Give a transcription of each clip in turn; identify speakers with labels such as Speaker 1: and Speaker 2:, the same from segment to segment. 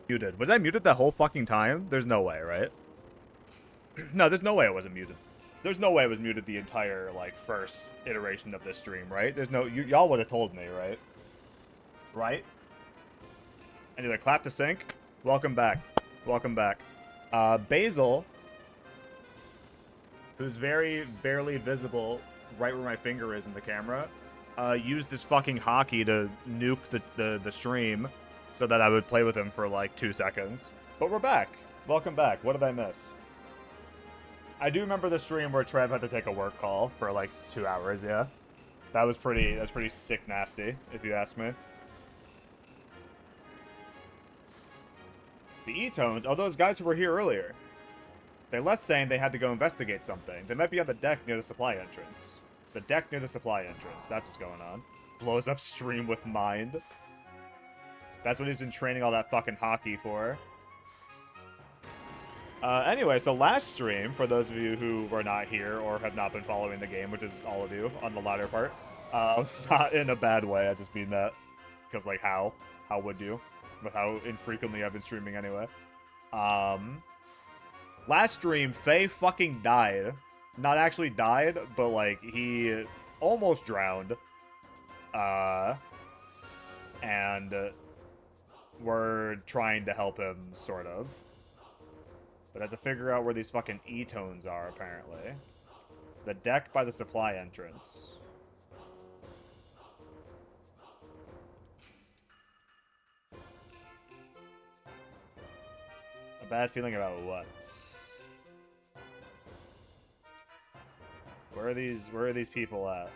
Speaker 1: Muted. Was I muted that whole fucking time? There's no way, right? No, there's no way I wasn't muted. There's no way I was muted the entire, like, first iteration of this stream, right? There's no... Y'all would have told me, right? Right? Anyway, clap to sync. Welcome back. Welcome back. Basil, who's very barely visible right where my finger is in the camera, used his fucking hockey to nuke the stream so that I would play with him for like 2 seconds. But we're back. Welcome back. What did I miss? I do remember the stream where Trev had to take a work call for like 2 hours, yeah. That's pretty sick nasty, if you ask me. The E-Tones, oh, those guys who were here earlier. They left saying they had to go investigate something. They might be on the deck near the supply entrance. The deck near the supply entrance. That's what's going on. Blows up stream with mind. That's what he's been training all that fucking hockey for. Anyway, so last stream, for those of you who were not here or have not been following the game, which is all of you on the latter part, not in a bad way, I just mean that. Because, like, how? How would you? With how infrequently I've been streaming anyway. Last stream, Faye fucking died. Not actually died, but, like, he almost drowned. And we're trying to help him, sort of. But I have to figure out where these fucking E-tones are, apparently. The deck by the supply entrance. A bad feeling about what? Where are these people at?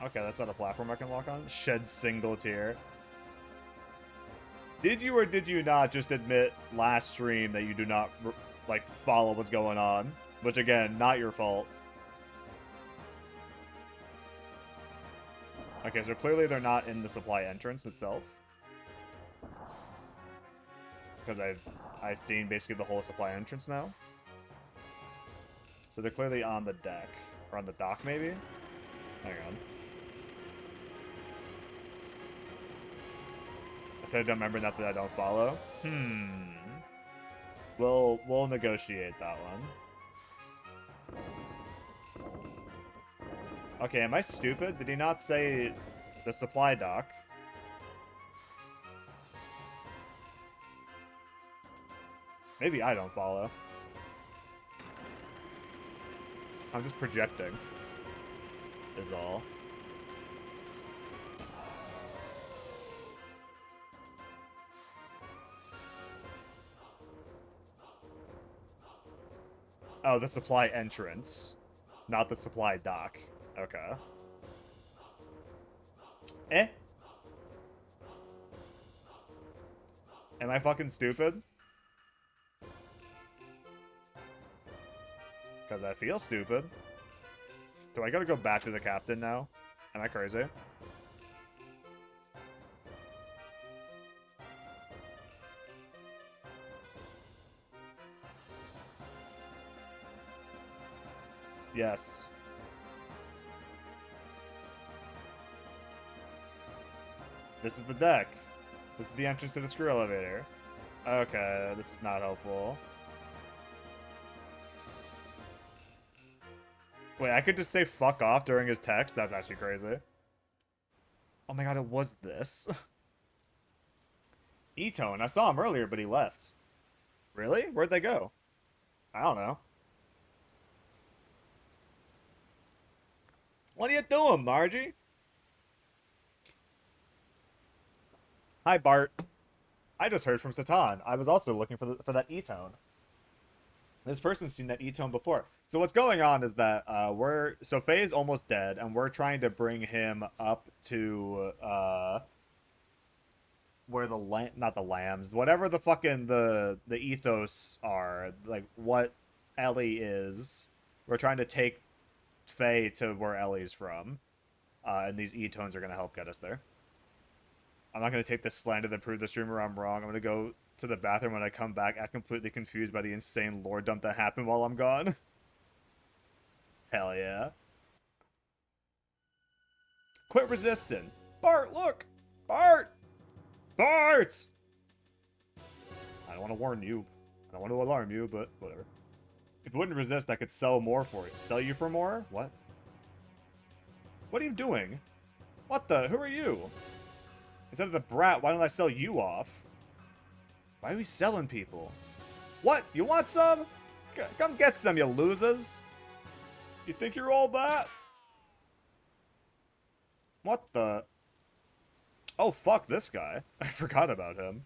Speaker 1: Okay, that's not a platform I can walk on. Shed single tier. Did you or did you not just admit last stream that you do not, like, follow what's going on? Which, again, not your fault. Okay, so clearly they're not in the supply entrance itself. Because I've seen basically the whole supply entrance now. So they're clearly on the deck. Or on the dock, maybe? Hang on. I said I don't remember, not that I don't follow. We'll negotiate that one. Okay, am I stupid? Did he not say the supply dock? Maybe I don't follow. I'm just projecting. Is all. Oh, the supply entrance. Not the supply dock. Okay. Eh? Am I fucking stupid? Because I feel stupid. Do I gotta go back to the captain now? Am I crazy? Yes. This is the deck. This is the entrance to the screw elevator. Okay, this is not helpful. Wait, I could just say fuck off during his text? That's actually crazy. Oh my god, it was this. E-Tone, I saw him earlier, but he left. Really? Where'd they go? I don't know. What are you doing, Margie? Hi, Bart. I just heard from Satan. I was also looking for that E-Tone. This person's seen that E-Tone before. So what's going on is that so Faye's almost dead, and we're trying to bring him up to where not the lambs, whatever the fucking the ethos are, like what Ellie is. We're trying to take Faye to where Ellie's from, and these E-Tones are gonna help get us there. I'm not going to take this slander that proved the streamer I'm wrong. I'm going to go to the bathroom when I come back. I'm completely confused by the insane lore dump that happened while I'm gone. Hell yeah. Quit resisting. Bart, look! Bart! Bart! I don't want to warn you. I don't want to alarm you, but whatever. If you wouldn't resist, I could sell more for you. Sell you for more? What? What are you doing? What the? Who are you? Instead of the brat, why don't I sell you off? Why are we selling people? What? You want some? Come get some, you losers. You think you're all that? What the? Oh, fuck this guy. I forgot about him.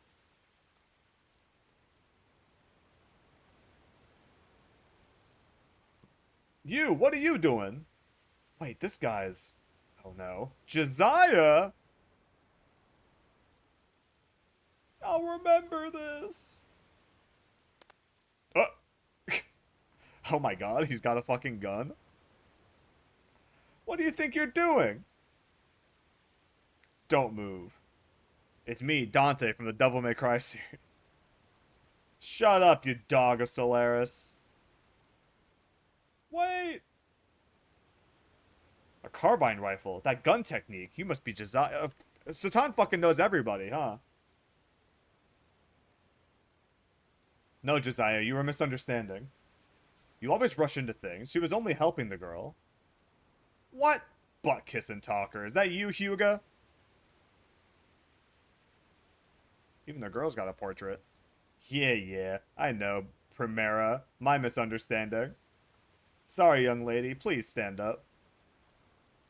Speaker 1: You, what are you doing? Wait, this guy's... Oh no. Josiah? I'll remember this. Oh my god, he's got a fucking gun? What do you think you're doing? Don't move. It's me, Dante, from the Devil May Cry series. Shut up, you dog of Solaris. Wait. A carbine rifle. That gun technique. You must be Josiah. Satan fucking knows everybody, huh? No, Josiah, you were misunderstanding. You always rush into things. She was only helping the girl. What? Butt-kissing talker. Is that you, Hugo? Even the girl's got a portrait. Yeah, I know, Primera. My misunderstanding. Sorry, young lady. Please stand up.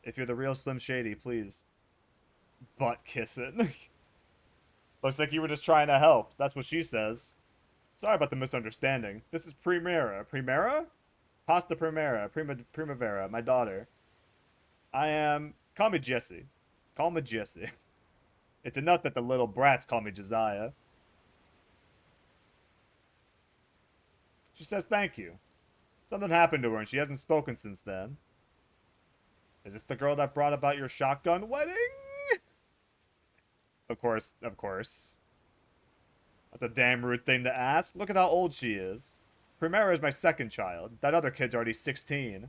Speaker 1: If you're the real Slim Shady, please. Butt-kissing. Looks like you were just trying to help. That's what she says. Sorry about the misunderstanding. This is Primera. Primera? Pasta Primera. Primavera. My daughter. I am... Call me Jesse. Call me Jesse. It's enough that the little brats call me Josiah. She says thank you. Something happened to her and she hasn't spoken since then. Is this the girl that brought about your shotgun wedding? Of course. That's a damn rude thing to ask. Look at how old she is. Primera is my second child. That other kid's already 16.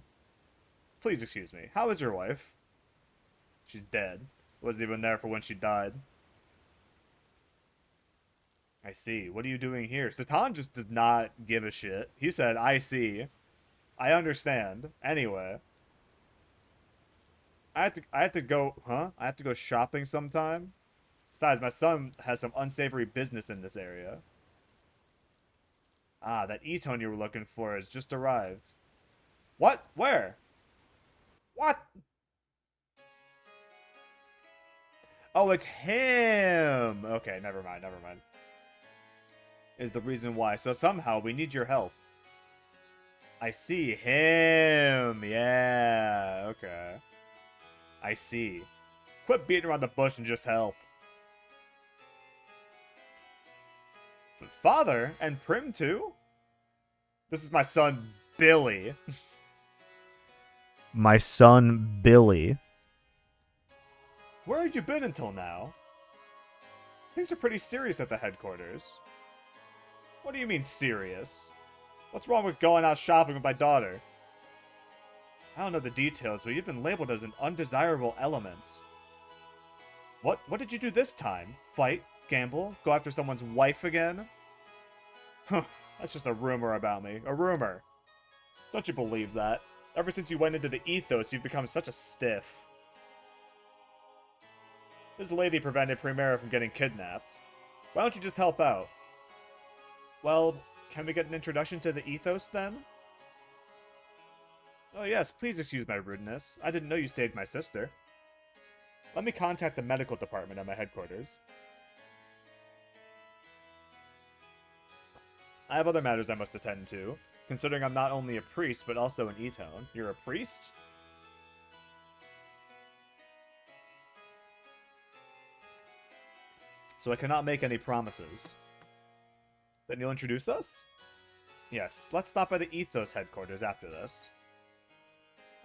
Speaker 1: Please excuse me. How is your wife? She's dead. Wasn't even there for when she died. I see. What are you doing here? Satan just does not give a shit. He said, I see. I understand. Anyway. I have to go, huh? I have to go shopping sometime? Besides, my son has some unsavory business in this area. Ah, that E-tone you were looking for has just arrived. What? Where? What? Oh, it's him! Okay, never mind. Is the reason why. So somehow we need your help. I see him. Yeah, okay. I see. Quit beating around the bush and just help. Father? And Prim too? This is my son, Billy. My son, Billy. Where have you been until now? Things are pretty serious at the headquarters. What do you mean, serious? What's wrong with going out shopping with my daughter? I don't know the details, but you've been labeled as an undesirable element. What did you do this time? Fight? Gamble? Go after someone's wife again? Huh, that's just a rumor about me. A rumor. Don't you believe that? Ever since you went into the ethos, you've become such a stiff. This lady prevented Primera from getting kidnapped. Why don't you just help out? Well, can we get an introduction to the ethos, then? Oh yes, please excuse my rudeness. I didn't know you saved my sister. Let me contact the medical department at my headquarters. I have other matters I must attend to, considering I'm not only a priest, but also an E-tone. You're a priest? So I cannot make any promises. Then you'll introduce us? Yes, let's stop by the Ethos headquarters after this.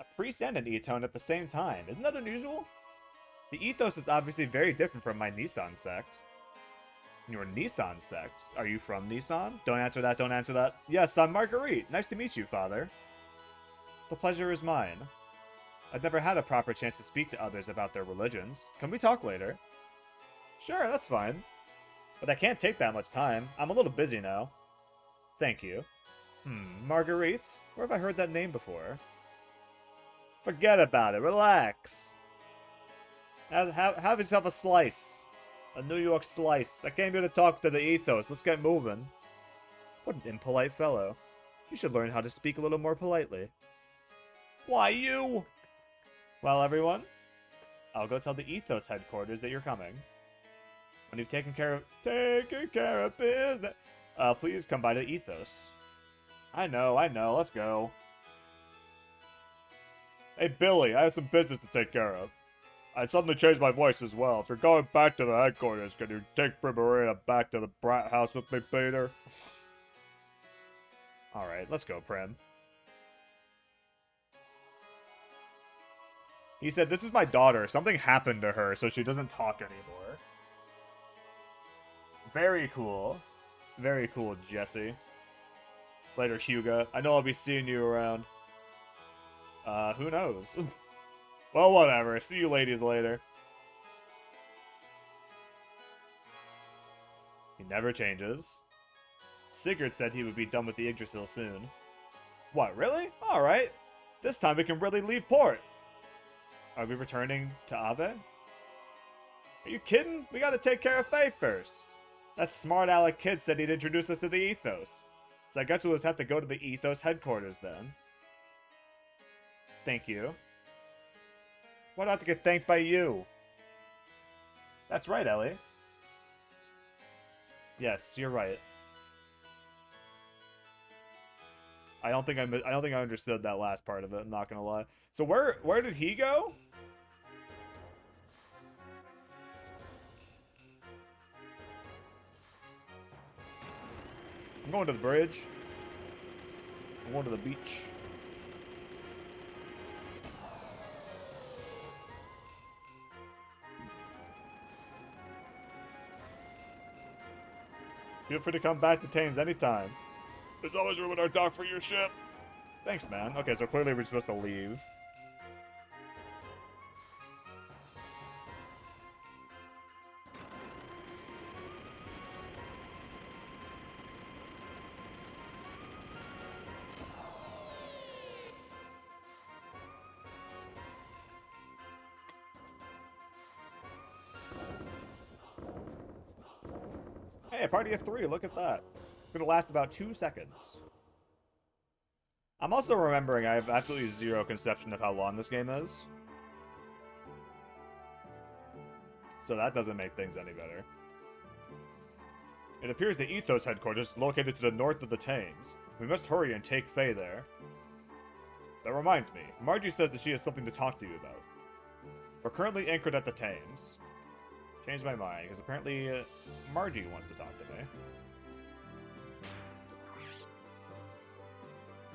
Speaker 1: A priest and an E-tone at the same time. Isn't that unusual? The Ethos is obviously very different from my Nissan sect. Your Nissan sect? Are you from Nissan? Don't answer that. Yes, I'm Marguerite. Nice to meet you, Father. The pleasure is mine. I've never had a proper chance to speak to others about their religions. Can we talk later? Sure, that's fine. But I can't take that much time. I'm a little busy now. Thank you. Marguerites? Where have I heard that name before? Forget about it. Relax. Have yourself a slice. A New York slice. I came here to talk to the ethos. Let's get moving. What an impolite fellow. You should learn how to speak a little more politely. Why, you? Well, everyone, I'll go tell the ethos headquarters that you're coming. When you've taken care of business, please come by the ethos. I know, let's go. Hey, Billy, I have some business to take care of. I suddenly changed my voice as well. If you're going back to the headquarters, can you take Primarina back to the brat house with me, Peter? Alright, let's go, Prim. He said, this is my daughter. Something happened to her, so she doesn't talk anymore. Very cool. Very cool, Jesse. Later, Hugo. I know I'll be seeing you around. Who knows? Well, whatever. See you ladies later. He never changes. Sigurd said he would be done with the Yggdrasil soon. What, really? Alright. This time we can really leave port. Are we returning to Ave? Are you kidding? We gotta take care of Faye first. That smart aleck kid said he'd introduce us to the ethos. So I guess we'll just have to go to the ethos headquarters then. Thank you. Why do I have to get thanked by you? That's right, Ellie. Yes, you're right. I don't think I understood that last part of it, I'm not gonna lie. So where did he go? I'm going to the bridge. I'm going to the beach. Feel free to come back to Thames anytime. There's always room in our dock for your ship. Thanks, man. Okay, so clearly we're supposed to leave. Hey, a party of 3, look at that. It's gonna last about 2 seconds. I'm also remembering I have absolutely zero conception of how long this game is. So that doesn't make things any better. It appears the Ethos headquarters is located to the north of the Thames. We must hurry and take Faye there. That reminds me, Margie says that she has something to talk to you about. We're currently anchored at the Thames. Changed my mind, because apparently Margie wants to talk to me.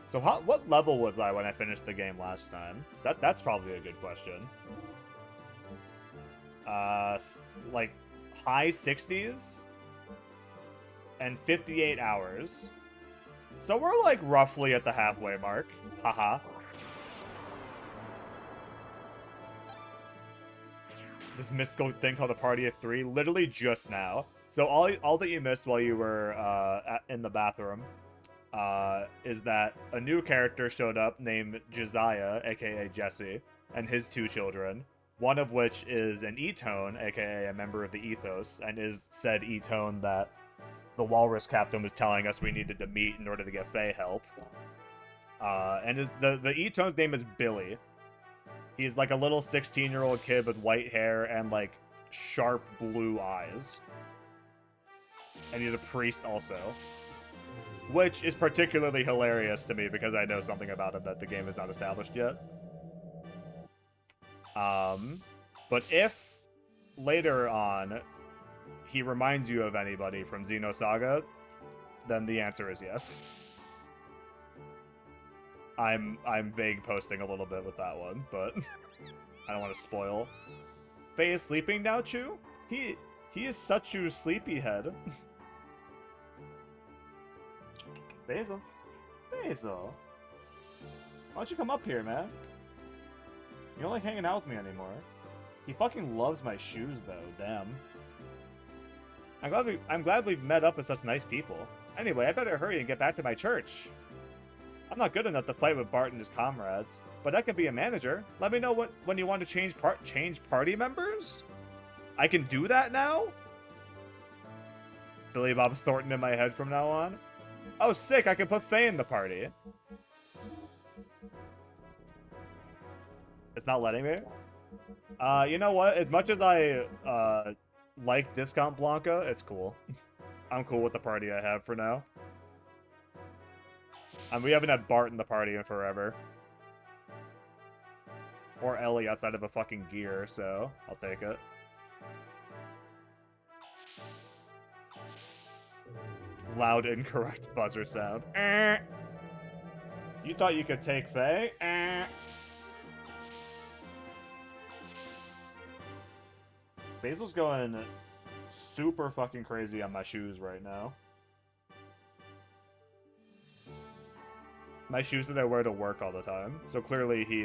Speaker 1: So what level was I when I finished the game last time? That's probably a good question. Like high 60s? And 58 hours. So we're like roughly at the halfway mark. Haha. This mystical thing called a party of 3, literally just now. So all that you missed while you were in the bathroom is that a new character showed up named Josiah, aka Jesse, and his 2 children. One of which is an E-Tone, aka a member of the Ethos, and is said E-Tone that the Walrus Captain was telling us we needed to meet in order to get Faye help. And the E-Tone's name is Billy. He's like a little 16-year-old kid with white hair and like sharp blue eyes. And he's a priest also. Which is particularly hilarious to me because I know something about him that the game has not established yet. But if later on he reminds you of anybody from Xenosaga, then the answer is yes. I'm vague posting a little bit with that one, but I don't want to spoil. Faye is sleeping now, Chu? He is such a sleepyhead. Basil? Basil? Why don't you come up here, man? You don't like hanging out with me anymore. He fucking loves my shoes, though. Damn. I'm glad we've met up with such nice people. Anyway, I better hurry and get back to my church. I'm not good enough to fight with Bart and his comrades, but I can be a manager. Let me know when you want to change party members? I can do that now? Billy Bob Thornton in my head from now on. Oh, sick, I can put Faye in the party. It's not letting me? You know what? As much as I, like Discount Blanca, it's cool. I'm cool with the party I have for now. We haven't had Bart in the party in forever. Or Ellie outside of a fucking gear, so I'll take it. Loud, incorrect buzzer sound. You thought you could take Faye? Basil's going super fucking crazy on my shoes right now. My shoes that I wear to work all the time. So clearly he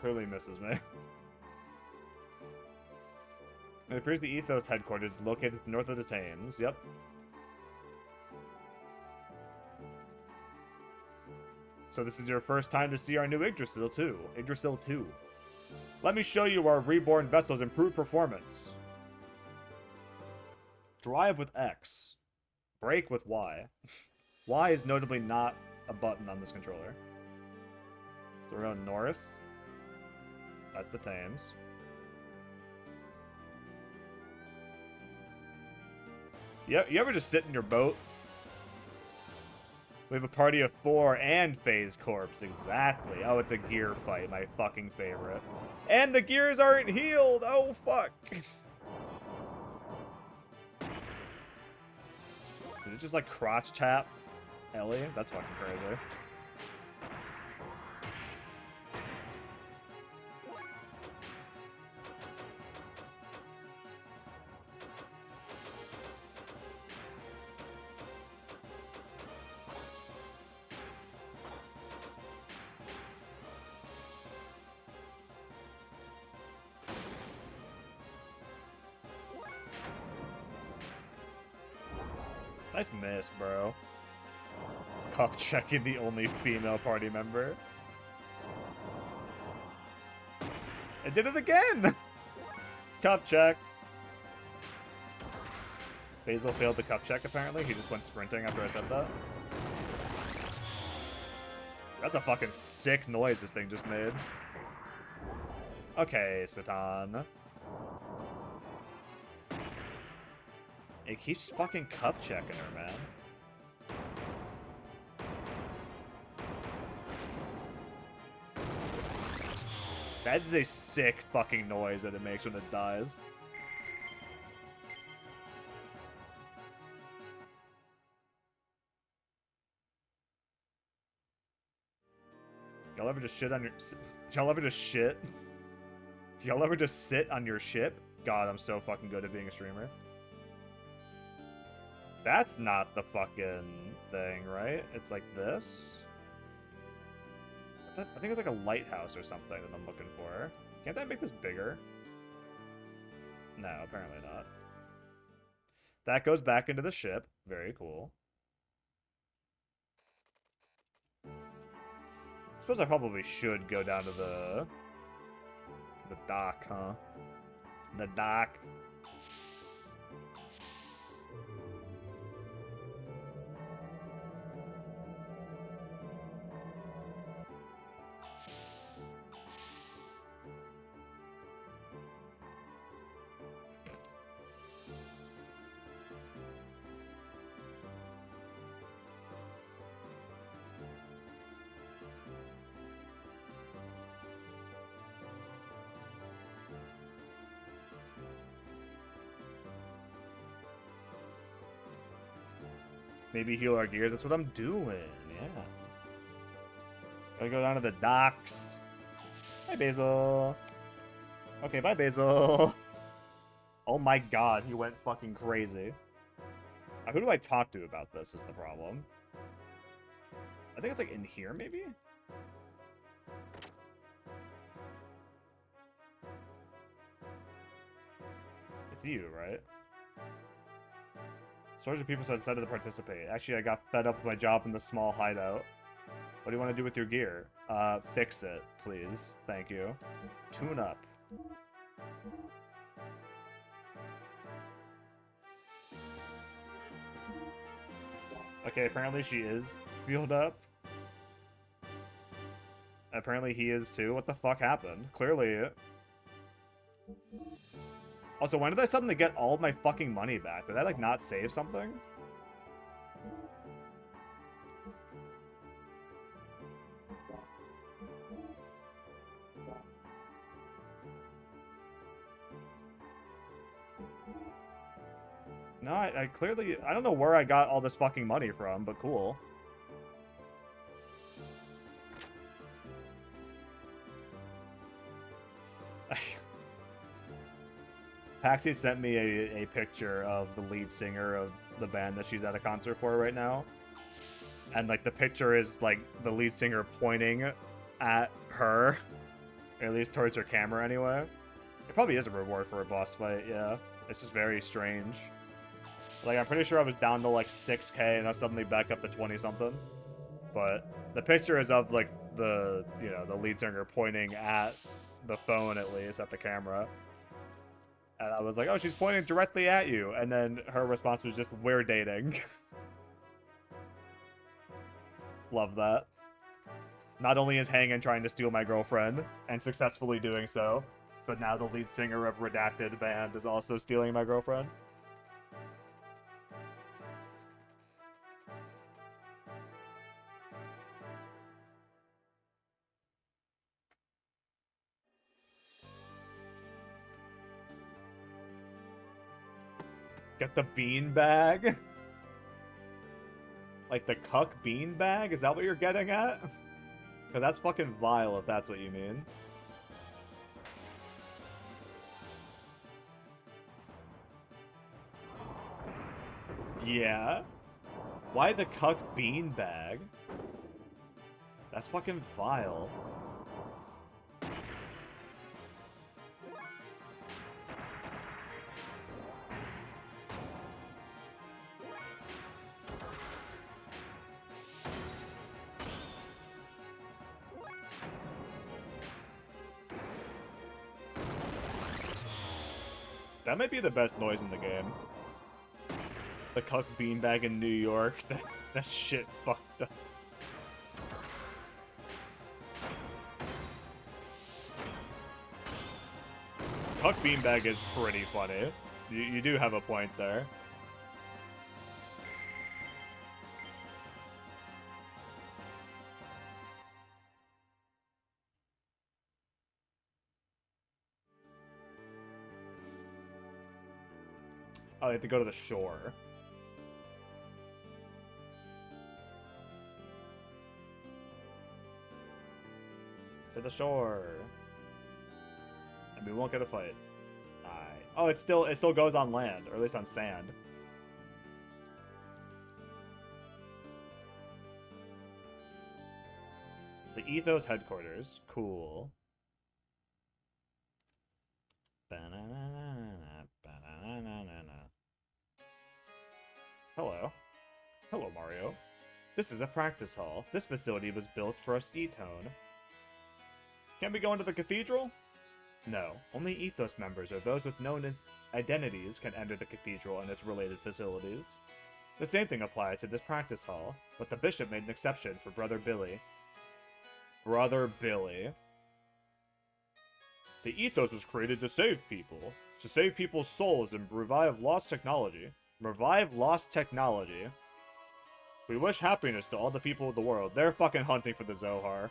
Speaker 1: clearly misses me. It appears the Ethos headquarters is located north of the Thames. Yep. So this is your first time to see our new Yggdrasil 2. Yggdrasil 2. Let me show you our reborn vessel's improved performance. Drive with X. Brake with Y. Y is notably not a button on this controller. So we're going north. That's the Thames. You ever just sit in your boat? We have a party of 4 and Faye's corpse. Exactly. Oh, it's a gear fight. My fucking favorite. And the gears aren't healed! Oh, fuck. Did it just, like, crotch tap Ellie? That's fucking crazy. Nice miss, bro. Cup checking the only female party member. It did it again! Cup check. Basil failed the cup check, apparently. He just went sprinting after I said that. That's a fucking sick noise this thing just made. Okay, Satan. It keeps fucking cup checking her, man. That is a sick fucking noise that it makes when it dies. Y'all ever just shit on your... Y'all ever just shit? Y'all ever just sit on your ship? God, I'm so fucking good at being a streamer. That's not the fucking thing, right? It's like this? I think it's like a lighthouse or something that I'm looking for. Can't I make this bigger? No, apparently not. That goes back into the ship. Very cool. I suppose I probably should go down to the dock, huh? The dock. Maybe heal our gears. That's what I'm doing. Yeah. Gotta go down to the docks. Bye, Basil. Okay, bye, Basil. Oh my god, he went fucking crazy. Who do I talk to about this is the problem. I think it's like in here, maybe? It's you, right? Sorts of people so decided to participate. Actually, I got fed up with my job in the small hideout. What do you want to do with your gear? Fix it, please. Thank you. Tune up. Okay, apparently she is fueled up. Apparently he is too. What the fuck happened? Clearly. Also, when did I suddenly get all of my fucking money back? Did I, like, not save something? No, I clearly... I don't know where I got all this fucking money from, but cool. Paxi sent me a picture of the lead singer of the band that she's at a concert for right now. And, like, the picture is, like, the lead singer pointing at her. Or at least towards her camera, anyway. It probably is a reward for a boss fight, yeah. It's just very strange. Like, I'm pretty sure I was down to, like, 6k, and I'm suddenly back up to 20-something. But the picture is of, like, the, you know, the lead singer pointing at the phone, at least, at the camera. And I was like, oh, she's pointing directly at you. And then her response was just, we're dating. Love that. Not only is Hangen trying to steal my girlfriend, and successfully doing so, but now the lead singer of Redacted band is also stealing my girlfriend. Get the bean bag? Like the cuck bean bag? Is that what you're getting at? Because that's fucking vile if that's what you mean. Yeah? Why the cuck bean bag? That's fucking vile. That might be the best noise in the game. The cuck beanbag in New York. That shit fucked up. Cuck beanbag is pretty funny. You do have a point there. Oh, you have to go to the shore. To the shore. And we won't get a fight. Alright. Oh, it still goes on land, or at least on sand. The Ethos headquarters. Cool. Hello. Hello, Mario. This is a practice hall. This facility was built for us E-Tone. Can we go into the cathedral? No. Only Ethos members or those with known identities can enter the cathedral and its related facilities. The same thing applies to this practice hall, but the bishop made an exception for Brother Billy. Brother Billy. The Ethos was created to save people. To save people's souls and revive lost technology. Revive lost technology. We wish happiness to all the people of the world. They're fucking hunting for the Zohar.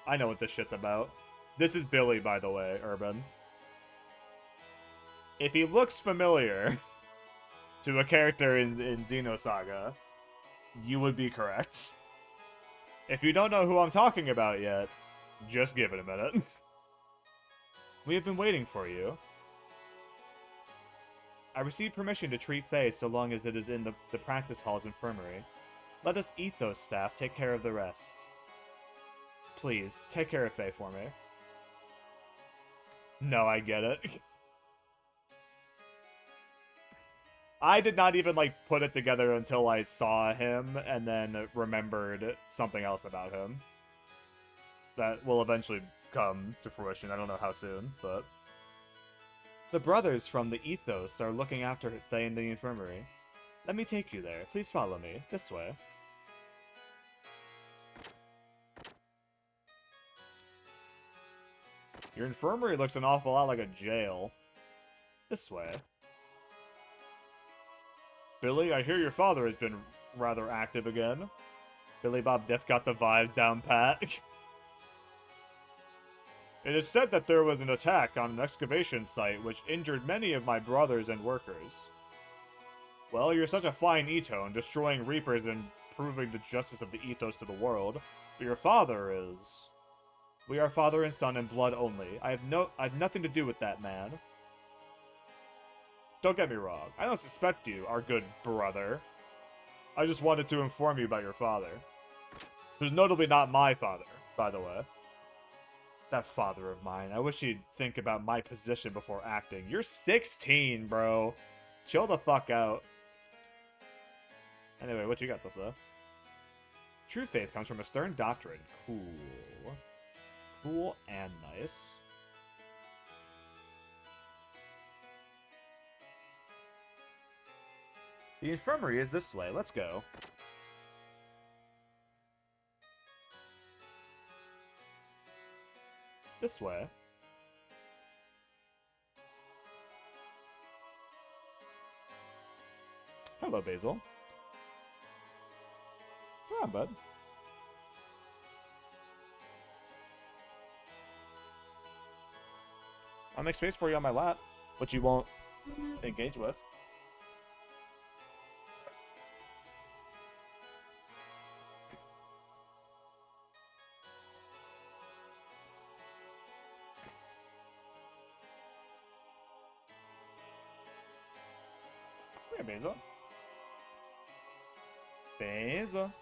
Speaker 1: I know what this shit's about. This is Billy, by the way, Urban. If he looks familiar to a character in Xenosaga, you would be correct. If you don't know who I'm talking about yet, just give it a minute. We have been waiting for you. I received permission to treat Faye so long as it is in the practice hall's infirmary. Let us Ethos staff take care of the rest. please, take care of Faye for me. No, I get it. I did not even, like, put it together until I saw him and then remembered something else about him. That will eventually come to fruition. I don't know how soon, but... The brothers from the Ethos are looking after Faye in the infirmary. Let me take you there. Please follow me. This way. Your infirmary looks an awful lot like a jail. This way. Billy, I hear your father has been rather active again. Billy Bob Diff got the vibes down pat. It is said that there was an attack on an excavation site which injured many of my brothers and workers. Well, you're such a fine Etone, destroying Reapers and proving the justice of the ethos to the world. But your father is... We are father and son in blood only. I have nothing to do with that man. Don't get me wrong. I don't suspect you, our good brother. I just wanted to inform you about your father. Who's notably not my father, by the way. That father of mine. I wish he'd think about my position before acting. You're 16, bro. Chill the fuck out. Anyway, what you got, Tessa? True faith comes from a stern doctrine. Cool. Cool and nice. The infirmary is this way. Let's go. This way. Hello, Basil. Come on, bud. I'll make space for you on my lap, which you won't engage with. Come here, Basil. Basil.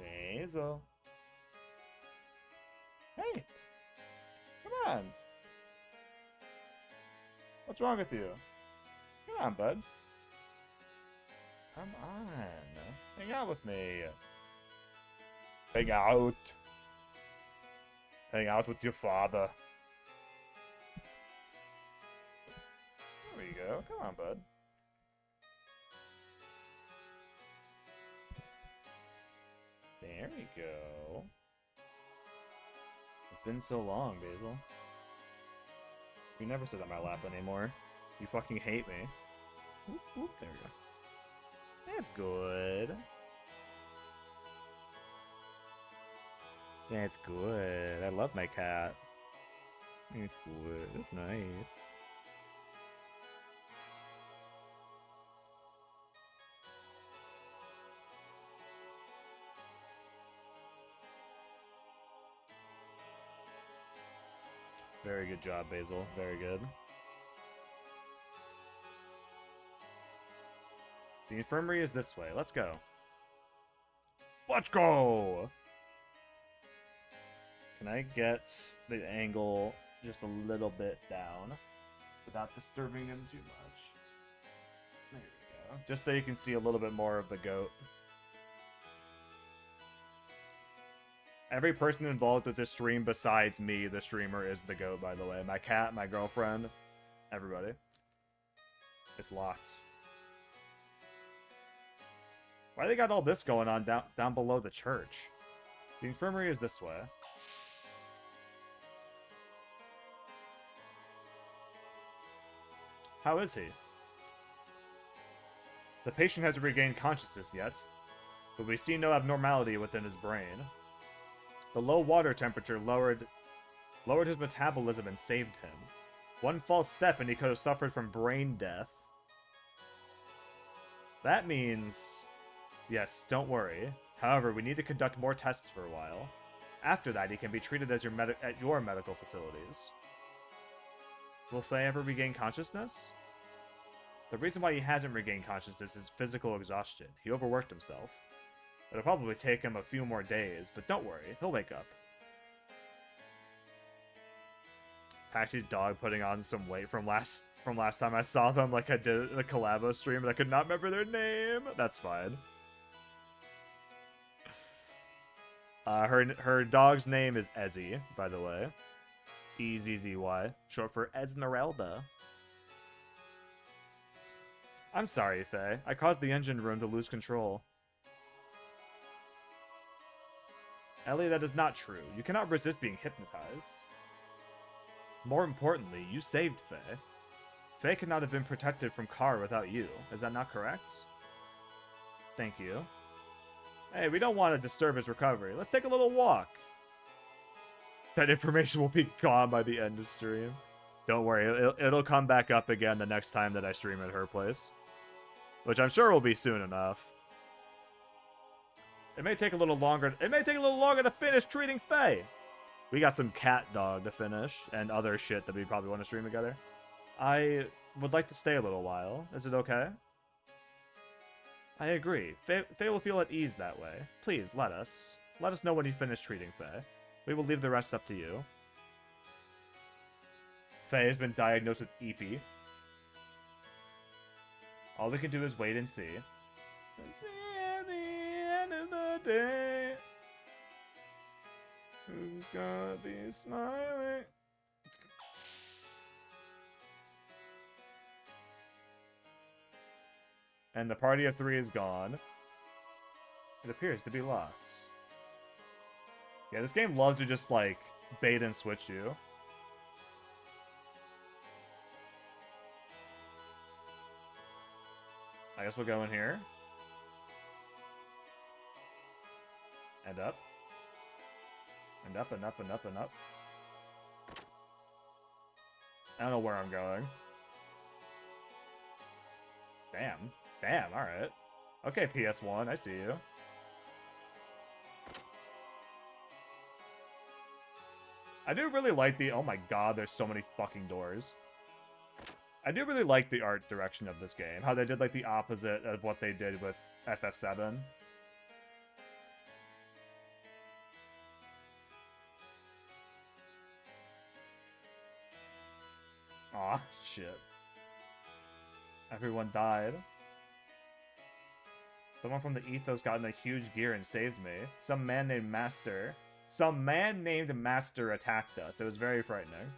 Speaker 1: Basil. Hey! Come on! What's wrong with you? Come on, bud. Come on. Hang out with me. Hang out. Hang out with your father. There we go. Come on, bud. There we go. It's been so long, Basil. You never sit on my lap anymore. You fucking hate me. Whoop, whoop, there we go. That's good. That's good. I love my cat. It's good. It's nice. Very good job, Basil. Very good. The infirmary is this way. Let's go. Let's go! Can I get the angle just a little bit down without disturbing him too much? There we go. Just so you can see a little bit more of the goat. Every person involved with this stream besides me, the streamer, is the goat, by the way. My cat, my girlfriend, everybody. It's locked. Why they got all this going on down below the church? The infirmary is this way. How is he? The patient hasn't regained consciousness yet, but we see no abnormality within his brain. The low water temperature lowered his metabolism and saved him. One false step and he could have suffered from brain death. That means... Yes, don't worry. However, we need to conduct more tests for a while. After that, he can be treated as at your medical facilities. Will Faye ever regain consciousness? The reason why he hasn't regained consciousness is physical exhaustion. He overworked himself. It'll probably take him a few more days, but don't worry, he'll wake up. Paxi's dog putting on some weight from last time I saw them, like I did the collabo stream, but I could not remember their name. That's fine. Her dog's name is Ezzy, by the way. E-Z-Z-Y, short for Esmeralda. I'm sorry, Faye. I caused the engine room to lose control. Ellie, that is not true. You cannot resist being hypnotized. More importantly, you saved Faye. Faye could not have been protected from Car without you. Is that not correct? Thank you. Hey, we don't want to disturb his recovery. Let's take a little walk. That information will be gone by the end of stream. Don't worry, it'll come back up again the next time that I stream at her place. Which I'm sure will be soon enough. It may take a little longer. It may take a little longer to finish treating Faye. We got some cat dog to finish and other shit that we probably want to stream together. I would like to stay a little while. Is it okay? I agree. Faye will feel at ease that way. Please, let us. Let us know when you finish treating Faye. We will leave the rest up to you. Faye has been diagnosed with EP. All we can do is wait and see. See at the end of the day. Who's gonna be smiling? And the party of 3 is gone. It appears to be locked. Yeah, this game loves to just, like, bait and switch you. I guess we'll go in here. And up. And up and up and up and up. I don't know where I'm going. Damn. Damn, alright. Okay, PS1, I see you. I do really like the... Oh my god, there's so many fucking doors. I do really like the art direction of this game. How they did, like, the opposite of what they did with FF7. Aw, shit. Everyone died. Someone from the Ethos got in a huge gear and saved me. Some man named Master attacked us. It was very frightening.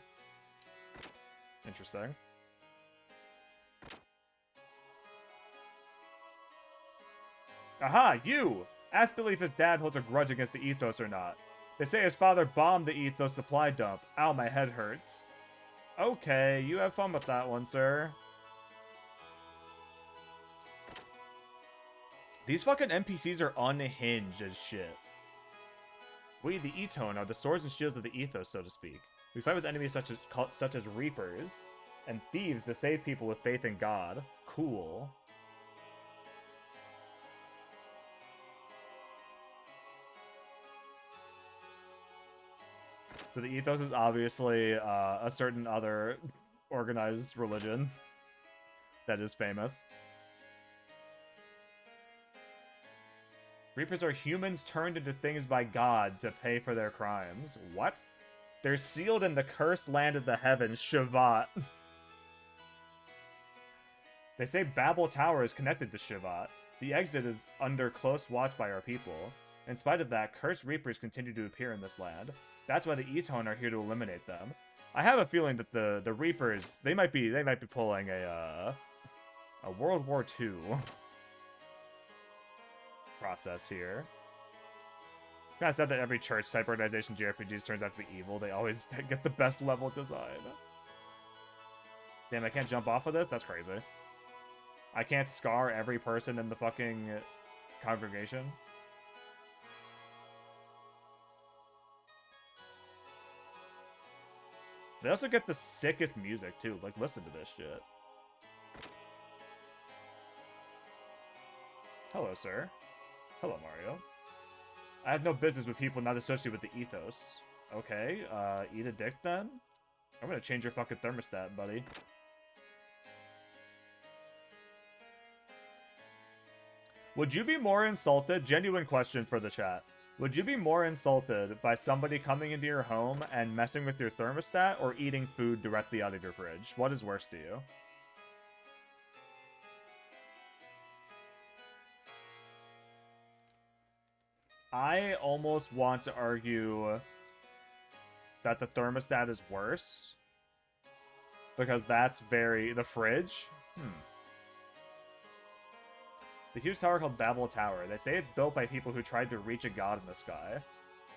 Speaker 1: Interesting. Aha, you! Ask Billy if his dad holds a grudge against the Ethos or not. They say his father bombed the Ethos supply dump. Ow, my head hurts. Okay, you have fun with that one, sir. These fucking NPCs are unhinged as shit. We, the Etone, are the swords and shields of the Ethos, so to speak. We fight with enemies such as Reapers and thieves to save people with faith in God. Cool. So the Ethos is obviously a certain other organized religion that is famous. Reapers are humans turned into things by God to pay for their crimes. What? They're sealed in the cursed land of the heavens, Shivat. They say Babel Tower is connected to Shivat. The exit is under close watch by our people. In spite of that, cursed Reapers continue to appear in this land. That's why the Etone are here to eliminate them. I have a feeling that the Reapers, they might be pulling a World War II process here. Kind of sad that every church type organization JRPGs turns out to be evil. They always get the best level design. Damn, I can't jump off of this? That's crazy. I can't scar every person in the fucking congregation. They also get the sickest music, too. Like, listen to this shit. Hello, sir. Hello, Mario. I have no business with people not associated with the Ethos. Okay, eat a dick, then? I'm gonna change your fucking thermostat, buddy. Would you be more insulted? Genuine question for the chat. Would you be more insulted by somebody coming into your home and messing with your thermostat or eating food directly out of your fridge? What is worse to you? I almost want to argue that the thermostat is worse. Because that's very... The fridge? The huge tower called Babel Tower. They say it's built by people who tried to reach a god in the sky.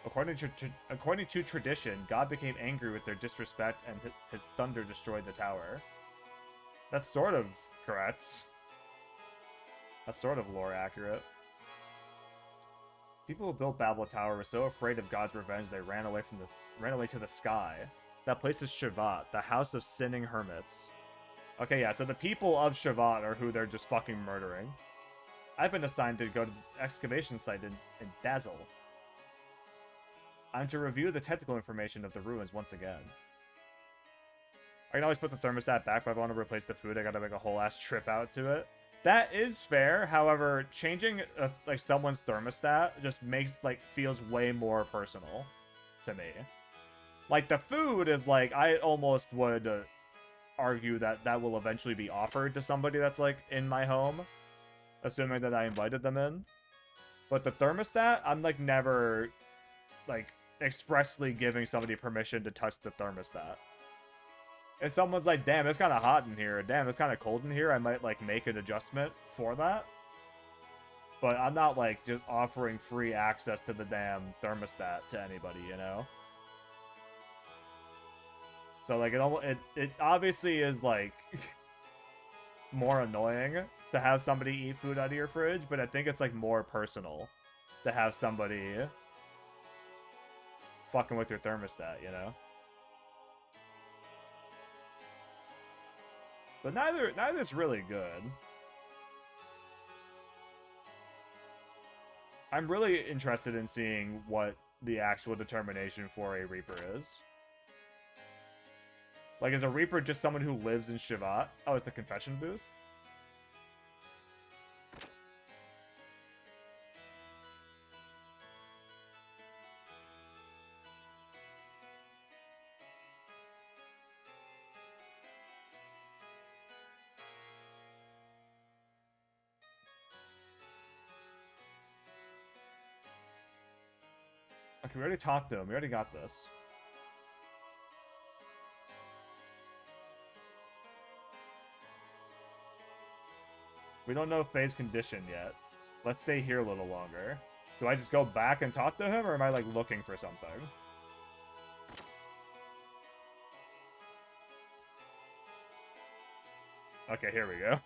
Speaker 1: According to tradition, God became angry with their disrespect and his thunder destroyed the tower. That's sort of correct. That's sort of lore accurate. People who built Babel Tower were so afraid of God's revenge they ran away to the sky. That place is Shavat, the house of sinning hermits. Okay, yeah, so the people of Shavat are who they're just fucking murdering. I've been assigned to go to the excavation site in Dazzle. I'm to review the technical information of the ruins once again. I can always put the thermostat back, but if I want to replace the food, I gotta make a whole ass trip out to it. That is fair, however, changing like someone's thermostat just feels way more personal to me. Like, the food is like, I almost would argue that will eventually be offered to somebody that's like in my home. Assuming that I invited them in. But the thermostat, I'm like never like expressly giving somebody permission to touch the thermostat. If someone's like, damn, it's kind of hot in here, damn, it's kind of cold in here, I might like make an adjustment for that. But I'm not like just offering free access to the damn thermostat to anybody, you know? So like it obviously is like more annoying to have somebody eat food out of your fridge, but I think it's like more personal to have somebody fucking with your thermostat, you know? But neither's really good. I'm really interested in seeing what the actual determination for a Reaper is. Like, is a Reaper just someone who lives in Shavat? Oh, it's the confession booth? Okay, we already talked to him. We already got this. We don't know Faye's condition yet. Let's stay here a little longer. Do I just go back and talk to him, or am I, like, looking for something? Okay, here we go.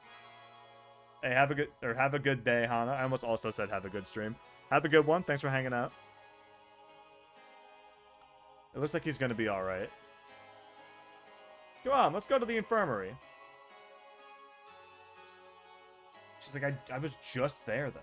Speaker 1: Hey, have a good day, Hana. I almost also said have a good stream. Have a good one. Thanks for hanging out. It looks like he's gonna be alright. Come on, let's go to the infirmary. She's like, I was just there, though.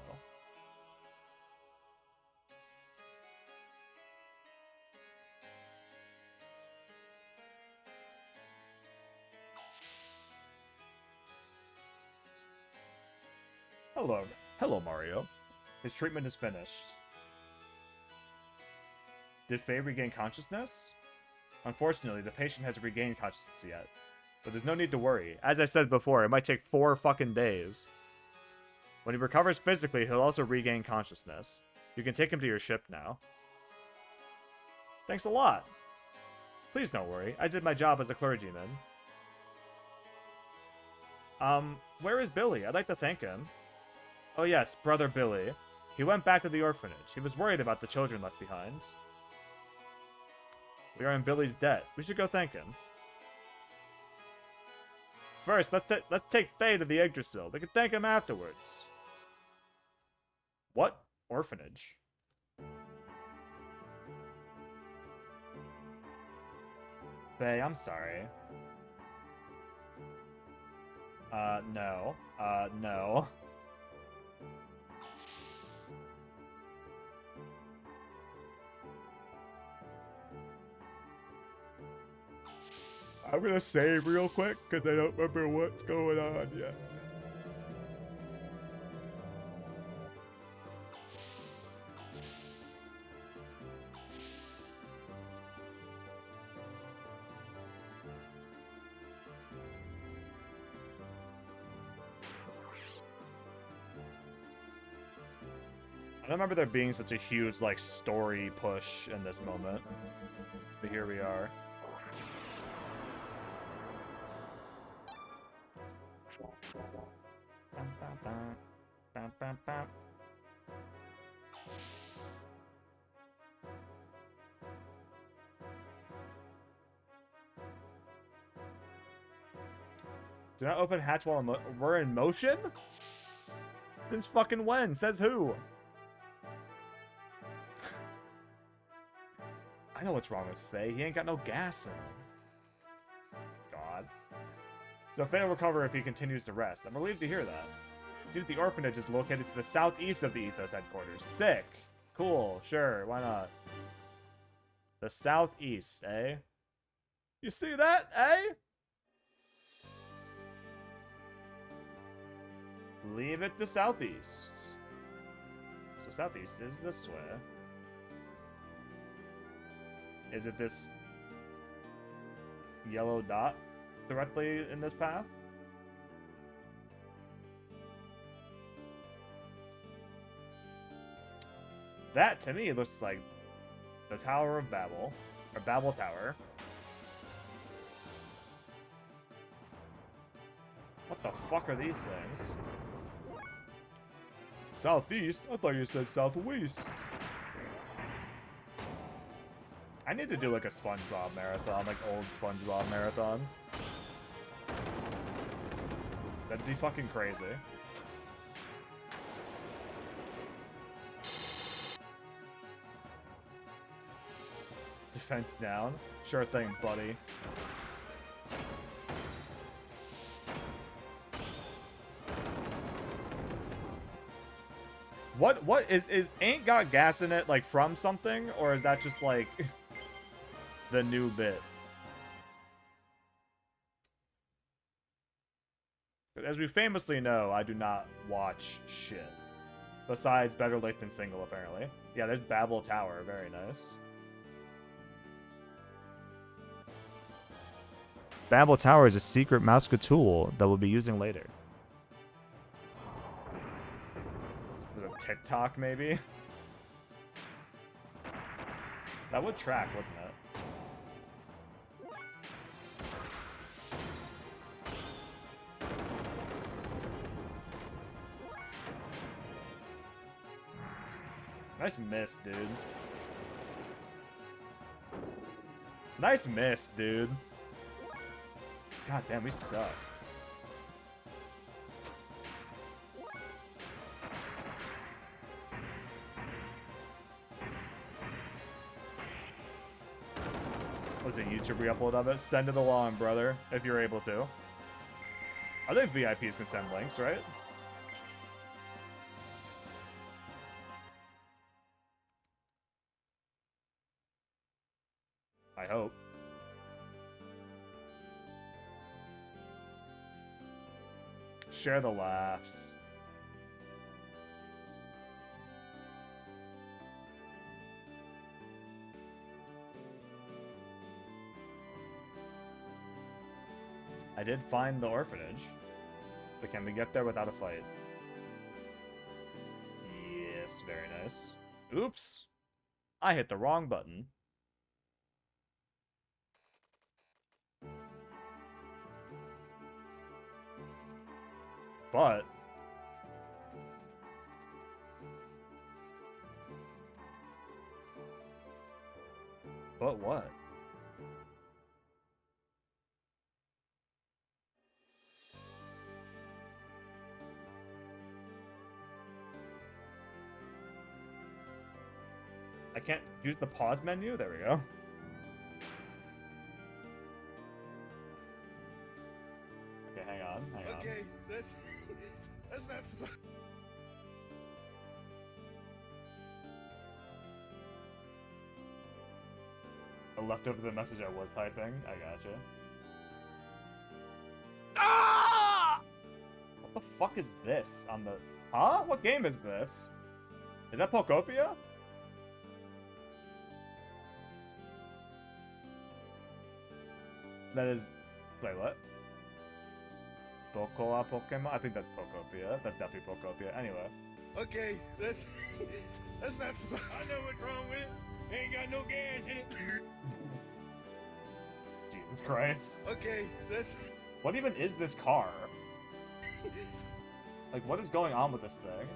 Speaker 1: Hello, Mario. His treatment is finished. Did Faye regain consciousness? Unfortunately, the patient hasn't regained consciousness yet. But there's no need to worry. As I said before, it might take 4 fucking days. When he recovers physically, he'll also regain consciousness. You can take him to your ship now. Thanks a lot. Please don't worry. I did my job as a clergyman. Where is Billy? I'd like to thank him. Oh yes, brother Billy. He went back to the orphanage. He was worried about the children left behind. We are in Billy's debt. We should go thank him. First, let's take Faye to the Yggdrasil. We can thank him afterwards. What orphanage? Faye, I'm sorry. No. No. I'm gonna save real quick, because I don't remember what's going on yet. I don't remember there being such a huge, like, story push in this moment. But here we are. Do not open hatch while we're in motion? Since fucking when? Says who? I know what's wrong with Faye. He ain't got no gas in him. God. So Faye will recover if he continues to rest. I'm relieved to hear that. It seems the orphanage is located to the southeast of the Ethos headquarters. Sick. Cool. Sure. Why not? The southeast, eh? You see that, eh? Leave it to southeast. So southeast is this way. Is it this yellow dot directly in this path? That, to me, looks like the Tower of Babel. Or Babel Tower. What the fuck are these things? Southeast? I thought you said southwest. I need to do like a SpongeBob marathon, like old SpongeBob marathon. That'd be fucking crazy. Defense down? Sure thing, buddy. What is ain't got gas in it like from something, or is that just like the new bit? As we famously know, I do not watch shit. Besides Better Late Than Single, apparently. Yeah, there's Babel Tower. Very nice. Babel Tower is a secret Mouska tool that we'll be using later. TikTok, maybe? That would track, wouldn't it? Nice miss, dude. Nice miss, dude. God damn, we suck. Was it YouTube re-upload of it? Send it along, brother, if you're able to. I think VIPs can send links, right? I hope. Share the laughs. I did find the orphanage, but can we get there without a fight? Yes, very nice. Oops! I hit the wrong button. But... But what? I can't use the pause menu? There we go. Okay, hang on.
Speaker 2: Okay, that's not so...
Speaker 1: I left over the message I was typing. I gotcha.
Speaker 2: Ah!
Speaker 1: What the fuck is this on the... Huh? What game is this? Is that Pokopia? That is... Wait, what? Pocoa Pokemon? I think that's Pokopia. That's definitely Pokopia. Anyway.
Speaker 2: Okay, that's not supposed to.
Speaker 3: I know what's wrong with it. Ain't got no gas in it.
Speaker 1: Jesus Christ.
Speaker 2: Okay, that's.
Speaker 1: What even is this car? Like, what is going on with this thing?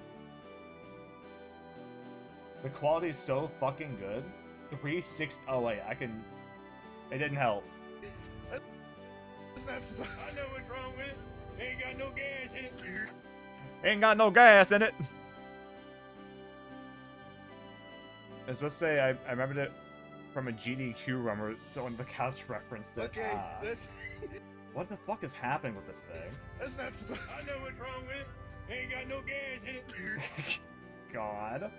Speaker 1: The quality is so fucking good. 360. Oh, wait, I can. It didn't help.
Speaker 2: That's not supposed
Speaker 3: I
Speaker 2: to.
Speaker 3: know what's wrong with it. Ain't got no gas in it.
Speaker 1: Ain't got no gas in it. I was supposed to say, I remembered it from a GDQ run where someone on the couch referenced it.
Speaker 2: Okay, that's.
Speaker 1: What the fuck is happening with this thing?
Speaker 2: That's not supposed
Speaker 3: I
Speaker 2: to.
Speaker 3: know what's wrong with it. Ain't got no gas in it.
Speaker 1: God.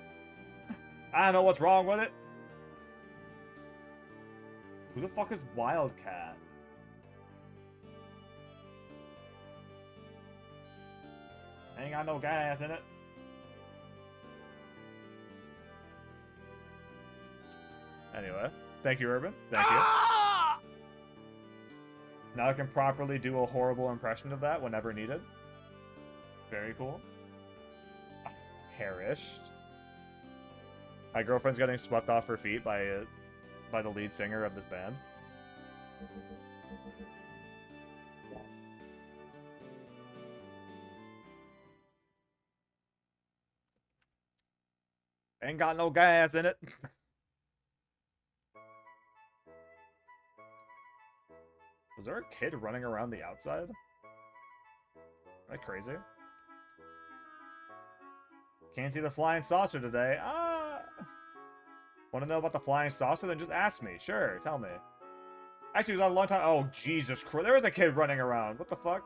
Speaker 1: I don't know what's wrong with it. Who the fuck is Wildcat? Ain't got no gas in it. Anyway, thank you, Urban. Thank you. Now I can properly do a horrible impression of that whenever needed. Very cool. Perished. My girlfriend's getting swept off her feet by the lead singer of this band. Ain't got no gas in it. Was there a kid running around the outside? Am I crazy? Can't see the flying saucer today. Ah! Want to know about the flying saucer? Then just ask me. Sure, tell me. Actually, it was on a long time. Oh, Jesus Christ. There was a kid running around. What the fuck?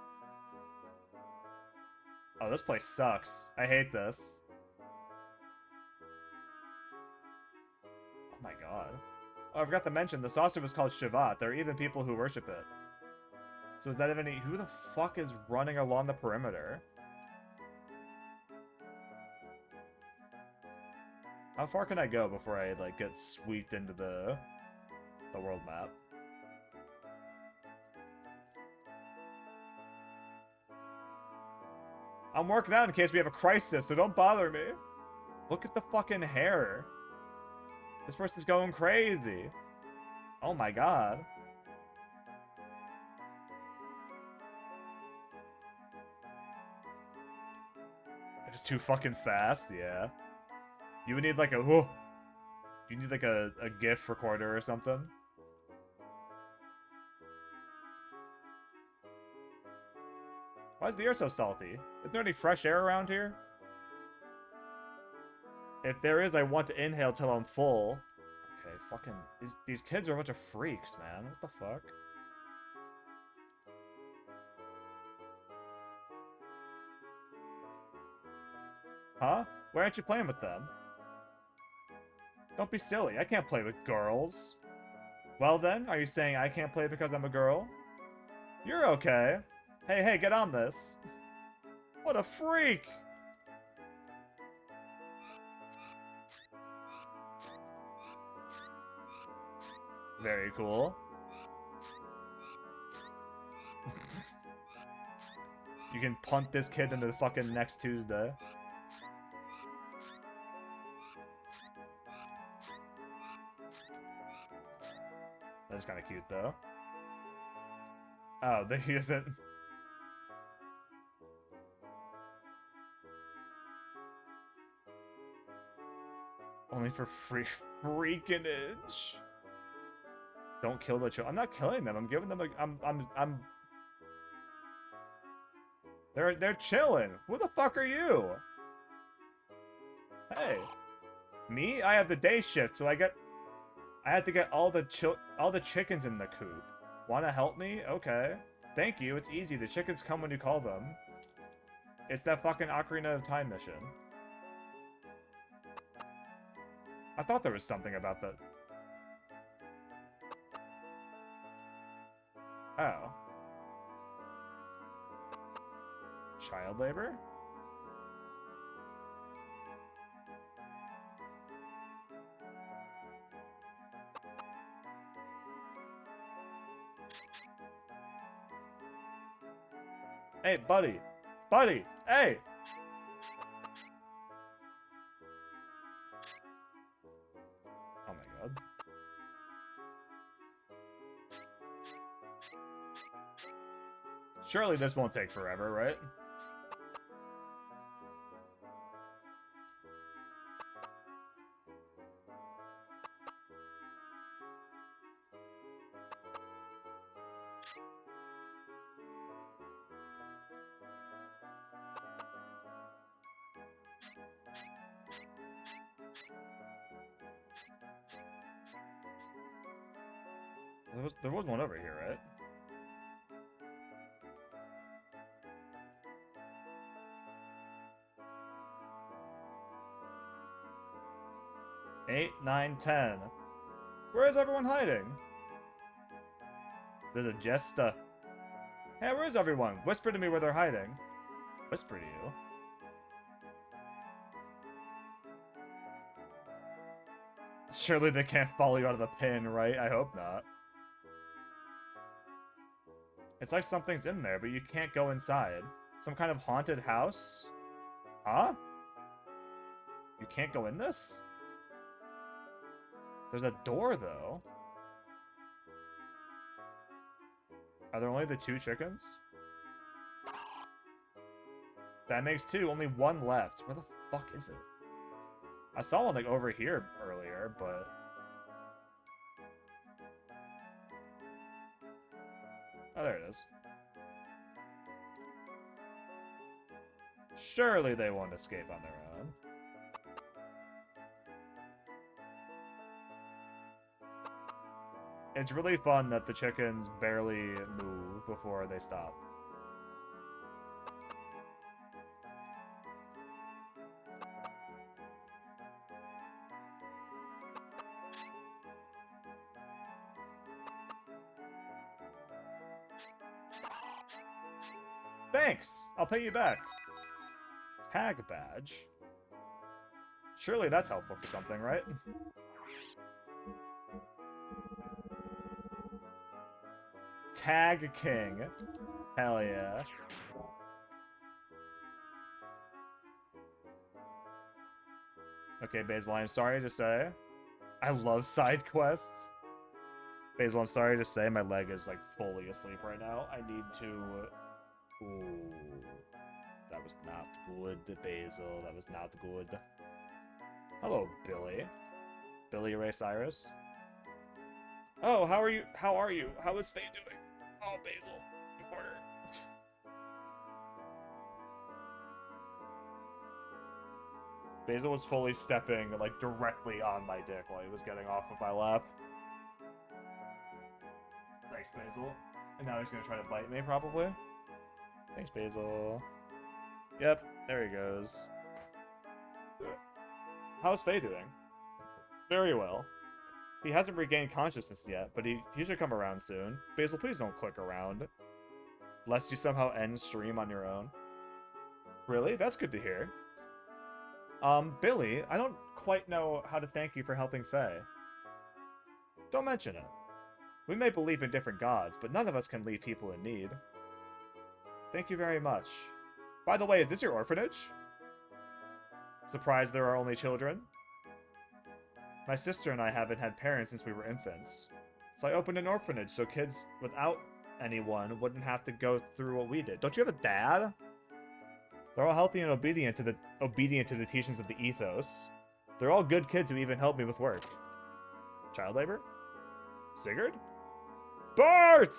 Speaker 1: Oh, this place sucks. I hate this. Oh my god. Oh, I forgot to mention, the saucer was called Shivat. There are even people who worship it. So is that even any... Who the fuck is running along the perimeter? How far can I go before I, like, get swept into the world map? I'm working out in case we have a crisis, so don't bother me. Look at the fucking hair. This person's going crazy. Oh my god. It was too fucking fast, yeah. You would need like a... Whoa. You need like a GIF recorder or something. Why is the air so salty? Is there any fresh air around here? If there is, I want to inhale till I'm full. Okay, fucking... These kids are a bunch of freaks, man. What the fuck? Huh? Why aren't you playing with them? Don't be silly. I can't play with girls. Well then, are you saying I can't play because I'm a girl? You're okay. Hey, hey, get on this. What a freak! Very cool. You can punt this kid into the fucking next Tuesday. That's kind of cute, though. Oh, he isn't... Only for freakinage. Don't kill the children. I'm not killing them. I'm giving them a... I'm... They're chilling. Who the fuck are you? Hey. Me? I have the day shift, so I have to get all the chickens in the coop. Wanna help me? Okay. Thank you. It's easy. The chickens come when you call them. It's that fucking Ocarina of Time mission. I thought there was something about that. Oh. Child labor? Hey, buddy. Buddy, hey! Oh my god. Surely this won't take forever, right? There was one over here, right? Eight, 9, 10. Where is everyone hiding? There's a Jesta. Hey, where is everyone? Whisper to me where they're hiding. Whisper to you? Surely they can't follow you out of the pin, right? I hope not. It's like something's in there, but you can't go inside. Some kind of haunted house? Huh? You can't go in this? There's a door, though. Are there only the 2 chickens? That makes 2. Only 1 left. Where the fuck is it? I saw one, like, over here earlier, but... Oh, there it is. Surely they won't escape on their own. It's really fun that the chickens barely move before they stop. Thanks! I'll pay you back. Tag badge? Surely that's helpful for something, right? Tag King. Hell yeah. Okay, Basil, I'm sorry to say. I love side quests. Basil, I'm sorry to say my leg is, like, fully asleep right now. I need to... Ooh. That was not good, Basil. That was not good. Hello, Billy. Billy Ray Cyrus. Oh, how are you? How are you? How is Faye doing? Oh, Basil. Recorder. Basil was fully stepping, like, directly on my dick while he was getting off of my lap. Thanks, Basil. And now he's gonna try to bite me, probably. Thanks, Basil. Yep, there he goes. How's Faye doing? Very well. He hasn't regained consciousness yet, but he should come around soon. Basil, please don't click around. Lest you somehow end stream on your own. Really? That's good to hear. Billy, I don't quite know how to thank you for helping Faye. Don't mention it. We may believe in different gods, but none of us can leave people in need. Thank you very much. By the way, is this your orphanage? Surprised there are only children? My sister and I haven't had parents since we were infants. So I opened an orphanage so kids without anyone wouldn't have to go through what we did. Don't you have a dad? They're all healthy and obedient to the teachings of the ethos. They're all good kids who even help me with work. Child labor? Sigurd? Bart!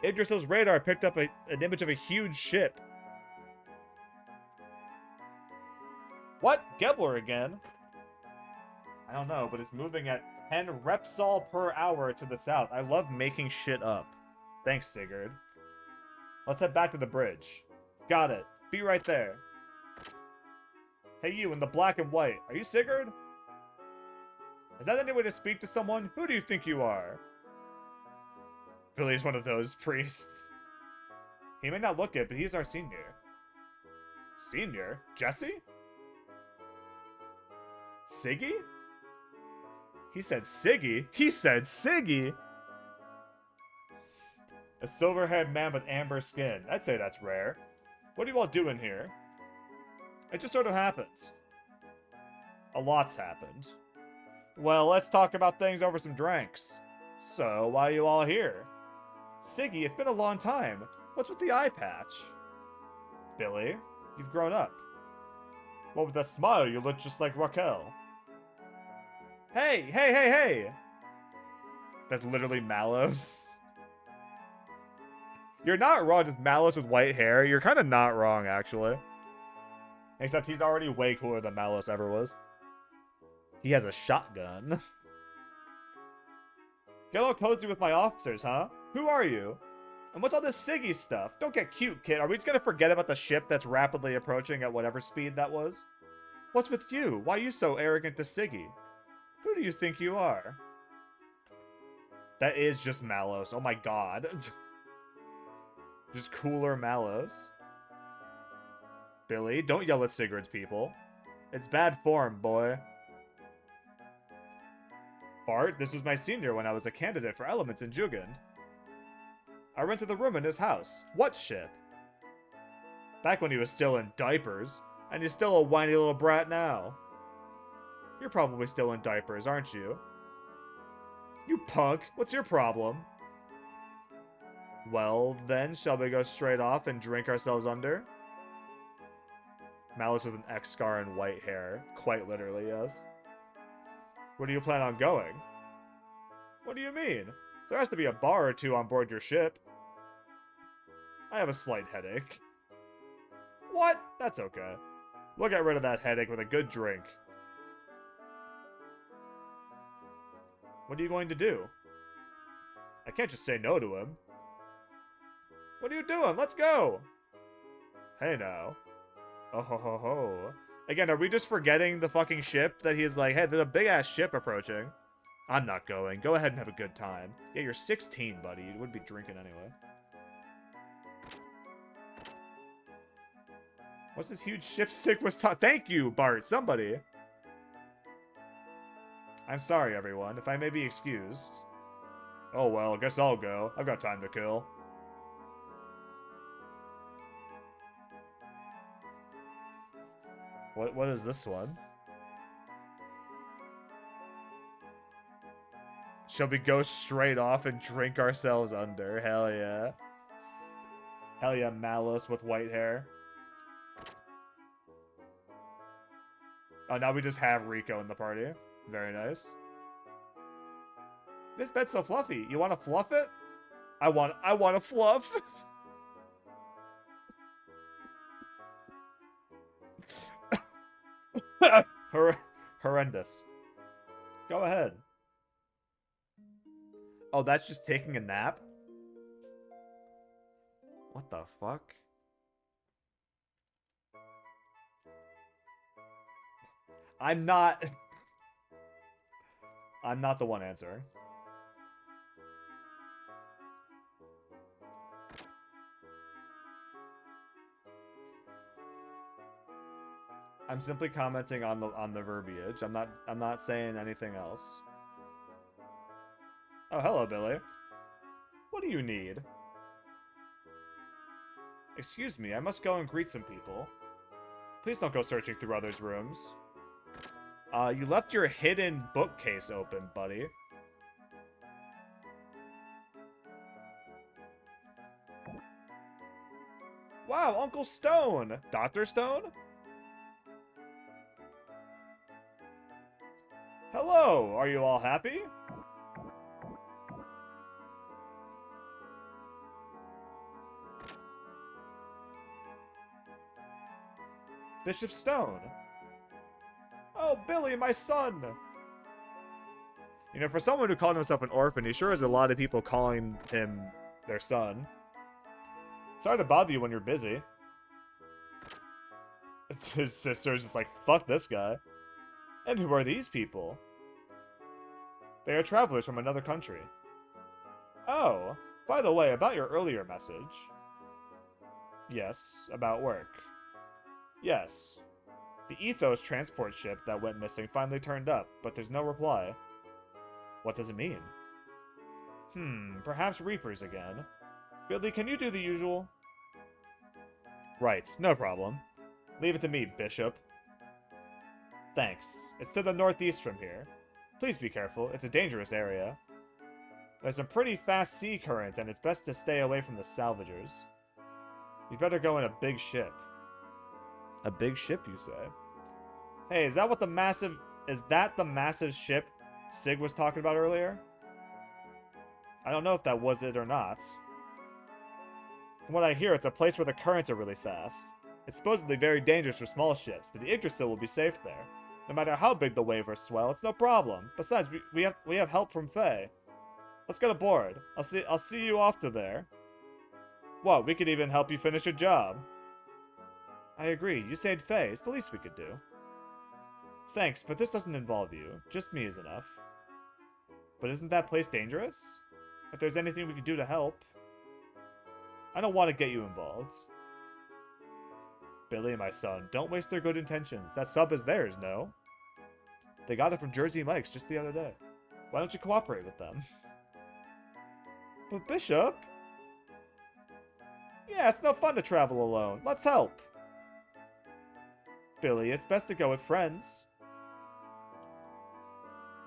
Speaker 1: Idris's radar picked up an image of a huge ship. What? Gebler again? I don't know, but it's moving at 10 Repsol per hour to the south. I love making shit up. Thanks, Sigurd. Let's head back to the bridge. Got it. Be right there. Hey, you in the black and white. Are you Sigurd? Is that any way to speak to someone? Who do you think you are? Billy's one of those priests. He may not look it, but he's our senior. Senior? Jesse? Siggy? He said Siggy? He said Siggy? A silver-haired man with amber skin. I'd say that's rare. What are you all doing here? It just sort of happens. A lot's happened. Well, let's talk about things over some drinks. So, why are you all here? Siggy, it's been a long time. What's with the eye patch? Billy, you've grown up. Well, with that smile, you look just like Raquel. Hey, hey, hey, hey! That's literally Mallows. You're not wrong, just Mallows with white hair. You're kind of not wrong, actually. Except he's already way cooler than Mallows ever was. He has a shotgun. Get all cozy with my officers, huh? Who are you? And what's all this Siggy stuff? Don't get cute, kid. Are we just gonna forget about the ship that's rapidly approaching at whatever speed that was? What's with you? Why are you so arrogant to Siggy? Who do you think you are? That is just Mallows. Oh my god. Just cooler Mallows. Billy, don't yell at Sigurd's people. It's bad form, boy. Bart, this was my senior when I was a candidate for elements in Jugend. I rented the room in his house. What ship? Back when he was still in diapers. And he's still a whiny little brat now. You're probably still in diapers, aren't you? You punk, what's your problem? Well, then, shall we go straight off and drink ourselves under? Malice with an X scar and white hair. Quite literally, yes. Where do you plan on going? What do you mean? There has to be a bar or two on board your ship. I have a slight headache. What? That's okay. We'll get rid of that headache with a good drink. What are you going to do? I can't just say no to him. What are you doing? Let's go! Hey now. Oh ho ho ho. Again, are we just forgetting the fucking ship that he's like, hey, there's a big-ass ship approaching. I'm not going. Go ahead and have a good time. Yeah, you're 16, buddy. You wouldn't be drinking anyway. What's this huge ship sick was taught? Thank you, Bart. Somebody. I'm sorry, everyone. If I may be excused. Oh, well, guess I'll go. I've got time to kill. What is this one? Shall we go straight off and drink ourselves under? Hell yeah. Hell yeah, Malice with white hair. Oh, now we just have Rico in the party. Very nice. This bed's so fluffy. You want to fluff it? I want to fluff. Horrendous. Go ahead. Oh, that's just taking a nap? What the fuck? I'm not the one answering. I'm simply commenting on the verbiage. I'm not saying anything else. Oh, hello, Billy. What do you need? Excuse me, I must go and greet some people. Please don't go searching through others' rooms. You left your hidden bookcase open, buddy. Wow, Uncle Stone! Dr. Stone? Hello, are you all happy? Bishop Stone. Oh, Billy, my son! You know, for someone who called himself an orphan, he sure has a lot of people calling him their son. Sorry to bother you when you're busy. His sister's just like, fuck this guy. And who are these people? They are travelers from another country. Oh, by the way, about your earlier message. Yes, about work. Yes. The Ethos transport ship that went missing finally turned up, but there's no reply. What does it mean? Perhaps Reapers again. Billy, can you do the usual? Right, no problem. Leave it to me, Bishop. Thanks. It's to the northeast from here. Please be careful, it's a dangerous area. There's some pretty fast sea currents, and it's best to stay away from the salvagers. You'd better go in a big ship. A big ship, you say? Hey, is that what the massive... Is that the massive ship Sig was talking about earlier? I don't know if that was it or not. From what I hear, it's a place where the currents are really fast. It's supposedly very dangerous for small ships, but the Yggdrasil will be safe there. No matter how big the wave or swell, it's no problem. Besides, we have help from Faye. Let's get aboard. I'll see you off to there. What, we could even help you finish your job. I agree. You saved Faye. It's the least we could do. Thanks, but this doesn't involve you. Just me is enough. But isn't that place dangerous? If there's anything we can do to help. I don't want to get you involved. Billy, my son, don't waste their good intentions. That sub is theirs, no? They got it from Jersey Mike's just the other day. Why don't you cooperate with them? But Bishop? Yeah, it's no fun to travel alone. Let's help. Billy, it's best to go with friends.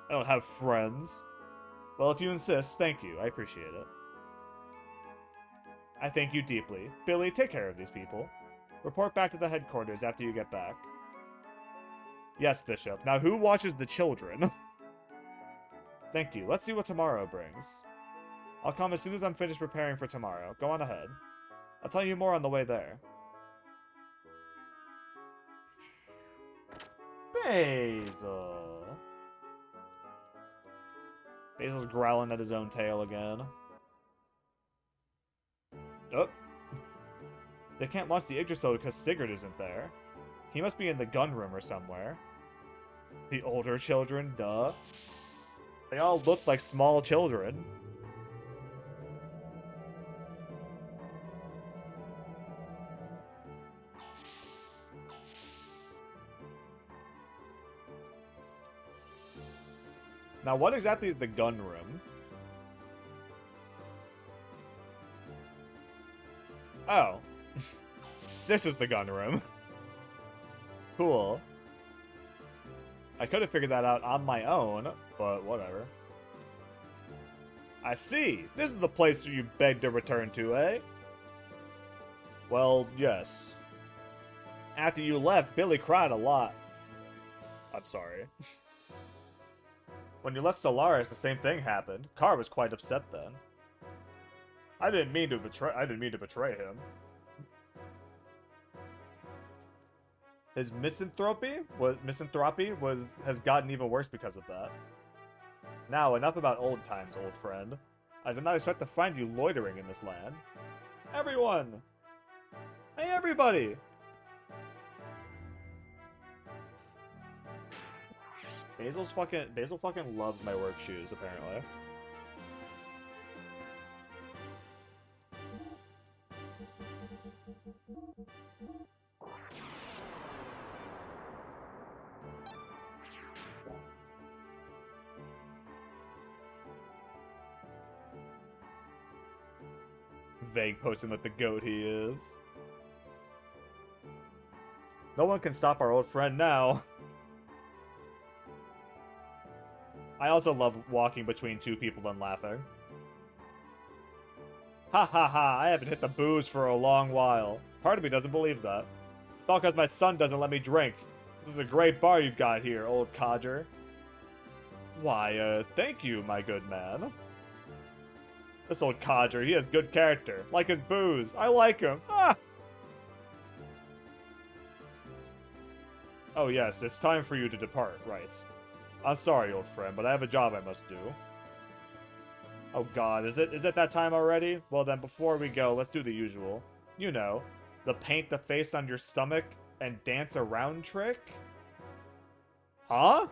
Speaker 1: I don't have friends. Well, if you insist, thank you. I appreciate it. I thank you deeply. Billy, take care of these people. Report back to the headquarters after you get back. Yes, Bishop. Now who watches the children? Thank you. Let's see what tomorrow brings. I'll come as soon as I'm finished preparing for tomorrow. Go on ahead. I'll tell you more on the way there. Basil. Basil's growling at his own tail again. Oh. They can't launch the Yggdrasil because Sigurd isn't there. He must be in the gun room or somewhere. The older children, duh. They all look like small children. Now, what exactly is the gun room? Oh. This is the gun room. Cool. I could have figured that out on my own, but whatever. I see. This is the place you begged to return to, eh? Well, yes. After you left, Billy cried a lot. I'm sorry. When you left Solaris, the same thing happened. Carr was quite upset then. I didn't mean to betray him. His misanthropy has gotten even worse because of that. Now, enough about old times, old friend. I did not expect to find you loitering in this land. Everyone! Hey, everybody! Basil fucking loves my work shoes, apparently. Vague posting like the goat he is. No one can stop our old friend now. I also love walking between two people and laughing. Ha ha ha, I haven't hit the booze for a long while. Part of me doesn't believe that. It's all because my son doesn't let me drink. This is a great bar you've got here, old codger. Why, thank you, my good man. This old codger, he has good character. Like his booze. I like him. Ah! Oh yes, it's time for you to depart, right. I'm sorry, old friend, but I have a job I must do. Oh god, is it that time already? Well then, before we go, let's do the usual. You know, the paint the face on your stomach and dance around trick? Huh?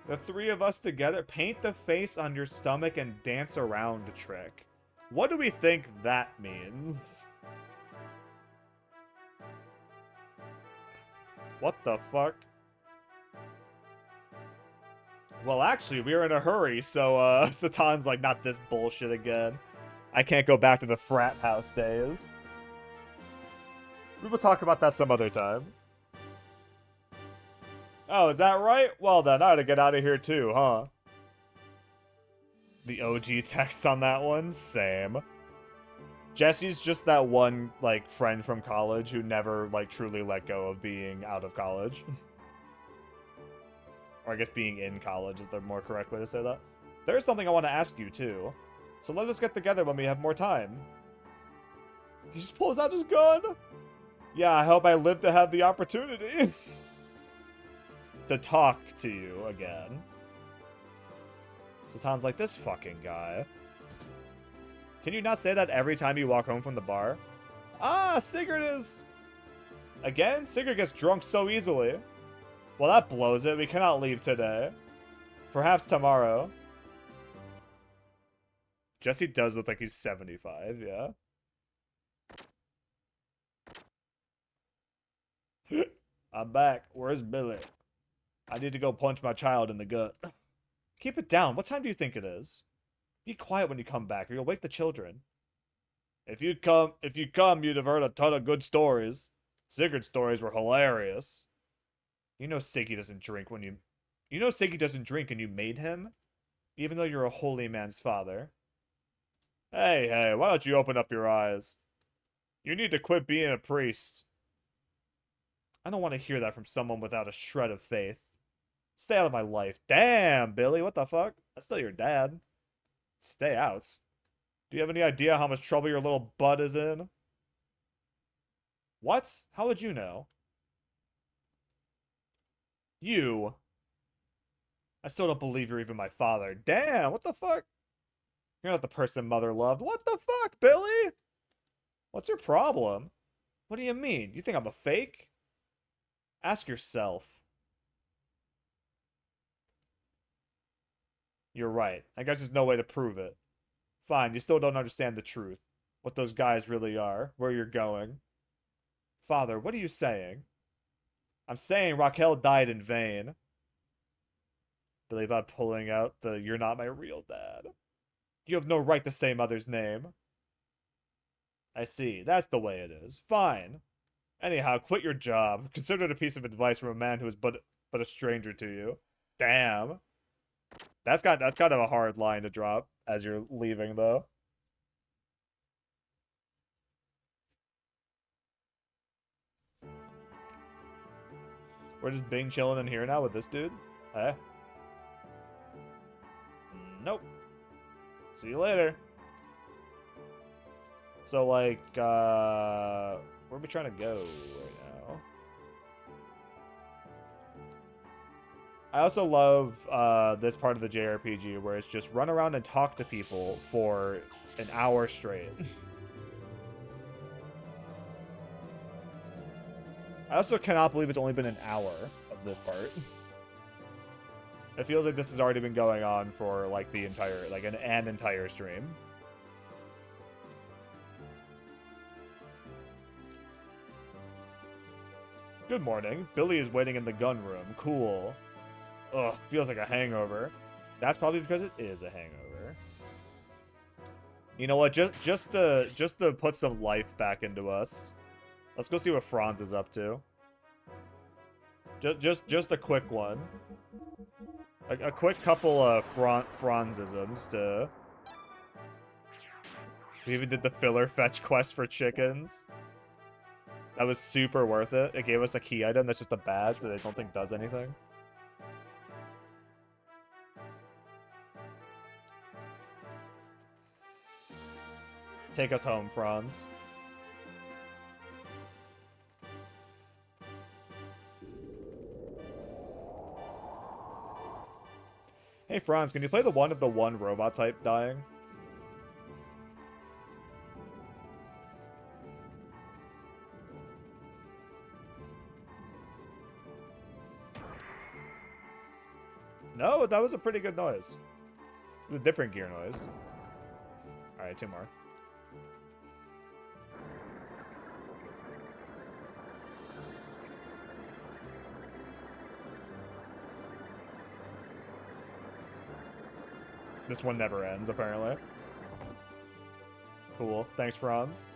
Speaker 1: The three of us together, paint the face on your stomach and dance around trick. What do we think that means? What the fuck? Well, actually, we were in a hurry, so, Satan's like, not this bullshit again. I can't go back to the frat house days. We will talk about that some other time. Oh, is that right? Well then, I gotta get out of here too, huh? The OG text on that one? Same. Jesse's just that one, like, friend from college who never, like, truly let go of being out of college. Or I guess being in college is the more correct way to say that. There's something I want to ask you, too. So let us get together when we have more time. He just pulls out his gun. Yeah, I hope I live to have the opportunity. To talk to you again. So it sounds like this fucking guy. Can you not say that every time you walk home from the bar? Ah, Sigurd is... Again? Sigurd gets drunk so easily. Well, that blows it. We cannot leave today. Perhaps tomorrow. Jesse does look like he's 75, yeah. I'm back. Where's Billy? I need to go punch my child in the gut. Keep it down. What time do you think it is? Be quiet when you come back, or you'll wake the children. If you come, you'd have heard a ton of good stories. Sigurd's stories were hilarious. You know Siggy doesn't drink when you... You know Siggy doesn't drink and you made him? Even though you're a holy man's father. Hey, why don't you open up your eyes? You need to quit being a priest. I don't want to hear that from someone without a shred of faith. Stay out of my life. Damn, Billy, what the fuck? That's still your dad. Stay out. Do you have any idea how much trouble your little butt is in? What? How would you know? You. I still don't believe you're even my father. Damn, what the fuck? You're not the person mother loved. What the fuck, Billy? What's your problem? What do you mean? You think I'm a fake? Ask yourself. You're right. I guess there's no way to prove it. Fine, you still don't understand the truth. What those guys really are. Where you're going. Father, what are you saying? I'm saying Raquel died in vain. Billy Bob pulling out the "you're not my real dad." You have no right to say mother's name. I see. That's the way it is. Fine. Anyhow, quit your job. Consider it a piece of advice from a man who is but a stranger to you. Damn. That's kind of a hard line to drop as you're leaving, though. We're just being chilling in here now with this dude? Eh? Nope. See you later. So, like, where are we trying to go right now? I also love this part of the JRPG where it's just run around and talk to people for an hour straight. I also cannot believe it's only been an hour of this part. I feel like this has already been going on for, like, the entire, like, an entire stream. Good morning. Billy is waiting in the gun room. Cool. Ugh, feels like a hangover. That's probably because it is a hangover. You know what? Just to put some life back into us, let's go see what Franz is up to. Just a quick one. A quick couple of Franzisms to... We even did the filler fetch quest for chickens. That was super worth it. It gave us a key item that's just a badge that I don't think does anything. Take us home, Franz. Hey, Franz, can you play the one of the one robot type dying? No, that was a pretty good noise. It was a different gear noise. Alright, two more. This one never ends, apparently. Cool. Thanks, Franz.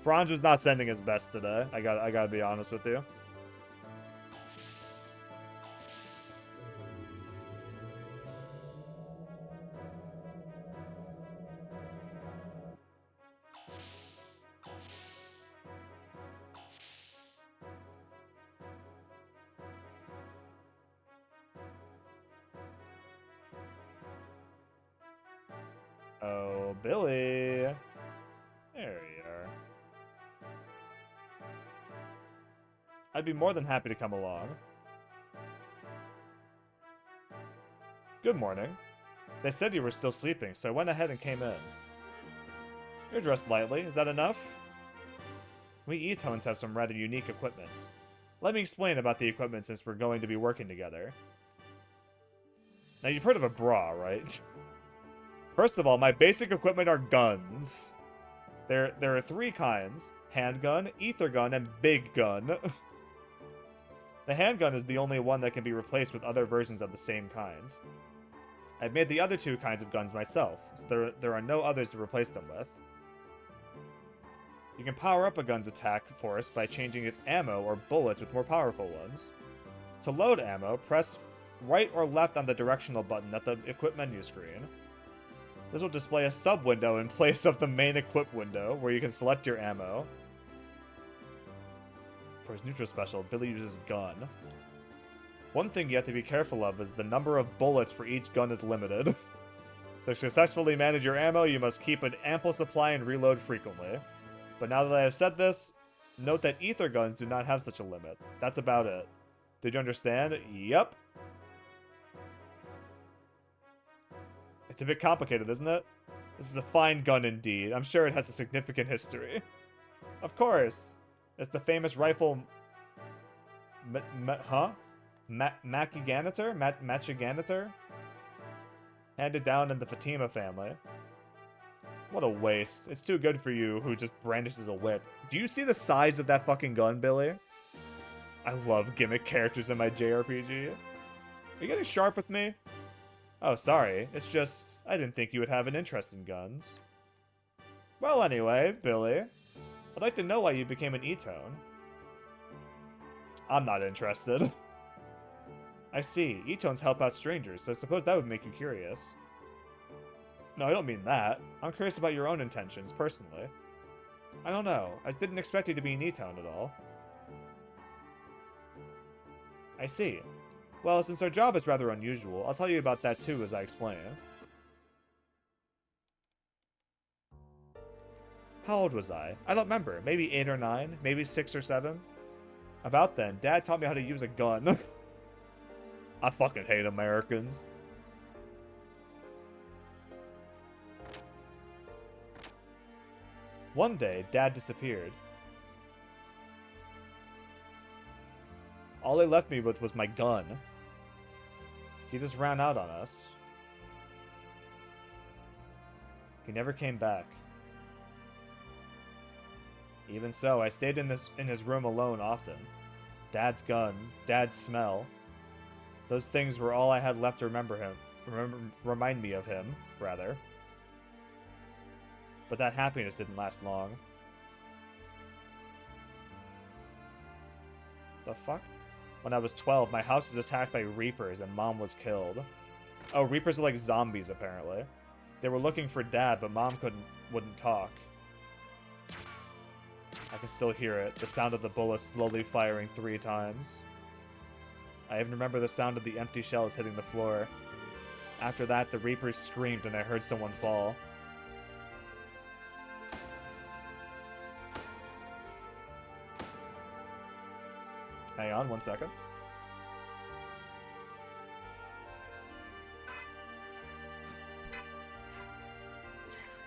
Speaker 1: Franz was not sending his best today. I gotta be honest with you. Oh, Billy. There you are. I'd be more than happy to come along. Good morning. They said you were still sleeping, so I went ahead and came in. You're dressed lightly. Is that enough? We E-Tones have some rather unique equipment. Let me explain about the equipment since we're going to be working together. Now, you've heard of a bra, right? First of all, my basic equipment are guns. There are 3 kinds. Handgun, ether gun, and big gun. The handgun is the only one that can be replaced with other versions of the same kind. I've made the other 2 kinds of guns myself, so there are no others to replace them with. You can power up a gun's attack force by changing its ammo or bullets with more powerful ones. To load ammo, press right or left on the directional button at the equip menu screen. This will display a sub-window in place of the main equip window, where you can select your ammo. For his neutral special, Billy uses gun. One thing you have to be careful of is the number of bullets for each gun is limited. To successfully manage your ammo, you must keep an ample supply and reload frequently. But now that I have said this, note that ether guns do not have such a limit. That's about it. Did you understand? Yep. It's a bit complicated, isn't it? This is a fine gun indeed. I'm sure it has a significant history. Of course. It's the famous rifle... Machiganitor? Handed down in the Fatima family. What a waste. It's too good for you who just brandishes a whip. Do you see the size of that fucking gun, Billy? I love gimmick characters in my JRPG. Are you getting sharp with me? Oh, sorry. It's just, I didn't think you would have an interest in guns. Well, anyway, Billy. I'd like to know why you became an E-Tone. I'm not interested. I see. E-Tones help out strangers, so I suppose that would make you curious. No, I don't mean that. I'm curious about your own intentions, personally. I don't know. I didn't expect you to be an E-Tone at all. I see. Well, since our job is rather unusual, I'll tell you about that too as I explain. How old was I? I don't remember. Maybe 8 or 9? Maybe 6 or 7? About then, Dad taught me how to use a gun. I fucking hate Americans. One day, Dad disappeared. All he left me with was my gun. He just ran out on us. He never came back. Even so, I stayed in his room alone often. Dad's gun, Dad's smell. Those things were all I had left to remind me of him, rather. But that happiness didn't last long. The fuck? When I was 12, my house was attacked by Reapers and Mom was killed. Oh, Reapers are like zombies, apparently. They were looking for Dad, but Mom wouldn't talk. I can still hear it, the sound of the bullets slowly firing 3 times. I even remember the sound of the empty shells hitting the floor. After that, the Reapers screamed and I heard someone fall. Hang on 1 second.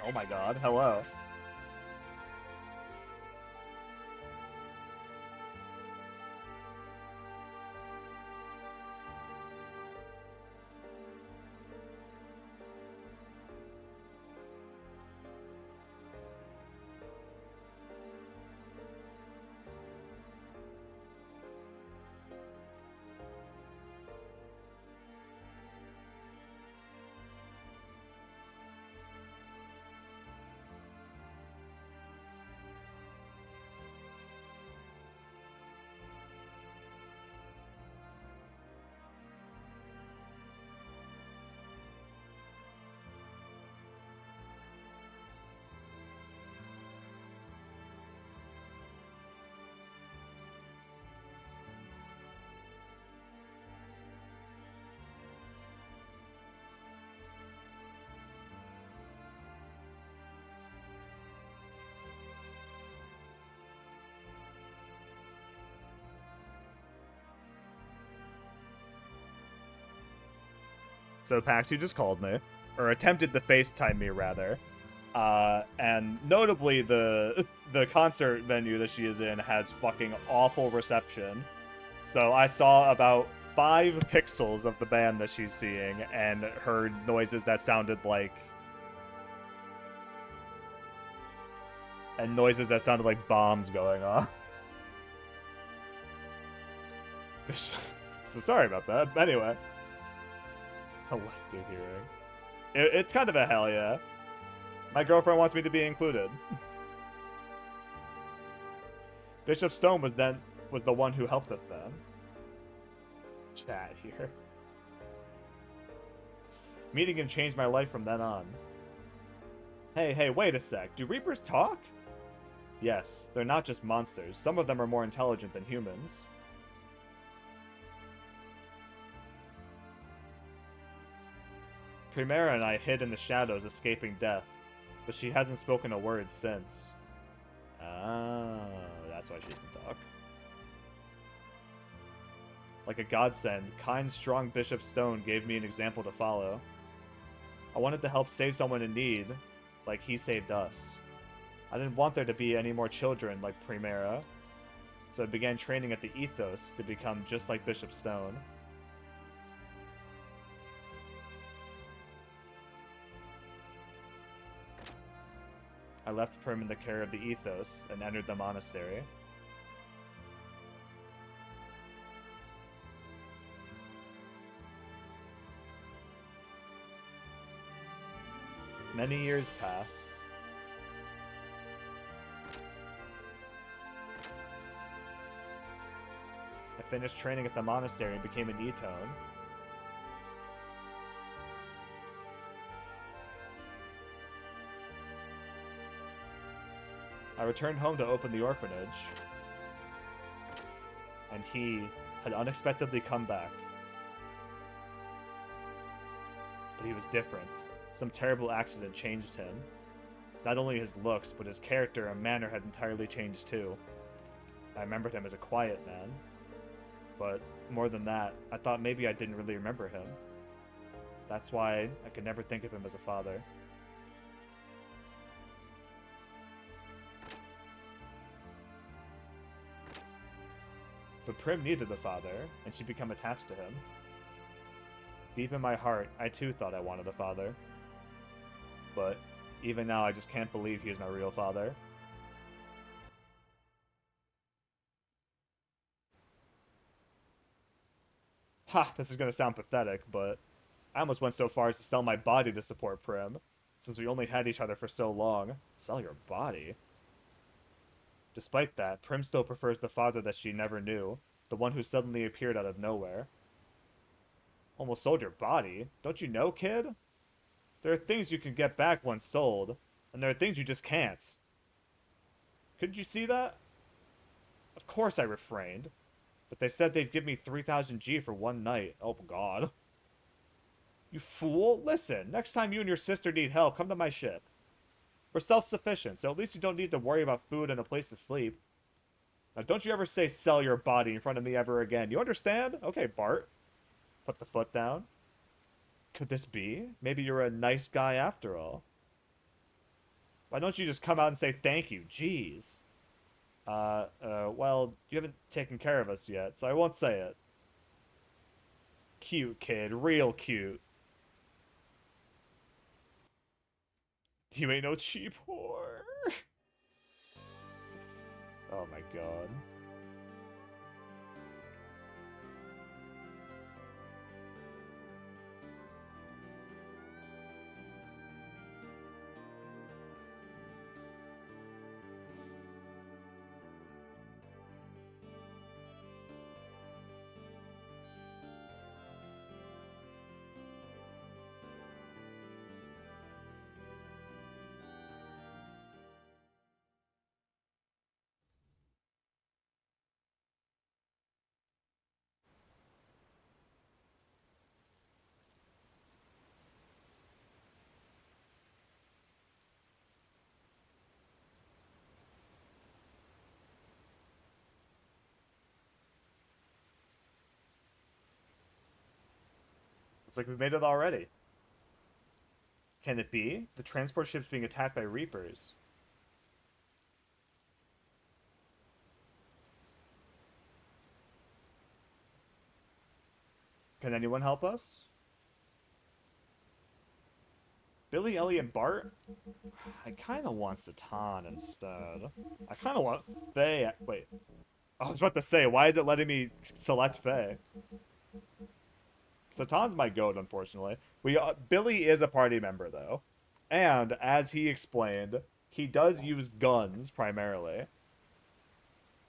Speaker 1: Oh my god, hello. So Paxi just called me, or attempted to FaceTime me rather. And notably, the concert venue that she is in has fucking awful reception. So I saw about 5 pixels of the band that she's seeing and heard noises that sounded like bombs going off. So sorry about that. Anyway, elective hearing. It's kind of a hell yeah. My girlfriend wants me to be included. Bishop Stone was the one who helped us then. Chat here. Meeting him changed my life from then on. Hey, wait a sec. Do Reapers talk? Yes, they're not just monsters. Some of them are more intelligent than humans. Primera and I hid in the shadows, escaping death, but she hasn't spoken a word since. Oh, that's why she doesn't talk. Like a godsend, kind, strong Bishop Stone gave me an example to follow. I wanted to help save someone in need, like he saved us. I didn't want there to be any more children like Primera, so I began training at the Ethos to become just like Bishop Stone. I left Prim in the care of the Ethos and entered the monastery. Many years passed. I finished training at the monastery and became an Etone. I returned home to open the orphanage, and he had unexpectedly come back. But he was different. Some terrible accident changed him. Not only his looks, but his character and manner had entirely changed too. I remembered him as a quiet man. But more than that, I thought maybe I didn't really remember him. That's why I could never think of him as a father. But Prim needed a father, and she'd become attached to him. Deep in my heart, I too thought I wanted a father. But even now, I just can't believe he is my real father. Ha, this is gonna sound pathetic, but I almost went so far as to sell my body to support Prim, since we only had each other for so long. Sell your body? Despite that, Prim still prefers the father that she never knew, the one who suddenly appeared out of nowhere. Almost sold your body? Don't you know, kid? There are things you can get back once sold, and there are things you just can't. Couldn't you see that? Of course I refrained, but they said they'd give me 3,000 G for one night. Oh god. You fool! Listen, next time you and your sister need help, come to my ship. We're self-sufficient, so at least you don't need to worry about food and a place to sleep. Now, don't you ever say sell your body in front of me ever again. You understand? Okay, Bart. Put the foot down. Could this be? Maybe you're a nice guy after all. Why don't you just come out and say thank you? Jeez. Well, you haven't taken care of us yet, so I won't say it. Cute kid. Real cute. You ain't no cheap whore. Oh my god. It's like we've made it already. Can it be? The transport ship's being attacked by Reapers. Can anyone help us? Billy, Ellie, and Bart? I kind of want Satan instead. I kind of want Faye. Wait. I was about to say, why is it letting me select Faye? Satan's my goat, unfortunately. Billy is a party member, though. And, as he explained, he does use guns, primarily.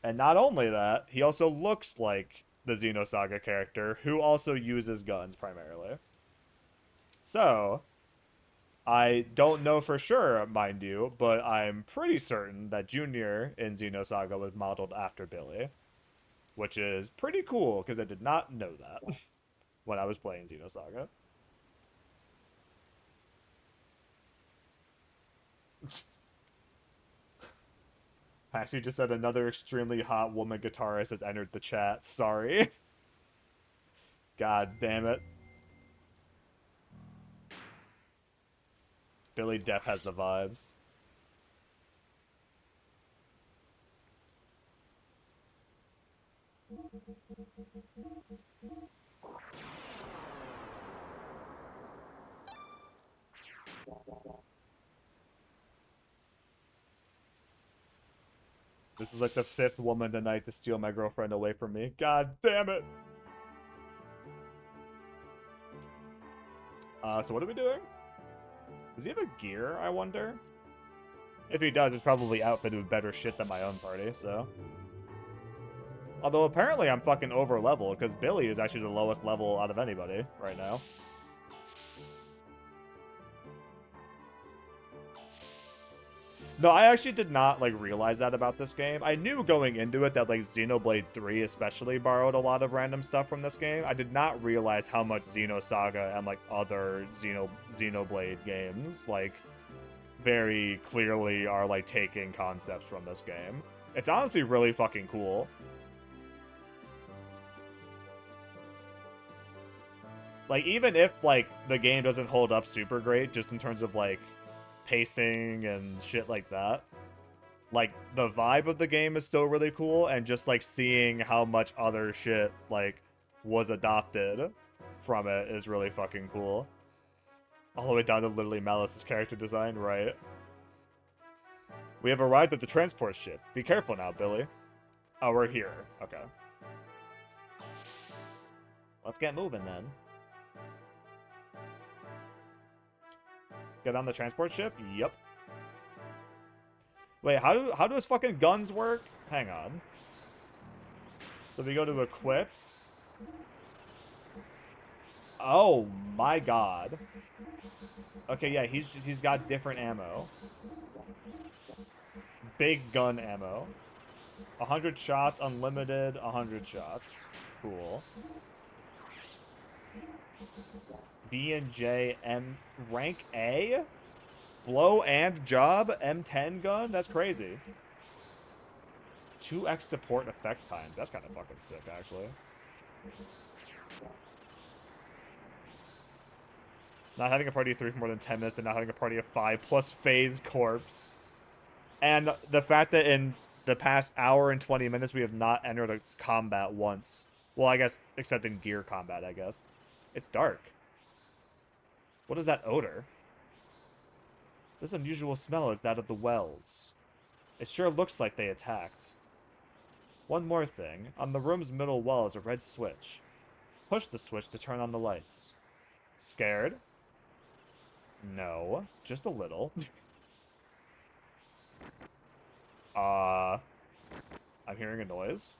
Speaker 1: And not only that, he also looks like the Xenosaga character, who also uses guns, primarily. So, I don't know for sure, mind you, but I'm pretty certain that Junior in Xenosaga was modeled after Billy. Which is pretty cool, because I did not know that when I was playing Xenosaga. Actually just said another extremely hot woman guitarist has entered the chat. Sorry. God damn it. Billy Def has the vibes. This is like the 5th woman tonight to steal my girlfriend away from me. God damn it. So what are we doing? Does he have a gear, I wonder? If he does, it's probably outfitted with better shit than my own party, so. Although apparently I'm fucking over level, because Billy is actually the lowest level out of anybody right now. No, I actually did not, like, realize that about this game. I knew going into it that, like, Xenoblade 3 especially borrowed a lot of random stuff from this game. I did not realize how much Xenosaga and, like, other Xenoblade games, like, very clearly are, like, taking concepts from this game. It's honestly really fucking cool. Like, even if, like, the game doesn't hold up super great, just in terms of, like, pacing and shit like that, like, the vibe of the game is still really cool, and just, like, seeing how much other shit, like, was adopted from it is really fucking cool. All the way down to literally Malice's character design, right? We have arrived at the transport ship. Be careful now, Billy. Oh, we're here. Okay. Let's get moving, then. Get on the transport ship? Yep. Wait, how do his fucking guns work? Hang on. So we go to equip. Oh my god. Okay, yeah, he's got different ammo. Big gun ammo. 100 shots, unlimited, 100 shots. Cool. B and J M rank A? Blow and job M10 gun? That's crazy. 2x support effect times. That's kind of fucking sick, actually. Not having a party of 3 for more than 10 minutes and not having a party of 5 plus phase corpse. And the fact that in the past hour and 20 minutes we have not entered a combat once. Well, I guess, except in gear combat, I guess. It's dark. What is that odor? This unusual smell is that of the wells. It sure looks like they attacked. One more thing. On the room's middle wall is a red switch. Push the switch to turn on the lights. Scared? No. Just a little. I'm hearing a noise.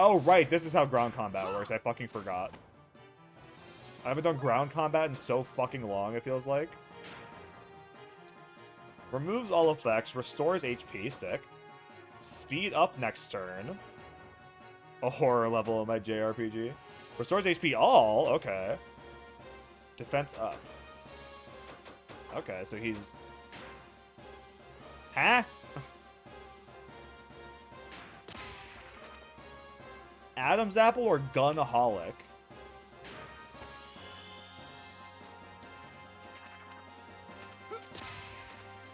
Speaker 1: Oh, right, this is how ground combat works. I fucking forgot. I haven't done ground combat in so fucking long, it feels like. Removes all effects, restores HP, sick. Speed up next turn. A horror level in my JRPG. Restores HP all? Okay. Defense up. Okay, so he's... Huh? Adam's Apple or Gunaholic?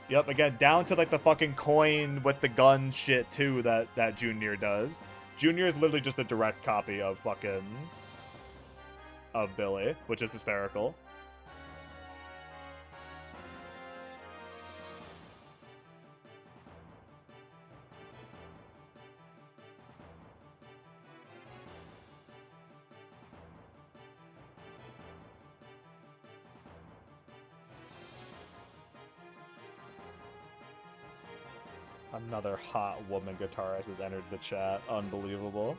Speaker 1: Yep, again, down to like the fucking coin with the gun shit too that Junior does. Junior is literally just a direct copy of fucking... of Billy, which is hysterical. Another hot woman guitarist has entered the chat. Unbelievable.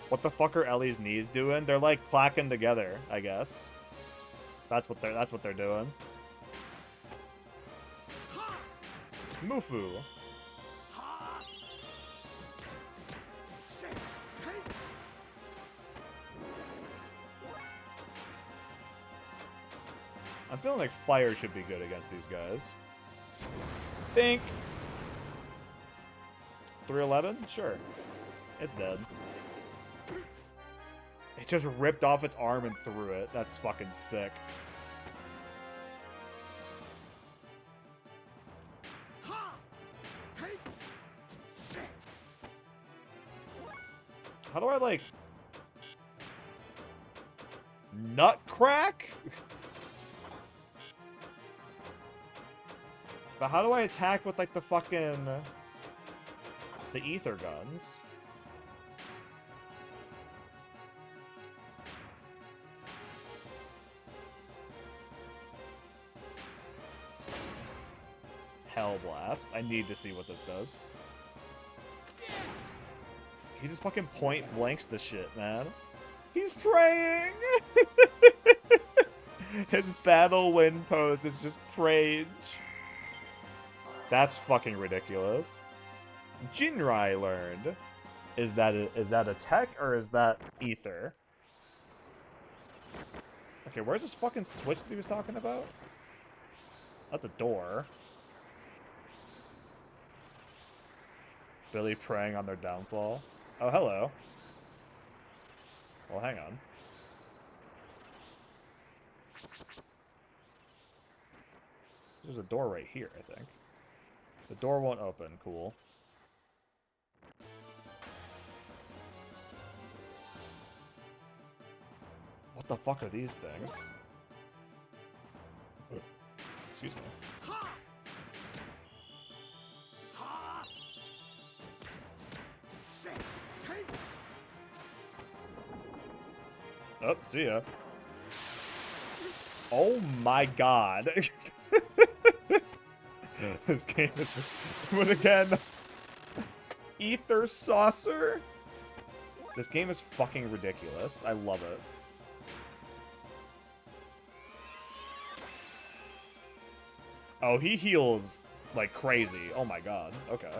Speaker 1: What the fuck are Ellie's knees doing? They're like clacking together, I guess. That's what they're doing. Mufu. I'm feeling like fire should be good against these guys. Think. 311? Sure. It's dead. It just ripped off its arm and threw it. That's fucking sick. How do I, like... nut crack? But how do I attack with, like, the fucking... the ether guns? Hell Blast. I need to see what this does. He just fucking point blanks the shit, man. He's praying! His battle win pose is just praying. That's fucking ridiculous. Jinrai learned. Is that a tech or is that ether? Okay, where's this fucking switch that he was talking about? At the door. Billy preying on their downfall. Oh, hello. Well, hang on. There's a door right here, I think. The door won't open. Cool. What the fuck are these things? Excuse me. Oh, see ya. Oh my god. This game is... But again... Ether Saucer? This game is fucking ridiculous. I love it. Oh, he heals like crazy. Oh my god. Okay.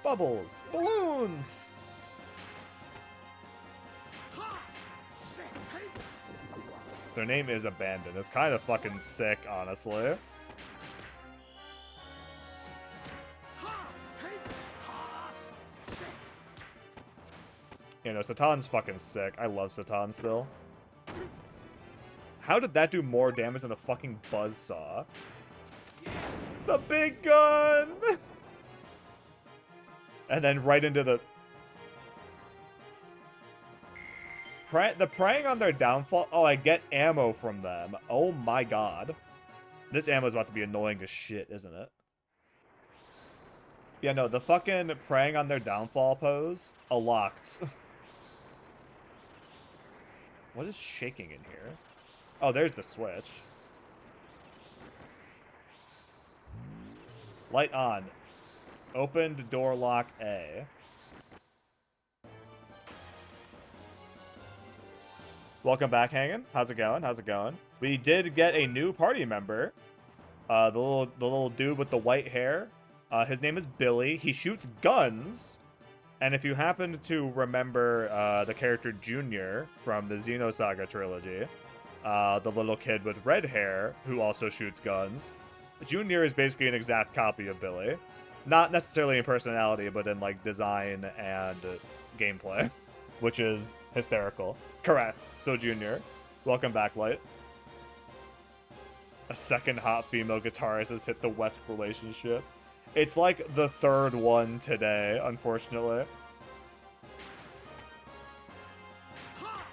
Speaker 1: Bubbles! Balloons! Their name is Abandoned. It's kind of fucking sick, honestly. You know, Satan's fucking sick. I love Satan still. How did that do more damage than a fucking buzzsaw? The big gun! And then right into the... The preying on their downfall... Oh, I get ammo from them. Oh my god. This ammo is about to be annoying as shit, isn't it? Yeah, no, the fucking preying on their downfall pose, unlocked. What is shaking in here? Oh, there's the switch. Light on. Opened door lock A. Welcome back, Hangin'. How's it going? How's it going? We did get a new party member. The little dude with the white hair. His name is Billy. He shoots guns. And if you happen to remember the character Junior from the Xenosaga trilogy, the little kid with red hair who also shoots guns, Junior is basically an exact copy of Billy. Not necessarily in personality, but in like design and gameplay, which is hysterical. Correct. So Junior, welcome back, Light. A second hot female guitarist has hit the West relationship. It's like the third one today, unfortunately.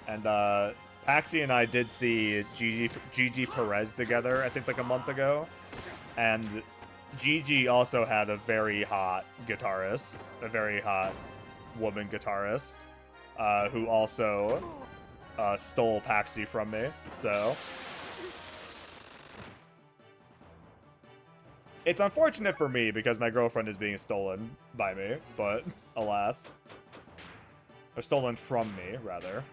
Speaker 1: And Paxi and I did see Gigi Perez together, I think like a month ago. And Gigi also had a very hot guitarist, a very hot woman guitarist, who also stole Paxi from me, so... It's unfortunate for me because my girlfriend is being stolen by me, but alas. Or stolen from me, rather.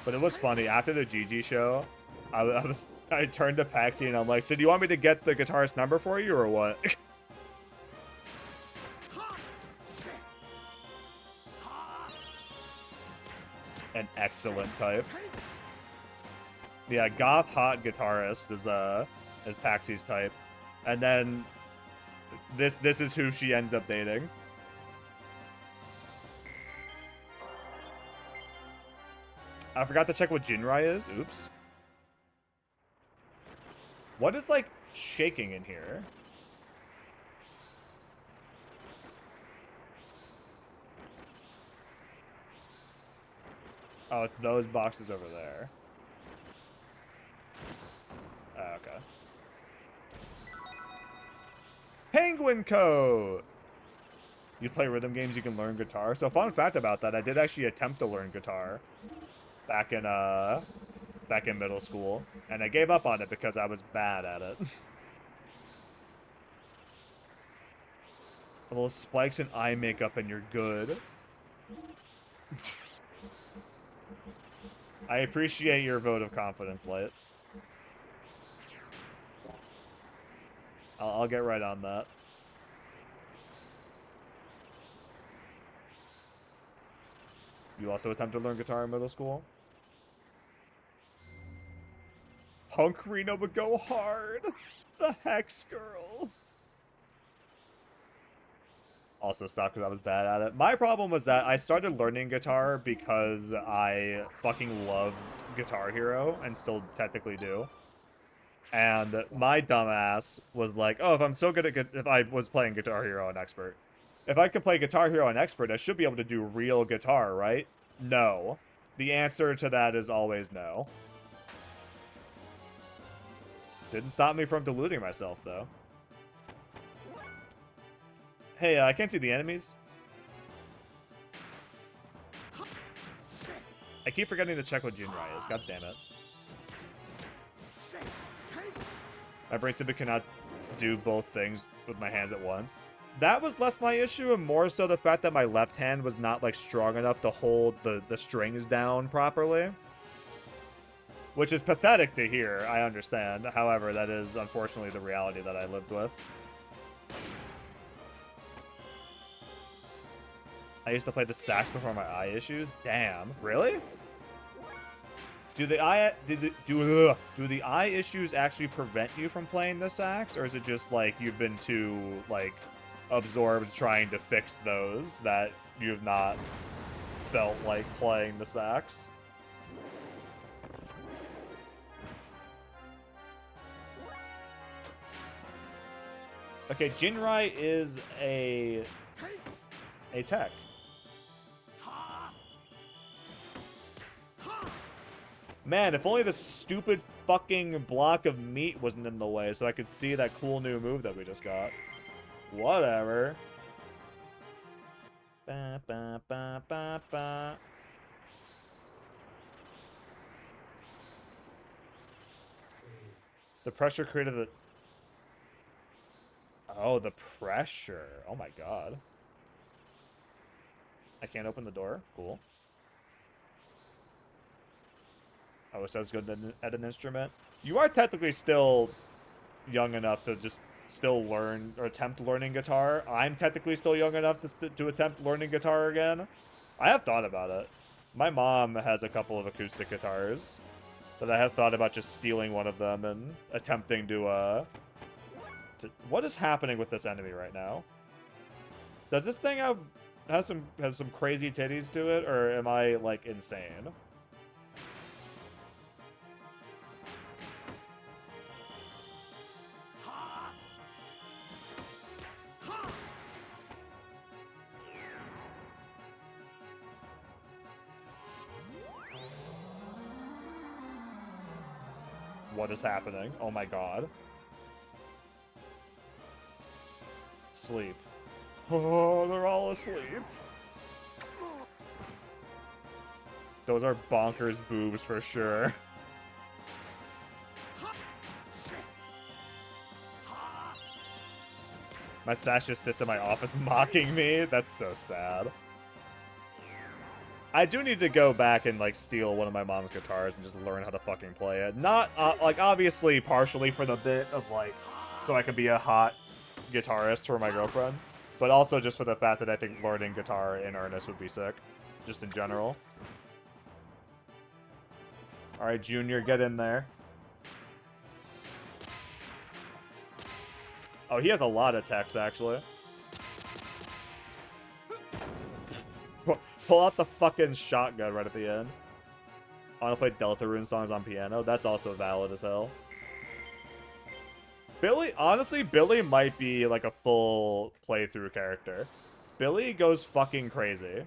Speaker 1: But it was funny, after the GG show, I turned to Paxi and I'm like, so do you want me to get the guitarist number for you or what? An excellent type. Yeah, goth hot guitarist is Paxi's type. And then this is who she ends up dating. I forgot to check what Jinrai is. Oops. What is, like, shaking in here? Oh, it's those boxes over there. Oh, okay. Penguin Coat! You play rhythm games, you can learn guitar. So, fun fact about that, I did actually attempt to learn guitar back in middle school, and I gave up on it because I was bad at it. A little spikes and eye makeup and you're good. I appreciate your vote of confidence, Light. I'll get right on that. You also attempt to learn guitar in middle school? Punk Reno would go hard. The Hex Girls. Also sucked because I was bad at it. My problem was that I started learning guitar because I fucking loved Guitar Hero and still technically do. And my dumbass was like, oh, if I'm so good at if I was playing Guitar Hero on Expert. If I could play Guitar Hero on Expert, I should be able to do real guitar, right? No. The answer to that is always no. Didn't stop me from deluding myself, though. Hey, I can't see the enemies. I keep forgetting to check what Jinrai is. God damn it. My brain simply cannot do both things with my hands at once. That was less my issue and more so the fact that my left hand was not, like, strong enough to hold the strings down properly. Which is pathetic to hear, I understand. However, that is unfortunately the reality that I lived with. I used to play the sax before my eye issues. Damn. Really? Do the eye issues actually prevent you from playing the sax? Or is it just like you've been too, like, absorbed trying to fix those that you've not felt like playing the sax? Okay, Jinrai is a tech. Man, if only the stupid fucking block of meat wasn't in the way so I could see that cool new move that we just got. Whatever. Ba, ba, ba, ba, ba. The pressure created the... Oh, the pressure. Oh my god. I can't open the door. Cool. Oh, it says good at an instrument. You are technically still young enough to just still learn or attempt learning guitar. I'm technically still young enough to attempt learning guitar again. I have thought about it. My mom has a couple of acoustic guitars that I have thought about just stealing one of them and attempting what is happening with this enemy right now? Does this thing have some crazy titties to it, or am I like insane? What is happening? Oh my god. Sleep. Oh, they're all asleep. Those are bonkers boobs for sure. My Sash just sits in my office mocking me. That's so sad. I do need to go back and, like, steal one of my mom's guitars and just learn how to fucking play it. Not, like, obviously partially for the bit of, like, so I can be a hot guitarist for my girlfriend, but also just for the fact that I think learning guitar in earnest would be sick, just in general. Alright, Junior, get in there. Oh, he has a lot of techs, actually. Pull out the fucking shotgun right at the end. I want to play Deltarune songs on piano. That's also valid as hell. Billy, honestly, Billy might be like a full playthrough character. Billy goes fucking crazy.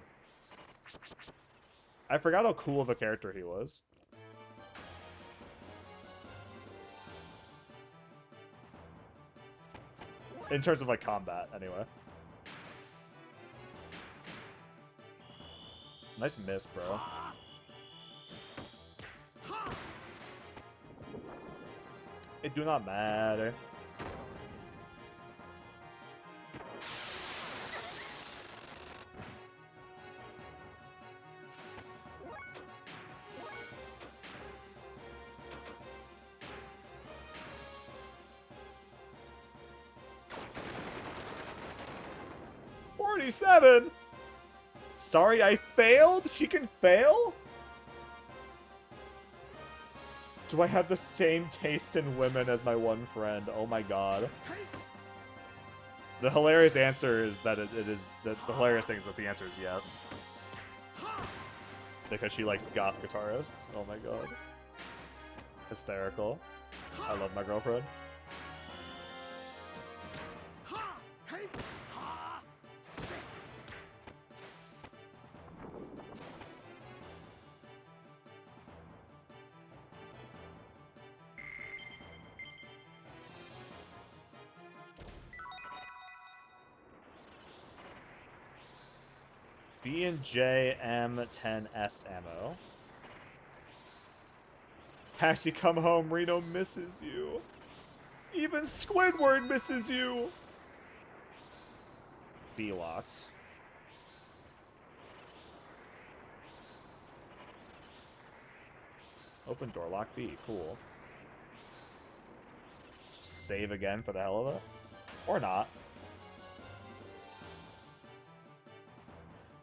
Speaker 1: I forgot how cool of a character he was. In terms of, like, combat, anyway. Nice miss, bro. It do not matter. $47. Sorry, I failed? She can fail? Do I have the same taste in women as my one friend? Oh my god. The hilarious answer is that it is... The hilarious thing is that the answer is yes. Because she likes goth guitarists. Oh my god. Hysterical. I love my girlfriend. B&J M10S ammo. Taxi, come home. Reno misses you. Even Squidward misses you. D-locks. Open door, lock B. Cool. Just save again for the hell of it. Or not.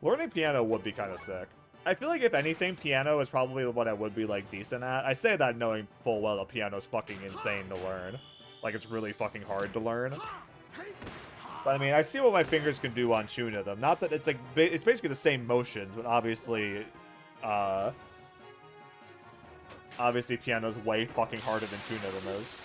Speaker 1: Learning piano would be kind of sick. I feel like if anything, piano is probably what I would be, like, decent at. I say that knowing full well that piano's fucking insane to learn. Like, it's really fucking hard to learn. But, I mean, I've seen what my fingers can do on Tuna them. Not that it's, like, it's basically the same motions, but obviously, obviously piano's way fucking harder than Tuna them is.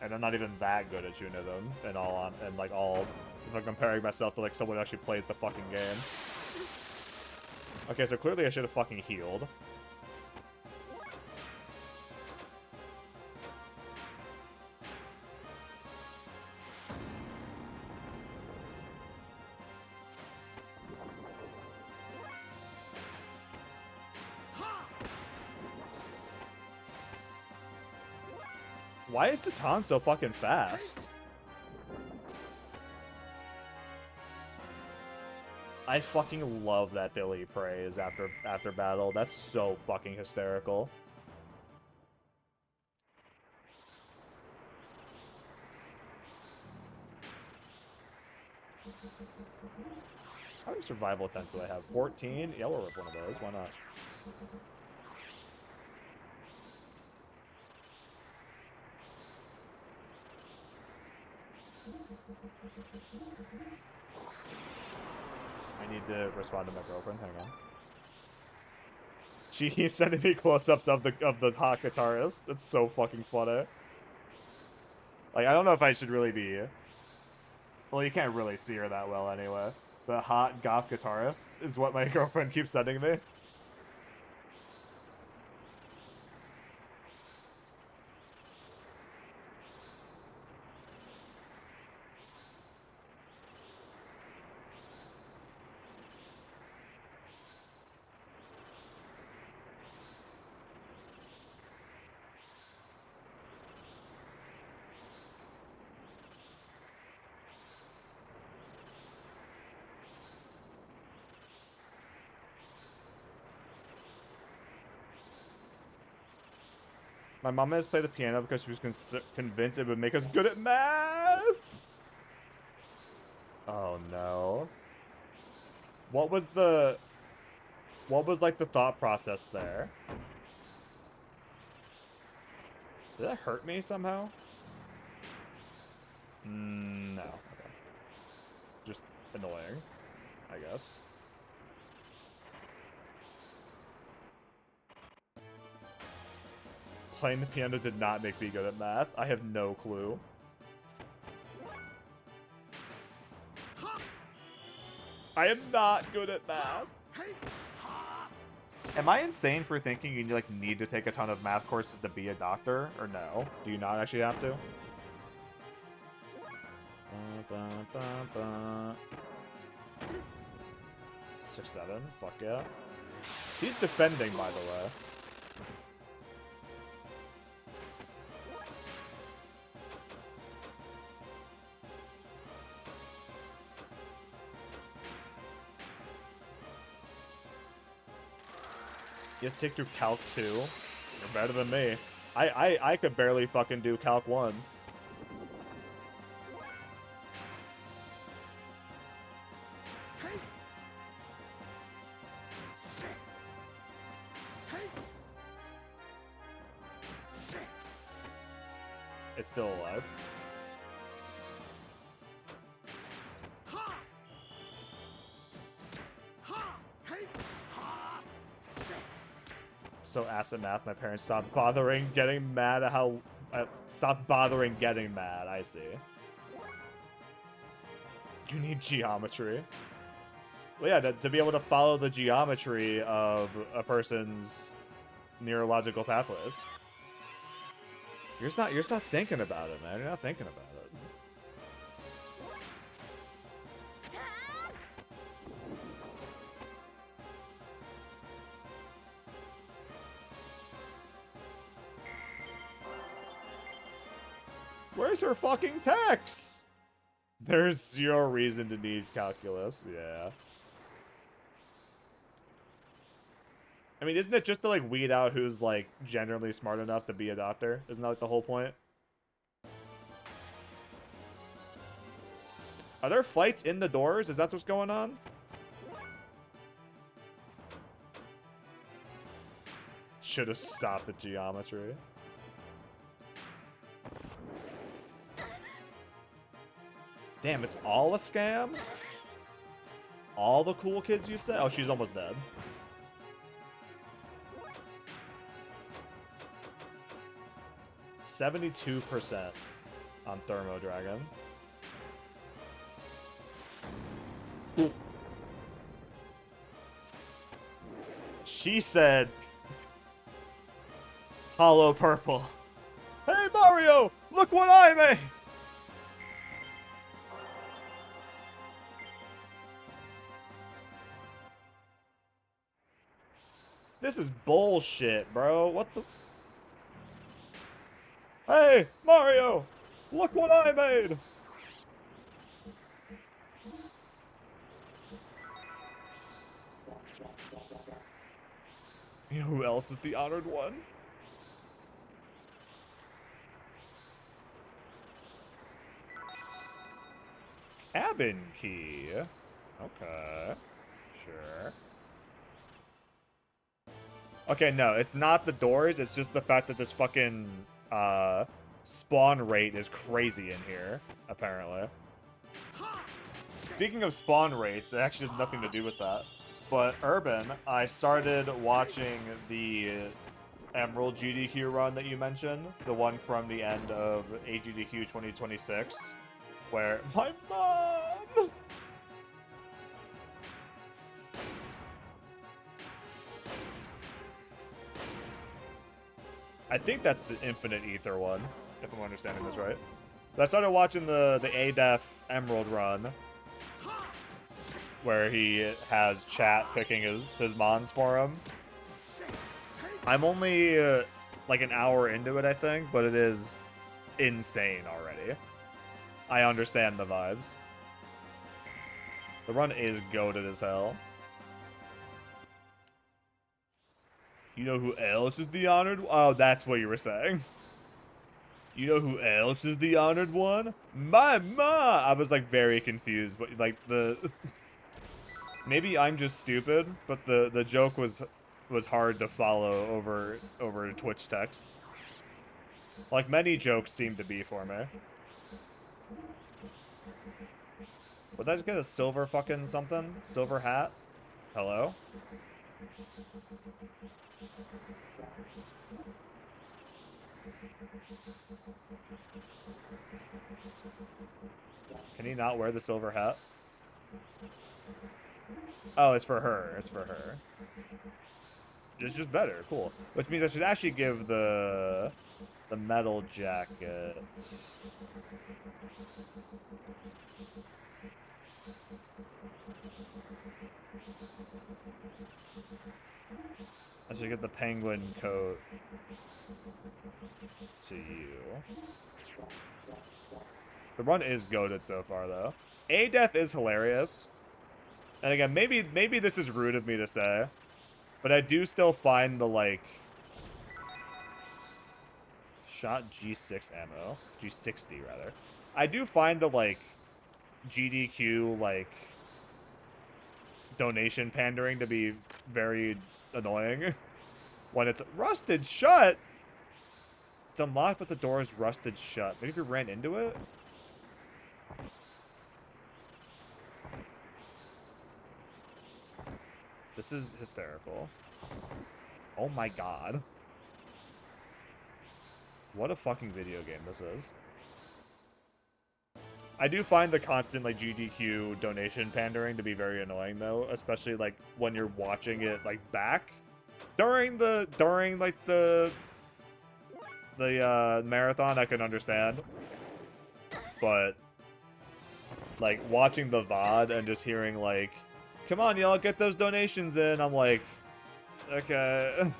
Speaker 1: And I'm not even that good at Tuna them, if I'm comparing myself to, like, someone who actually plays the fucking game. Okay, so clearly I should have fucking healed. Why is Satan so fucking fast? I fucking love that Billy prays after battle. That's so fucking hysterical. How many survival attempts do I have? 14? Yeah, we'll rip one of those. Why not? I need to respond to my girlfriend. Hang on. She keeps sending me close-ups of the hot guitarist. That's so fucking funny. Like, I don't know if I should really be... Well, you can't really see her that well anyway. The hot goth guitarist is what my girlfriend keeps sending me. My mom has played the piano because she was convinced it would make us good at math. Oh no. What was like the thought process there? Did that hurt me somehow? No. Okay. Just annoying, I guess. Playing the piano did not make me good at math. I have no clue. I am not good at math. Am I insane for thinking you like need to take a ton of math courses to be a doctor? Or no? Do you not actually have to? 6-7. Fuck yeah. He's defending, by the way. You have to take through Calc 2. You're better than me. I could barely fucking do Calc 1. It's still alive. So ass at math, my parents stopped bothering getting mad at how... stopped bothering getting mad, I see. You need geometry. Well, yeah, to be able to follow the geometry of a person's neurological pathways. You're just not thinking about it, man. You're not thinking about it. Where's her fucking text? There's zero reason to need calculus, yeah. I mean, isn't it just to, like, weed out who's, like, generally smart enough to be a doctor? Isn't that, like, the whole point? Are there fights in the doors? Is that what's going on? Should have stopped the geometry. Damn, it's all a scam? All the cool kids you say? Oh, she's almost dead. %72% on Thermo Dragon. She said, "Hollow purple." Hey Mario, look what I made! This is bullshit, bro. What the... Hey, Mario! Look what I made! You know who else is the honored one? Cabin key. Okay. Sure. Okay, no, it's not the doors, it's just the fact that this fucking, spawn rate is crazy in here, apparently. Speaking of spawn rates, it actually has nothing to do with that. But Urban, I started watching the Emerald GDQ run that you mentioned, the one from the end of AGDQ 2026, where my mom. I think that's the Infinite Ether one, if I'm understanding this right. But I started watching the ADEF Emerald run, where he has chat picking his mons for him. I'm only like an hour into it, I think, but it is insane already. I understand the vibes. The run is goated as hell. You know who else is the honored? Oh, that's what you were saying. You know who else is the honored one? My ma! I was like very confused, but like the maybe I'm just stupid, but the joke was hard to follow over Twitch text. Like many jokes seem to be for me. Would I just get a silver fucking something? Silver hat? Hello? Can he not wear the silver hat? Oh, it's for her. It's for her. It's just better. Cool. Which means I should actually give the metal jacket. I should get the penguin coat to you. The run is goated so far, though. A-Death is hilarious. And again, maybe this is rude of me to say, but I do still find the, like, shot G6 ammo. G60, rather. I do find the, like, GDQ, like, donation pandering to be very annoying. When it's rusted shut! It's unlocked, but the door is rusted shut. Maybe if you ran into it? This is hysterical. Oh my god. What a fucking video game this is. I do find the constant, like, GDQ donation pandering to be very annoying, though. Especially, like, when you're watching it, like, back. During, like, the marathon, I can understand. But, like, watching the VOD and just hearing, like, come on, y'all, get those donations in. I'm like, okay.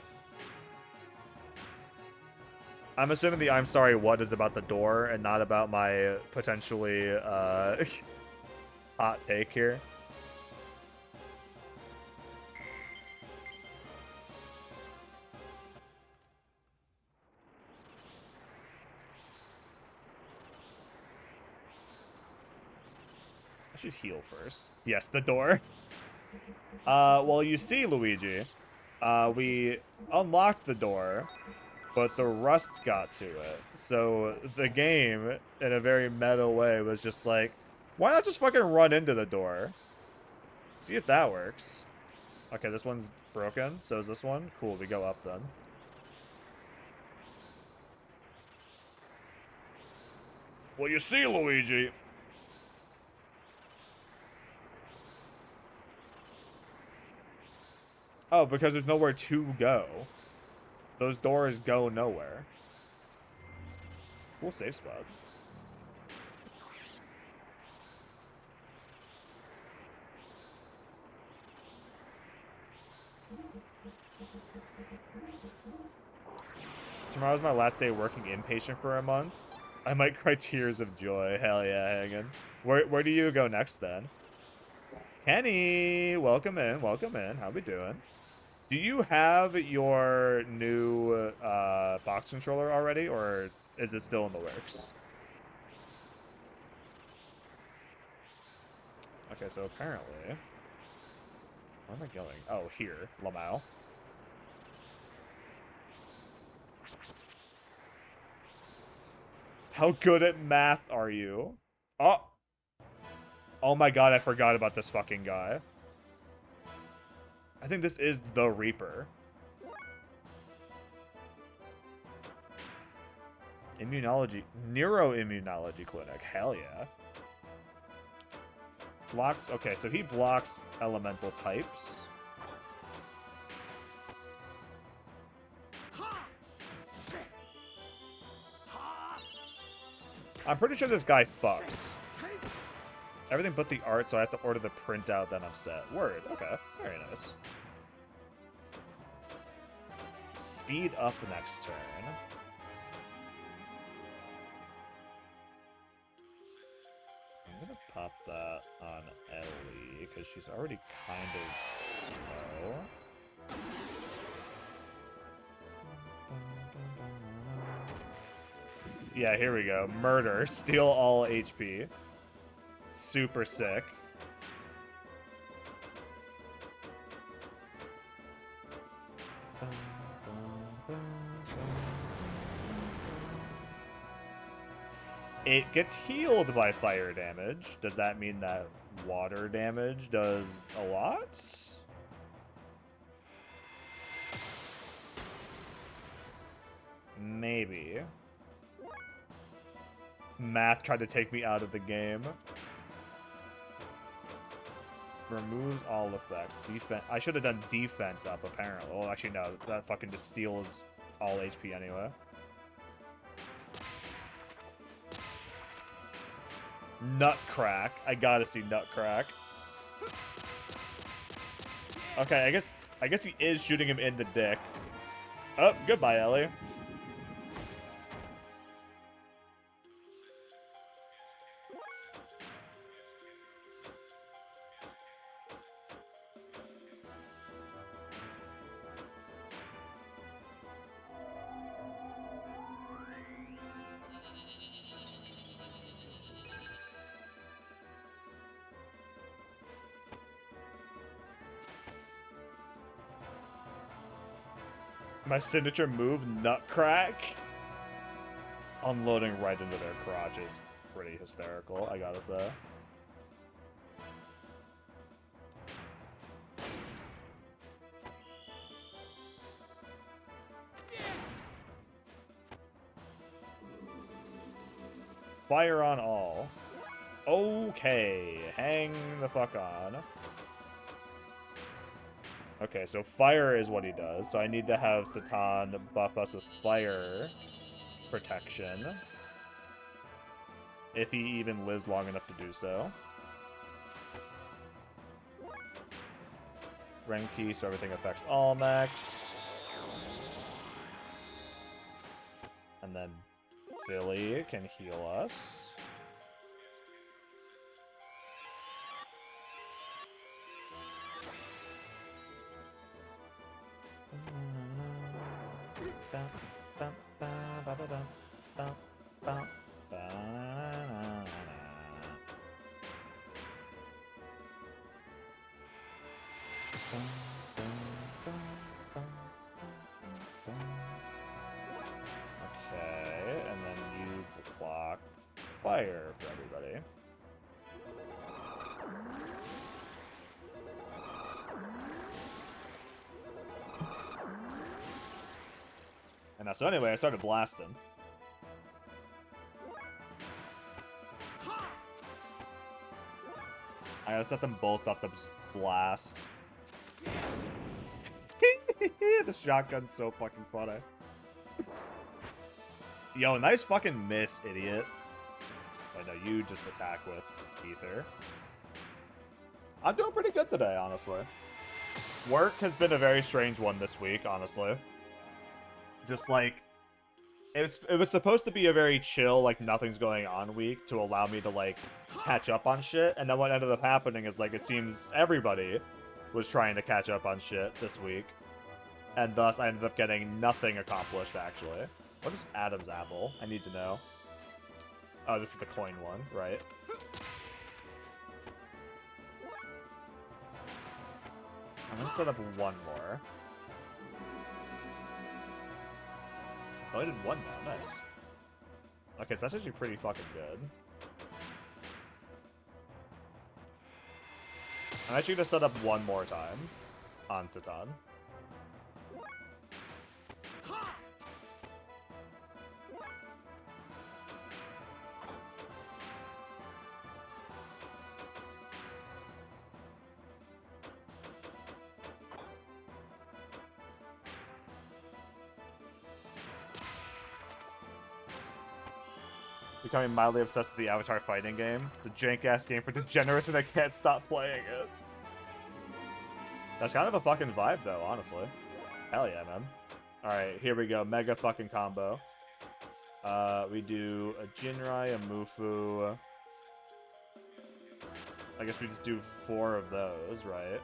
Speaker 1: I'm assuming the I'm sorry what is about the door and not about my potentially hot take here. I should heal first. Yes, the door. Well, you see, Luigi, we unlocked the door, but the rust got to it. So the game, in a very meta way, was just like, why not just fucking run into the door? See if that works. Okay, this one's broken. So is this one? Cool, we go up then. Well, you see, Luigi. Oh, because there's nowhere to go. Those doors go nowhere. Cool safe spot. Tomorrow's my last day working inpatient for a month. I might cry tears of joy. Hell yeah, hanging. Where do you go next then? Kenny, welcome in, welcome in. How we doing? Do you have your new box controller already, or is it still in the works? Okay, so apparently, where am I going? Oh, here, Lamau. How good at math are you? Oh! Oh my god, I forgot about this fucking guy. I think this is the Reaper. Immunology. Neuroimmunology clinic. Hell yeah. Blocks. Okay, so he blocks elemental types. I'm pretty sure this guy fucks. Everything but the art, so I have to order the printout, then I'm set. Word. Okay. Very nice. Speed up next turn. I'm gonna pop that on Ellie, because she's already kind of slow. Yeah, here we go. Murder. Steal all HP. Super sick. It gets healed by fire damage. Does that mean that water damage does a lot? Maybe. Math tried to take me out of the game. Removes all effects. Defense. I should have done defense up, apparently. Well, actually, no. That fucking just steals all HP anyway. Nutcrack. I gotta see Nutcrack. Okay, I guess he is shooting him in the dick. Oh, goodbye, Ellie. My signature move, Nutcrack. Unloading right into their crotch is pretty hysterical, I gotta say. Fire on all. Okay, hang the fuck on. Okay, so fire is what he does, so I need to have Satan buff us with fire protection. If he even lives long enough to do so. Renki, so everything affects all next. And then Billy can heal us. Okay, and then you block fire for everybody. And so anyway, I started blasting. I gotta set them both up to just blast. This shotgun's so fucking funny. Yo, nice fucking miss, idiot. I know you just attack with ether. I'm doing pretty good today, honestly. Work has been a very strange one this week, honestly. Just like it was supposed to be a very chill, like nothing's going on week to allow me to like catch up on shit, and then what ended up happening is like it seems everybody was trying to catch up on shit this week, and thus I ended up getting nothing accomplished actually. What is Adam's apple? I need to know. Oh, this is the coin one, right? I'm gonna set up one more. Oh, I did one now. Nice. Okay, so that's actually pretty fucking good. I'm actually gonna set up one more time on Citan. Becoming mildly obsessed with the Avatar fighting game. It's a jank-ass game for degenerates and I can't stop playing it. That's kind of a fucking vibe, though, honestly. Hell yeah, man. Alright, here we go. Mega fucking combo. We do a Jinrai, a Mufu. I guess we just do 4 of those, right?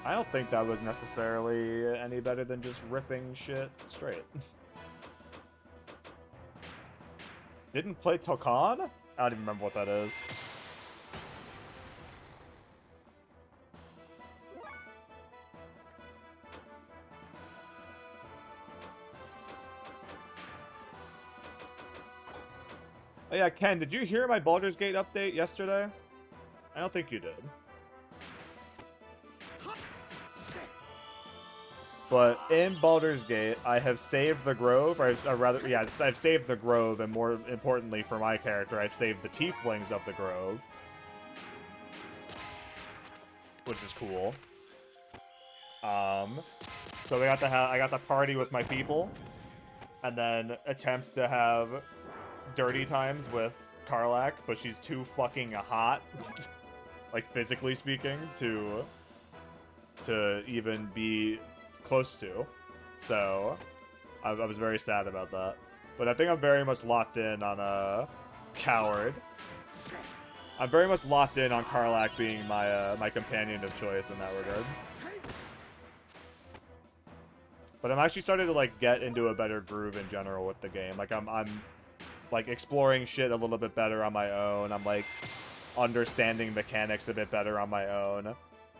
Speaker 1: I don't think that was necessarily any better than just ripping shit straight. Didn't play Tokan? I don't even remember what that is. Oh yeah, Ken, did you hear my Baldur's Gate update yesterday? I don't think you did. But in Baldur's Gate, I have saved the Grove, or rather, yeah, I've saved the Grove, and more importantly for my character, I've saved the Tieflings of the Grove. Which is cool. So I got to party with my people, and then attempt to have dirty times with Karlach, but she's too fucking hot, like physically speaking, to even be close to. So I was very sad about that. But I think I'm very much locked in on a Coward. I'm very much locked in on Karlach being my my companion of choice in that regard. But I'm actually starting to like get into a better groove in general with the game. Like I'm like exploring shit a little bit better on my own. I'm like understanding mechanics a bit better on my own.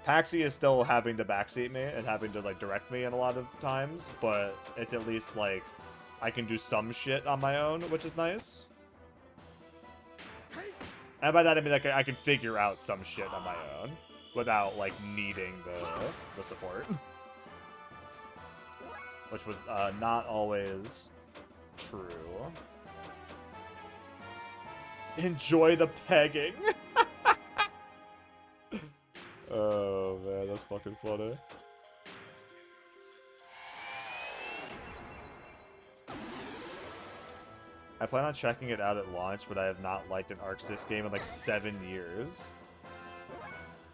Speaker 1: Paxi is still having to backseat me and having to like direct me in a lot of times, but it's at least like I can do some shit on my own, which is nice. And by that I mean like I can figure out some shit on my own without like needing the support. Which was not always true. Enjoy the pegging. Oh man, that's fucking funny. I plan on checking it out at launch, but I have not liked an Arc Sys game in like 7 years.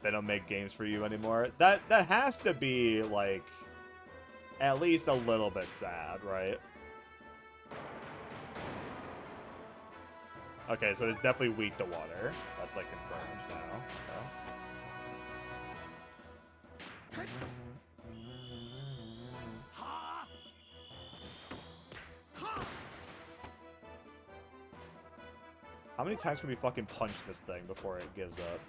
Speaker 1: They don't make games for you anymore. That has to be like at least a little bit sad, right? Okay, so it's definitely weak to water. That's like confirmed now. Okay. How many times can we fucking punch this thing before it gives up?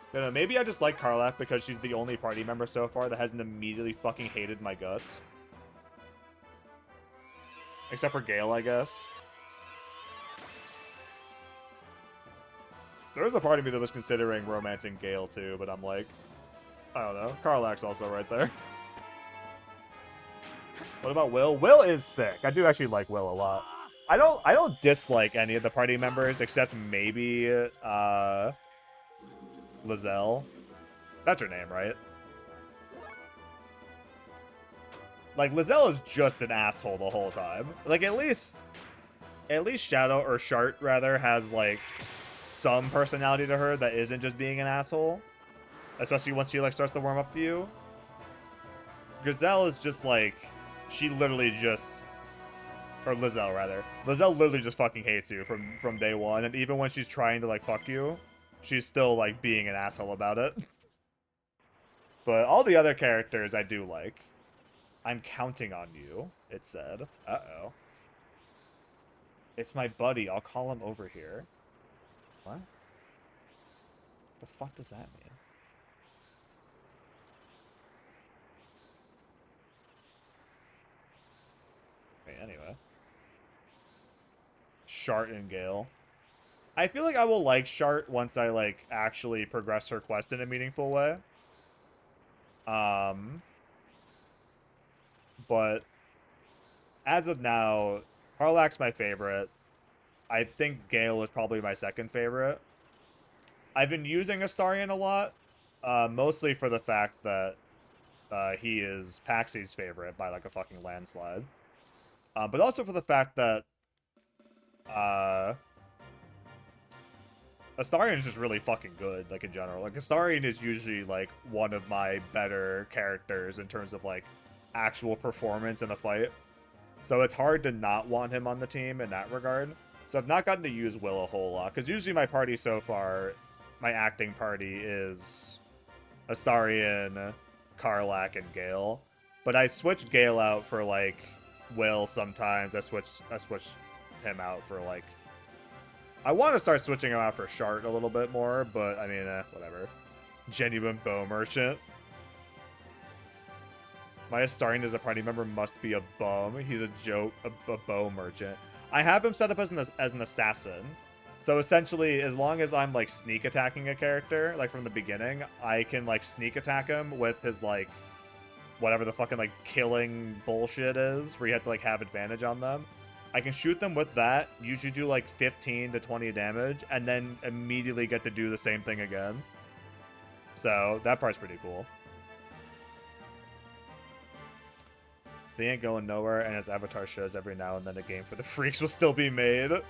Speaker 1: I don't know, maybe I just like Karlach because she's the only party member so far that hasn't immediately fucking hated my guts. Except for Gale, I guess. There was a part of me that was considering romancing Gale too, but I'm like, I don't know. Karlach's also right there. What about Will? Will is sick. I do actually like Will a lot. I don't dislike any of the party members except maybe Lizelle. That's her name, right? Like, Lizelle is just an asshole the whole time. Like, at least Shadow, or Shart, rather, has, like, some personality to her that isn't just being an asshole. Especially once she, like, starts to warm up to you. Gazelle is just, like, she literally just... Or Lizelle, rather. Lizelle literally just fucking hates you from day one, and even when she's trying to, like, fuck you, she's still, like, being an asshole about it. But all the other characters I do like. I'm counting on you, it said. Uh-oh. It's my buddy. I'll call him over here. What? The fuck does that mean? Okay, anyway. Shart and Gale. I feel like I will like Shart once I, like, actually progress her quest in a meaningful way. But as of now, Harlack's my favorite. I think Gale is probably my second favorite. I've been using Astarion a lot, mostly for the fact that he is Paxie's favorite by, like, a fucking landslide. But also for the fact that Astarion is just really fucking good, like, in general. Like, Astarion is usually, like, one of my better characters in terms of, like, actual performance in a fight. So it's hard to not want him on the team in that regard. So I've not gotten to use Will a whole lot, because usually my party so far, my acting party is Astarion, Karlach, and Gale. But I switched Gale out for, like, Will sometimes. I switched him out for, like... I want to start switching him out for Shart a little bit more, but, I mean, whatever. Genuine bow merchant. My Astarion as a party member must be a bum. He's a joke, a bow merchant. I have him set up as an assassin. So essentially, as long as I'm, like, sneak attacking a character, like, from the beginning, I can, like, sneak attack him with his, like, whatever the fucking, like, killing bullshit is, where you have to, like, have advantage on them. I can shoot them with that, usually do, like, 15 to 20 damage, and then immediately get to do the same thing again. So, that part's pretty cool. They ain't going nowhere, and as Avatar shows, every now and then a game for the freaks will still be made. A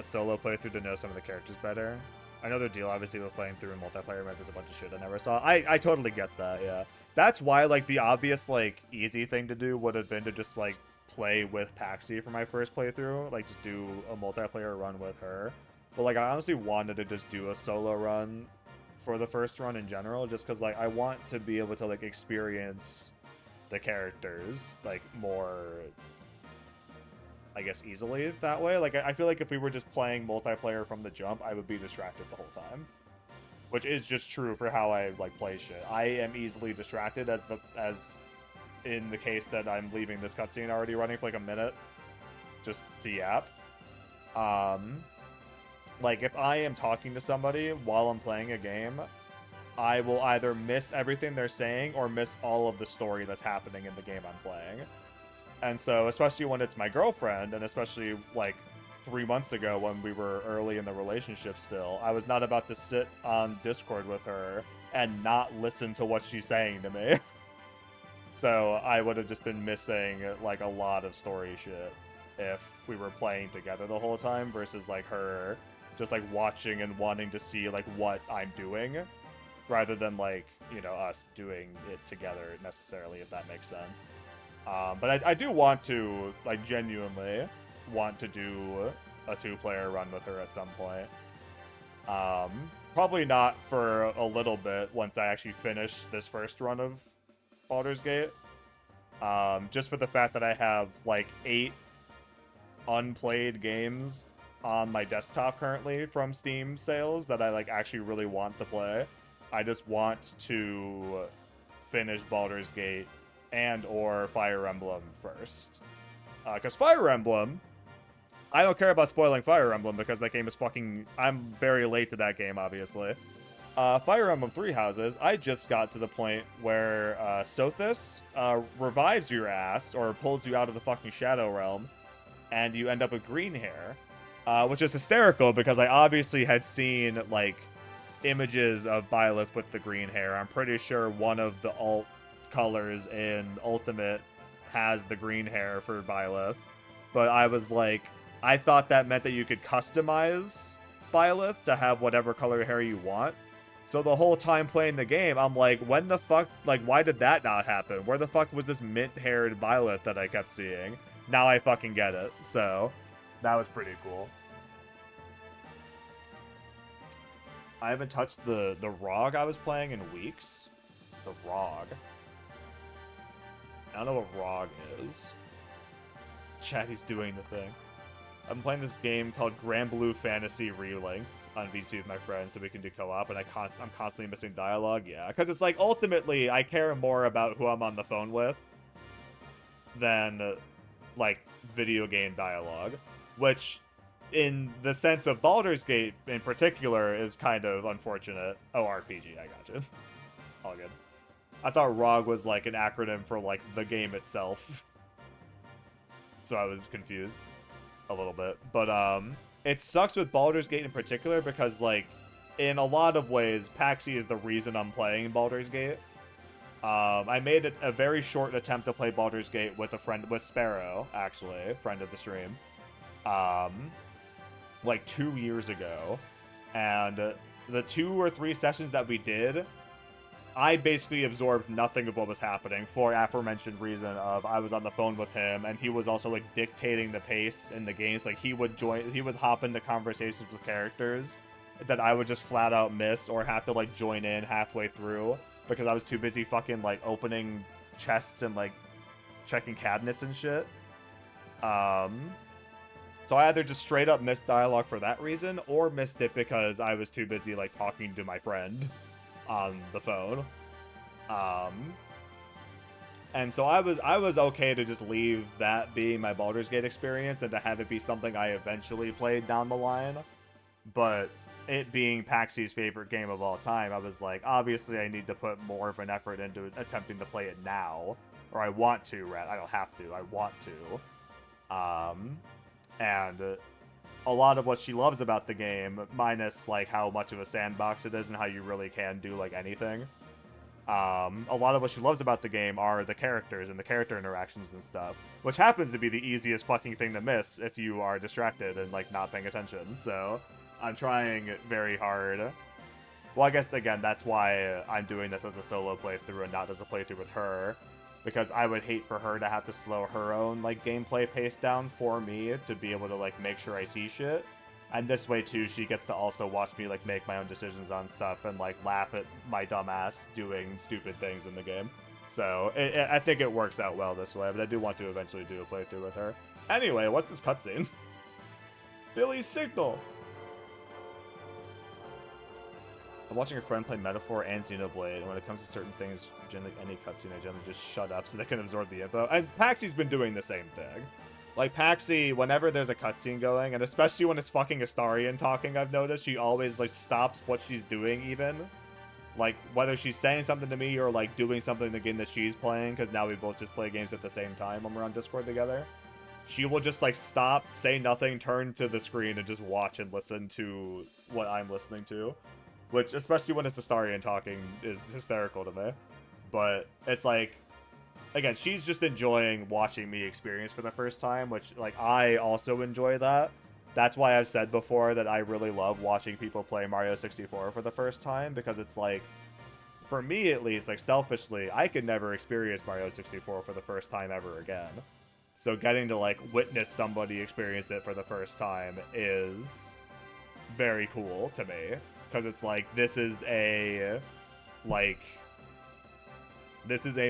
Speaker 1: solo playthrough to know some of the characters better. I know their deal, obviously, with playing through in multiplayer, but there's a bunch of shit I never saw. I totally get that, yeah. That's why, like, the obvious, like, easy thing to do would have been to just, like, play with Paxie for my first playthrough. Like, just do a multiplayer run with her. But, like, I honestly wanted to just do a solo run for the first run in general, just because, like, I want to be able to, like, experience the characters, like, more, I guess, easily that way. Like, I feel like if we were just playing multiplayer from the jump, I would be distracted the whole time. Which is just true for how I, like, play shit. I am easily distracted as in the case that I'm leaving this cutscene already running for, like, a minute. Just to yap. Like, if I am talking to somebody while I'm playing a game, I will either miss everything they're saying or miss all of the story that's happening in the game I'm playing. And so, especially when it's my girlfriend, and especially, like, 3 months ago when we were early in the relationship still, I was not about to sit on Discord with her and not listen to what she's saying to me. So I would have just been missing, like, a lot of story shit if we were playing together the whole time versus, like, her just, like, watching and wanting to see, like, what I'm doing rather than, like, you know, us doing it together necessarily, if that makes sense. But I do want to, like, genuinely want to do a 2-player run with her at some point. Probably not for a little bit once I actually finish this first run of Baldur's Gate. Just for the fact that I have, like, 8 unplayed games on my desktop currently from Steam sales that I, like, actually really want to play. I just want to finish Baldur's Gate and or Fire Emblem first. Because Fire Emblem, I don't care about spoiling Fire Emblem because that game is fucking... I'm very late to that game, obviously. Fire Emblem Three Houses, I just got to the point where Sothis revives your ass or pulls you out of the fucking Shadow Realm and you end up with green hair. which is hysterical because I obviously had seen like images of Byleth with the green hair. I'm pretty sure one of the alt colors in Ultimate has the green hair for Byleth, but I was like, I thought that meant that you could customize Byleth to have whatever color hair you want. So the whole time playing the game, I'm like, when the fuck, like, why did that not happen? Where the fuck was this mint-haired Byleth that I kept seeing? Now I fucking get it. So that was pretty cool. I haven't touched the ROG I was playing in weeks. The ROG. I don't know what ROG is. Chatty's doing the thing. I'm playing this game called Grand Blue Fantasy Relink on VC with my friends so we can do co-op, and I'm constantly missing dialogue. Yeah, because it's like, ultimately, I care more about who I'm on the phone with than, like, video game dialogue. Which, in the sense of Baldur's Gate in particular, is kind of unfortunate. Oh, RPG, I gotcha. All good. I thought ROG was, like, an acronym for, like, the game itself. So I was confused a little bit. But, it sucks with Baldur's Gate in particular because, like, in a lot of ways, Paxi is the reason I'm playing Baldur's Gate. I made a very short attempt to play Baldur's Gate with a friend, with Sparrow, actually, friend of the stream, like 2 years ago. And the 2 or 3 sessions that we did, I basically absorbed nothing of what was happening for aforementioned reason of I was on the phone with him and he was also like dictating the pace in the games. Like he would hop into conversations with characters that I would just flat out miss or have to like join in halfway through because I was too busy fucking like opening chests and like checking cabinets and shit. So I either just straight up missed dialogue for that reason or missed it because I was too busy like talking to my friend on the phone. And so I was okay to just leave that being my Baldur's Gate experience and to have it be something I eventually played down the line. But it being Paxi's favorite game of all time, I was like, obviously I need to put more of an effort into attempting to play it now. Or I want to, right? I don't have to, I want to. And a lot of what she loves about the game, minus like how much of a sandbox it is and how you really can do like anything. A lot of what she loves about the game are the characters and the character interactions and stuff, which happens to be the easiest fucking thing to miss if you are distracted and like not paying attention. So I'm trying very hard. Well, I guess again, that's why I'm doing this as a solo playthrough and not as a playthrough with her. Because I would hate for her to have to slow her own, like, gameplay pace down for me to be able to, like, make sure I see shit. And this way, too, she gets to also watch me, like, make my own decisions on stuff and, like, laugh at my dumb ass doing stupid things in the game. So, I think it works out well this way, but I do want to eventually do a playthrough with her. Anyway, what's this cutscene? Billy's signal! I'm watching a friend play Metaphor and Xenoblade, and when it comes to certain things, generally any cutscene, I generally just shut up so they can absorb the info. And Paxi's been doing the same thing. Like, Paxi, whenever there's a cutscene going, and especially when it's fucking Astarion talking, I've noticed, she always, like, stops what she's doing, even. Like, whether she's saying something to me or, like, doing something in the game that she's playing, because now we both just play games at the same time when we're on Discord together. She will just, like, stop, say nothing, turn to the screen, and just watch and listen to what I'm listening to. Which, especially when it's Astarion talking, is hysterical to me. But it's like, again, she's just enjoying watching me experience for the first time, which, like, I also enjoy that. That's why I've said before that I really love watching people play Mario 64 for the first time, because it's like, for me at least, like, selfishly, I could never experience Mario 64 for the first time ever again. So getting to, like, witness somebody experience it for the first time is very cool to me. Because it's like, this is a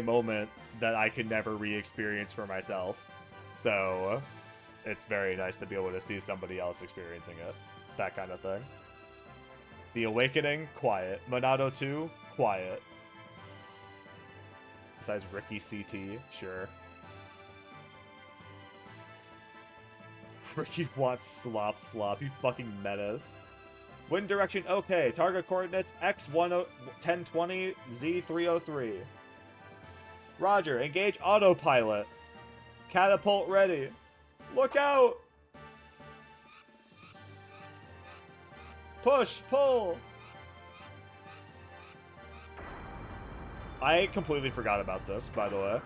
Speaker 1: moment that I could never re-experience for myself. So it's very nice to be able to see somebody else experiencing it. That kind of thing. The Awakening, quiet. Monado 2, quiet. Besides Ricky CT, sure. Ricky wants slop, you fucking menace. Wind direction, okay. Target coordinates, X1020, Z303. Roger, engage autopilot. Catapult ready. Look out! Push, pull. I completely forgot about this, by the way.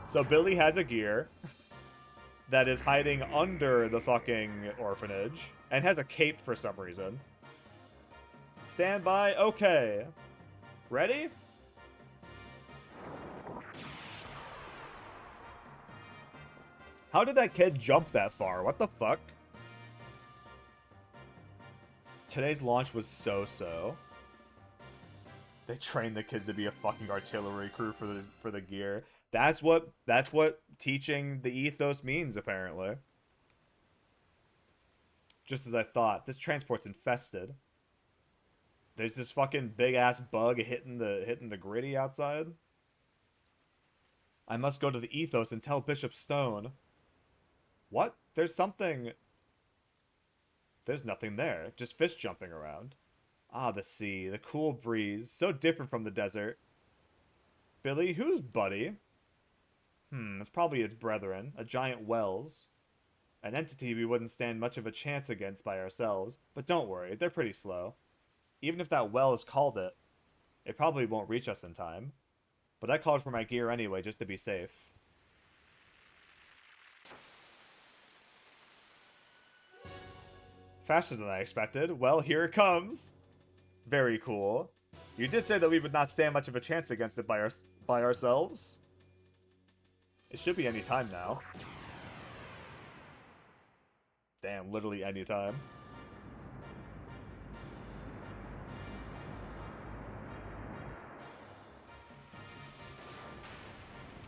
Speaker 1: So Billy has a gear that is hiding under the fucking orphanage and has a cape for some reason. Stand by. Okay. Ready? How did that kid jump that far? What the fuck? Today's launch was so-so. They trained the kids to be a fucking artillery crew for the gear. That's what teaching the ethos means, apparently. Just as I thought. This transport's infested. There's this fucking big ass bug hitting the gritty outside. I must go to the ethos and tell Bishop Stone. What? There's something. There's nothing there. Just fish jumping around. Ah, the sea. The cool breeze. So different from the desert. Billy, who's Buddy? It's probably its brethren. A giant Wells. An entity we wouldn't stand much of a chance against by ourselves. But don't worry, they're pretty slow. Even if that Wells called it, it probably won't reach us in time. But I called for my gear anyway, just to be safe. Faster than I expected. Well, here it comes. Very cool. You did say that we would not stand much of a chance against it by ourselves. It should be any time now. Damn, literally any time.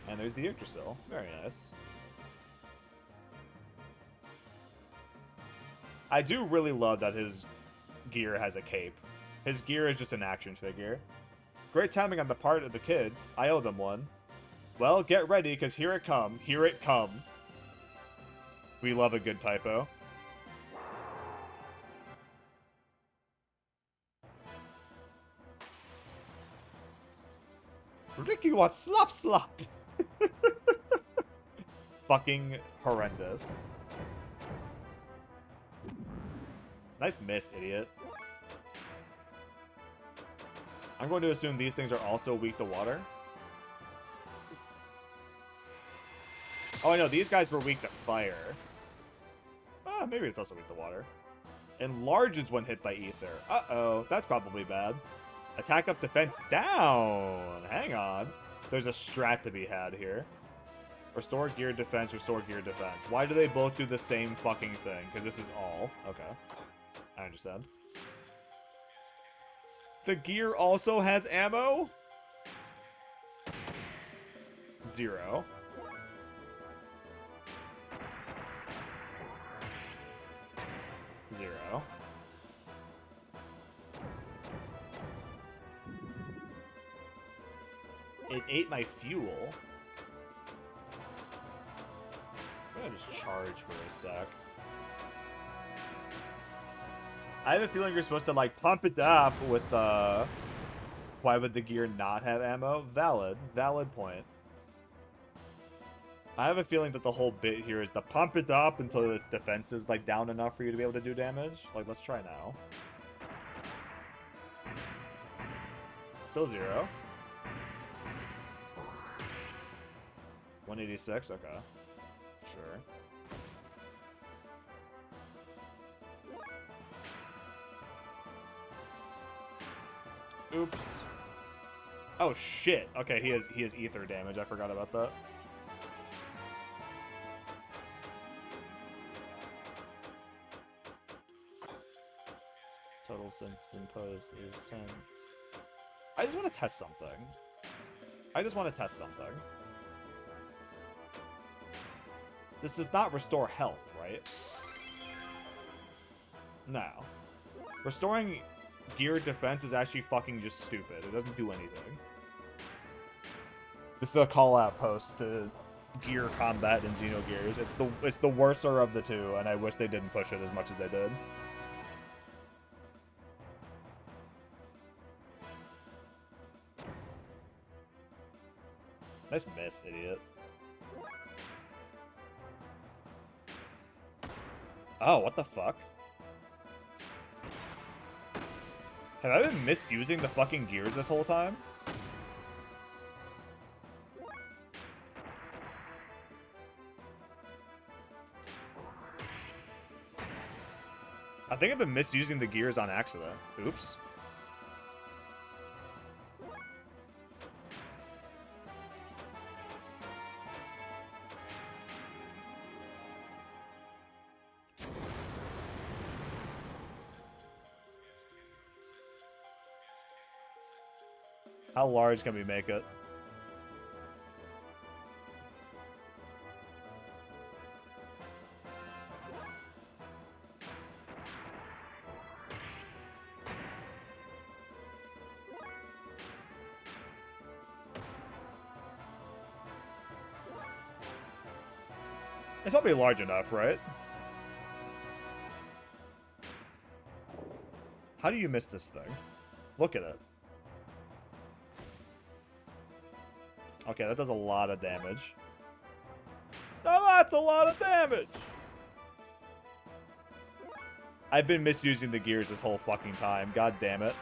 Speaker 1: And there's the Yggdrasil. Very nice. I do really love that his gear has a cape. His gear is just an action figure. Great timing on the part of the kids. I owe them one. Well, get ready, because here it come. Here it come. We love a good typo. Ricky wants slop slop. Fucking horrendous. Nice miss, idiot. I'm going to assume these things are also weak to water. Oh, I know, these guys were weak to fire. Ah, maybe it's also weak to water. Enlarges when hit by ether. Uh-oh, that's probably bad. Attack up, defense down. Hang on. There's a strat to be had here. Restore gear defense, restore gear defense. Why do they both do the same fucking thing? Because this is all. Okay. I understand. The gear also has ammo? 0. Zero. It ate my fuel. I'm gonna just charge for a sec. I have a feeling you're supposed to, like, pump it up with, why would the gear not have ammo? Valid. Valid point. I have a feeling that the whole bit here is to pump it up until its defense is, like, down enough for you to be able to do damage. Like, let's try now. Still 0. 186? Okay. Sure. Oops. Oh shit. Okay, he has ether damage. I forgot about that. Total since imposed is 10. I just want to test something. This does not restore health, right? No. Restoring gear defense is actually fucking just stupid. It doesn't do anything. This is a call-out post to gear combat in Xenogears. It's the worser of the two, and I wish they didn't push it as much as they did. Nice miss, idiot. Oh, what the fuck? Have I been misusing the fucking gears this whole time? I think I've been misusing the gears on accident. Oops. How large can we make it? It's probably large enough, right? How do you miss this thing? Look at it. Okay, that does a lot of damage. Now that's a lot of damage! I've been misusing the gears this whole fucking time. God damn it.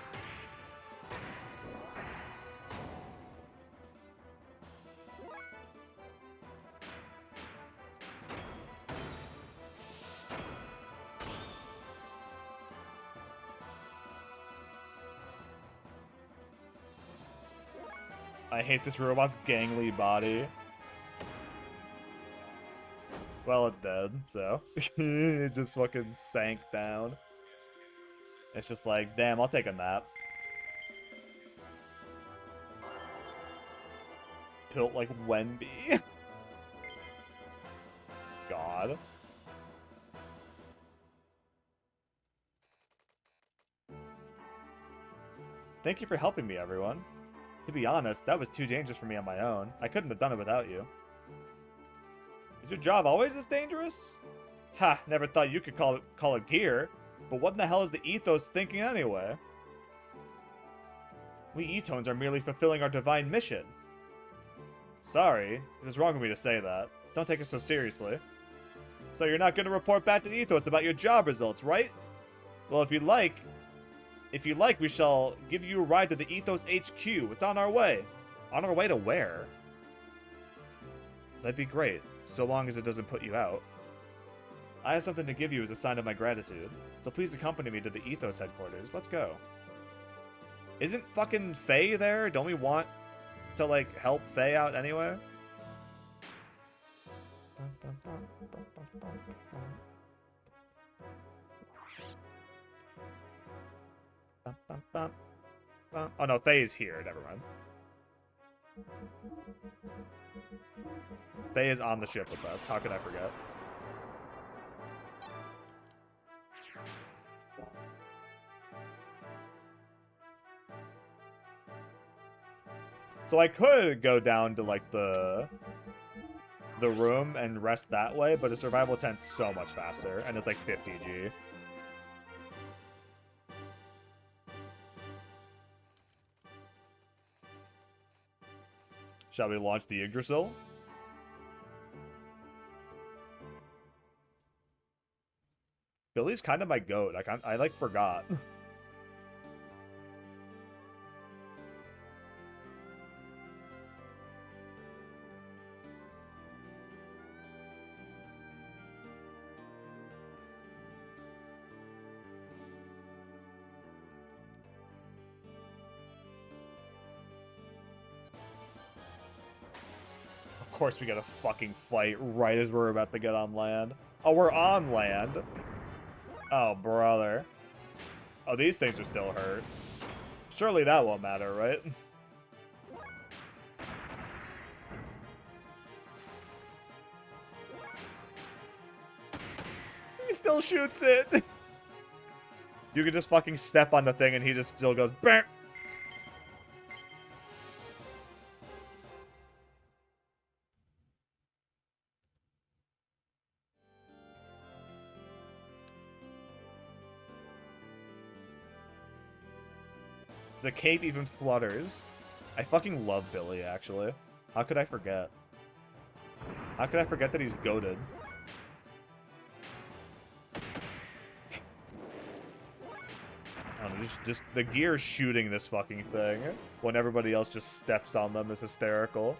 Speaker 1: I hate this robot's gangly body. Well, it's dead, so. It just fucking sank down. It's just like, damn, I'll take a nap. Built like Wenby. God. Thank you for helping me, everyone. To be honest, that was too dangerous for me on my own. I couldn't have done it without you. Is your job always this dangerous? Ha, never thought you could call it gear. But what in the hell is the ethos thinking anyway? We Etones are merely fulfilling our divine mission. Sorry, it was wrong of me to say that. Don't take it so seriously. So you're not going to report back to the ethos about your job results, right? Well, if you like, we shall give you a ride to the Ethos HQ. It's on our way. On our way to where? That'd be great, so long as it doesn't put you out. I have something to give you as a sign of my gratitude, so please accompany me to the Ethos headquarters. Let's go. Isn't fucking Faye there? Don't we want to, like, help Faye out anyway? Oh no, Faye is here. Never mind. Faye is on the ship with us. How could I forget? So I could go down to like the room and rest that way, but a survival tent's so much faster, and it's like 50G. Shall we launch the Yggdrasil? Billy's kind of my goat. I like forgot. Of course we gotta fucking fight right as we're about to get on land. Oh, we're on land. Oh, brother. Oh, these things are still hurt. Surely that won't matter, right? He still shoots it. You can just fucking step on the thing and he just still goes BAM! The cape even flutters. I fucking love Billy, actually. How could I forget? How could I forget that he's goated? Just the gears shooting this fucking thing when everybody else just steps on them is hysterical.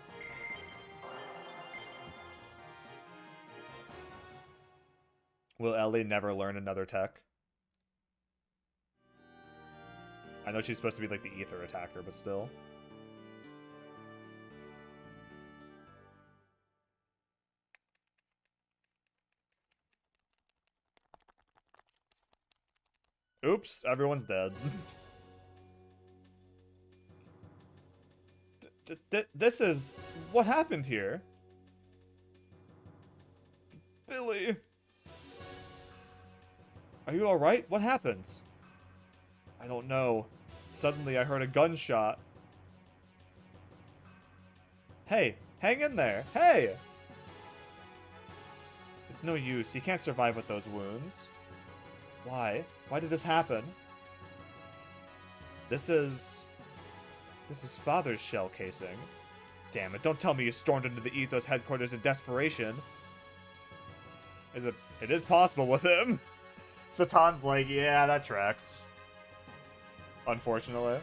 Speaker 1: Will Ellie never learn another tech? I know she's supposed to be like the ether attacker, but still. Oops, everyone's dead. This is... What happened here? Billy... Are you alright? What happened? I don't know. Suddenly I heard a gunshot. Hey, hang in there. Hey! It's no use. You can't survive with those wounds. Why? Why did this happen? This is Father's shell casing. Damn it, don't tell me you stormed into the Ethos headquarters in desperation. It is possible with him. Satan's like, yeah, that tracks. Unfortunately.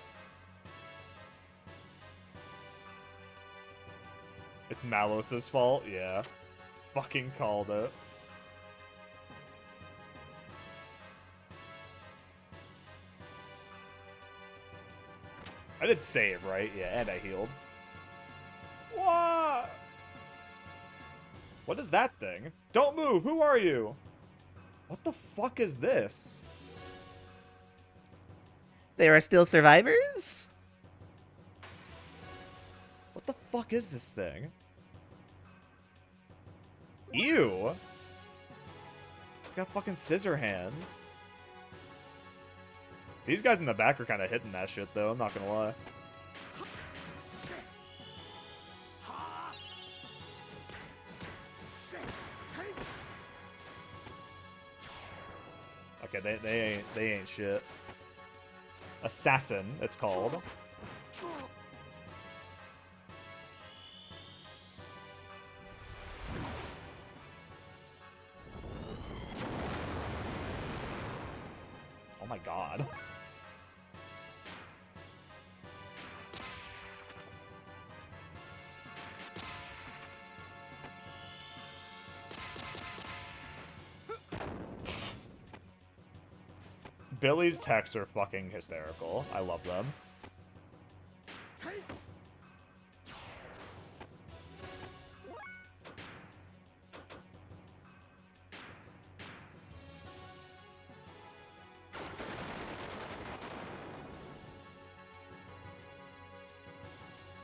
Speaker 1: It's Malos's fault? Yeah. Fucking called it. I did save, right? Yeah, and I healed. What? What is that thing? Don't move! Who are you? What the fuck is this?
Speaker 4: There are still survivors?
Speaker 1: What the fuck is this thing? Ew! It's got fucking scissor hands. These guys in the back are kind of hitting that shit, though. I'm not gonna lie. Okay, they ain't shit. Assassin, it's called. Oh my god. Billy's techs are fucking hysterical. I love them.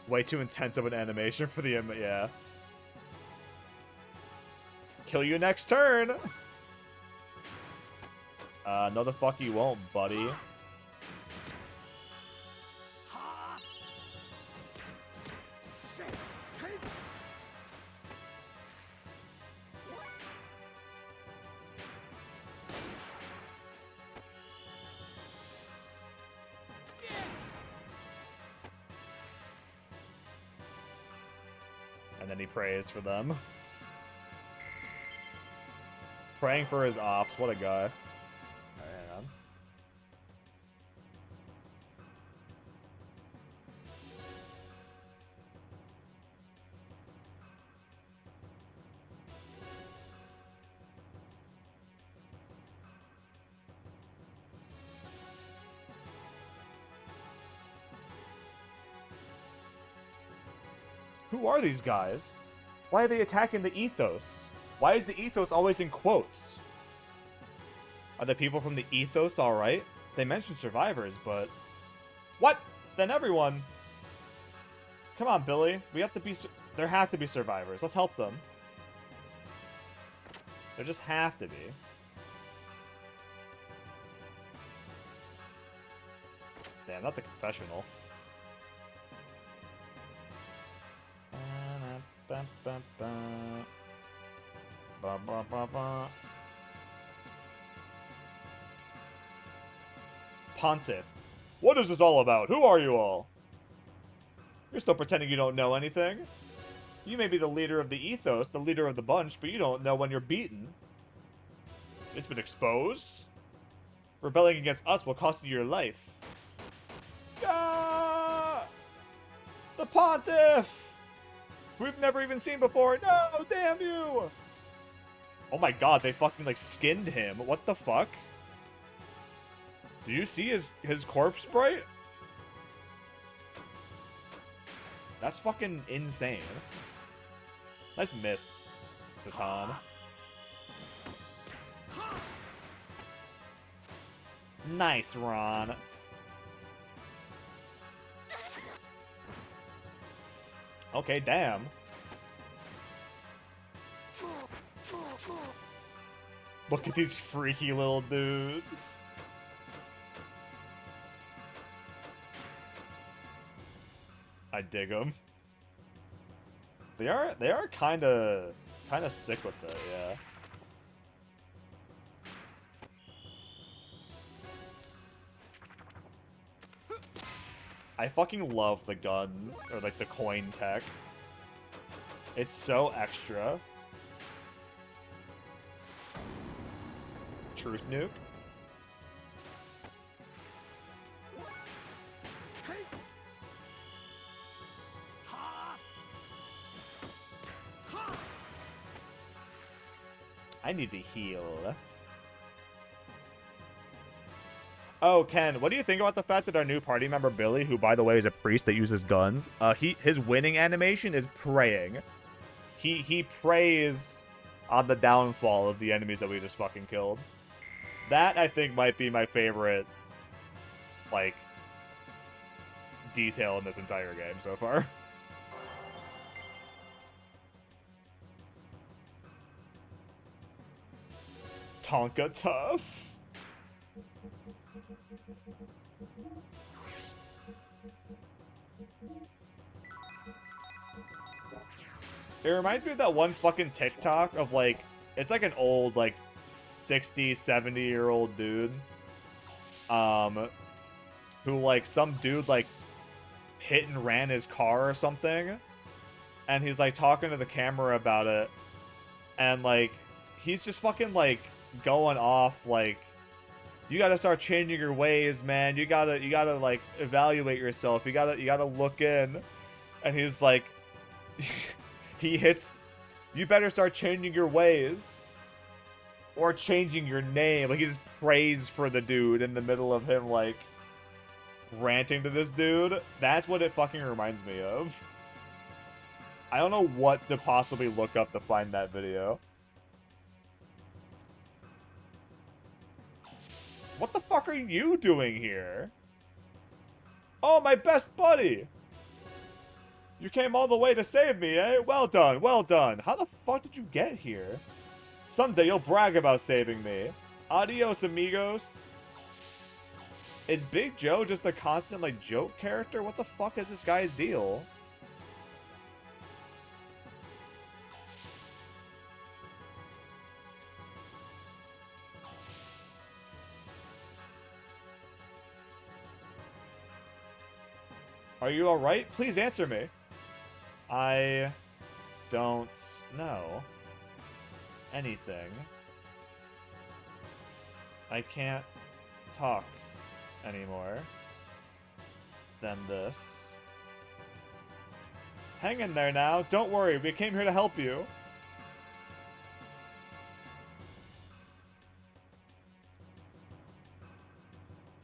Speaker 1: Way too intense of an animation for the yeah. Kill you next turn! No the fuck you won't, buddy. And then he prays for them. Praying for his ops, what a guy. Who are these guys? Why are they attacking the Ethos? Why is the Ethos always in quotes? Are the people from the Ethos alright? They mentioned survivors, but... What? Then everyone... Come on, Billy. We have to be... There have to be survivors. Let's help them. There just have to be. Damn, that's a confessional. Pontiff. What is this all about? Who are you all? You're still pretending you don't know anything. You may be the leader of the Ethos, the leader of the bunch, but you don't know when you're beaten. It's been exposed. Rebelling against us will cost you your life. Ah! The Pontiff! We've never even seen before. No, damn you! Oh my god, they fucking, like, skinned him. What the fuck? Do you see his corpse sprite? That's fucking insane. Nice miss, Satan. Nice, Ron. Okay, damn. Look at these freaky little dudes. I dig them. They are kind of sick with it, yeah. I fucking love the gun, or like the coin tech. It's so extra. Truth nuke. I need to heal. Oh, Ken, what do you think about the fact that our new party member, Billy, who, by the way, is a priest that uses guns, his winning animation is praying. He prays on the downfall of the enemies that we just fucking killed. That, I think, might be my favorite, like, detail in this entire game so far. Tonka tough. It reminds me of that one fucking TikTok of, like, it's like an old, like, 60, 70-year-old dude. Who, like, some dude, like, hit and ran his car or something. And he's, like, talking to the camera about it. And, like, he's just fucking, like, going off, like, you gotta start changing your ways, man. You gotta, like, evaluate yourself. You gotta look in. And he's like... He hits, you better start changing your ways. Or changing your name. Like, he just prays for the dude in the middle of him, like, ranting to this dude. That's what it fucking reminds me of. I don't know what to possibly look up to find that video. What the fuck are you doing here? Oh, my best buddy! You came all the way to save me, eh? Well done, well done. How the fuck did you get here? Someday you'll brag about saving me. Adios, amigos. Is Big Joe just a constant, like, joke character? What the fuck is this guy's deal? Are you alright? Please answer me. I don't know anything. I can't talk anymore than this. Hang in there now. Don't worry. We came here to help you.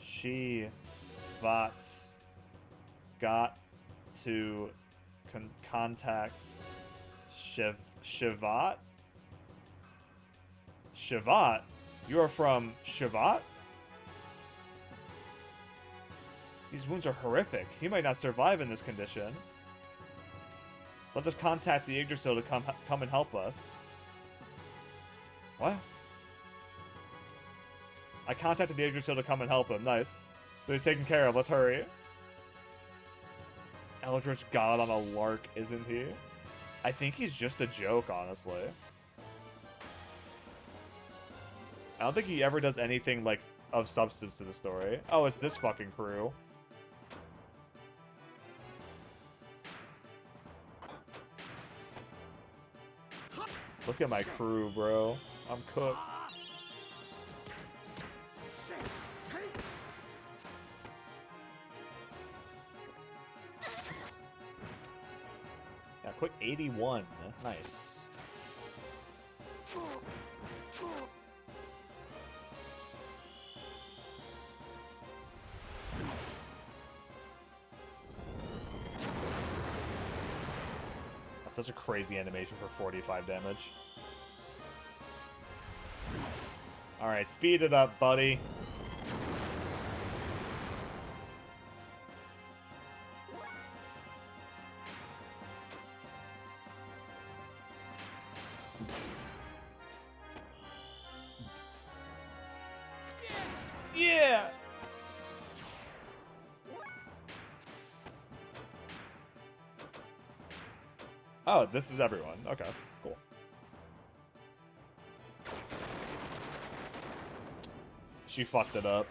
Speaker 1: She Vats got to contact Shivat? Shivat? You are from Shivat? These wounds are horrific. He might not survive in this condition. Let us contact the Yggdrasil to come and help us. What? I contacted the Yggdrasil to come and help him. Nice. So he's taken care of. Let's hurry. Eldritch God on a lark, isn't he? I think he's just a joke, honestly. I don't think he ever does anything, like, of substance to the story. Oh, it's this fucking crew. Look at my crew, bro. I'm cooked. quick 81. Nice. That's such a crazy animation for 45 damage. Alright, speed it up, buddy. Yeah! Oh, this is everyone. Okay, cool. She fucked it up.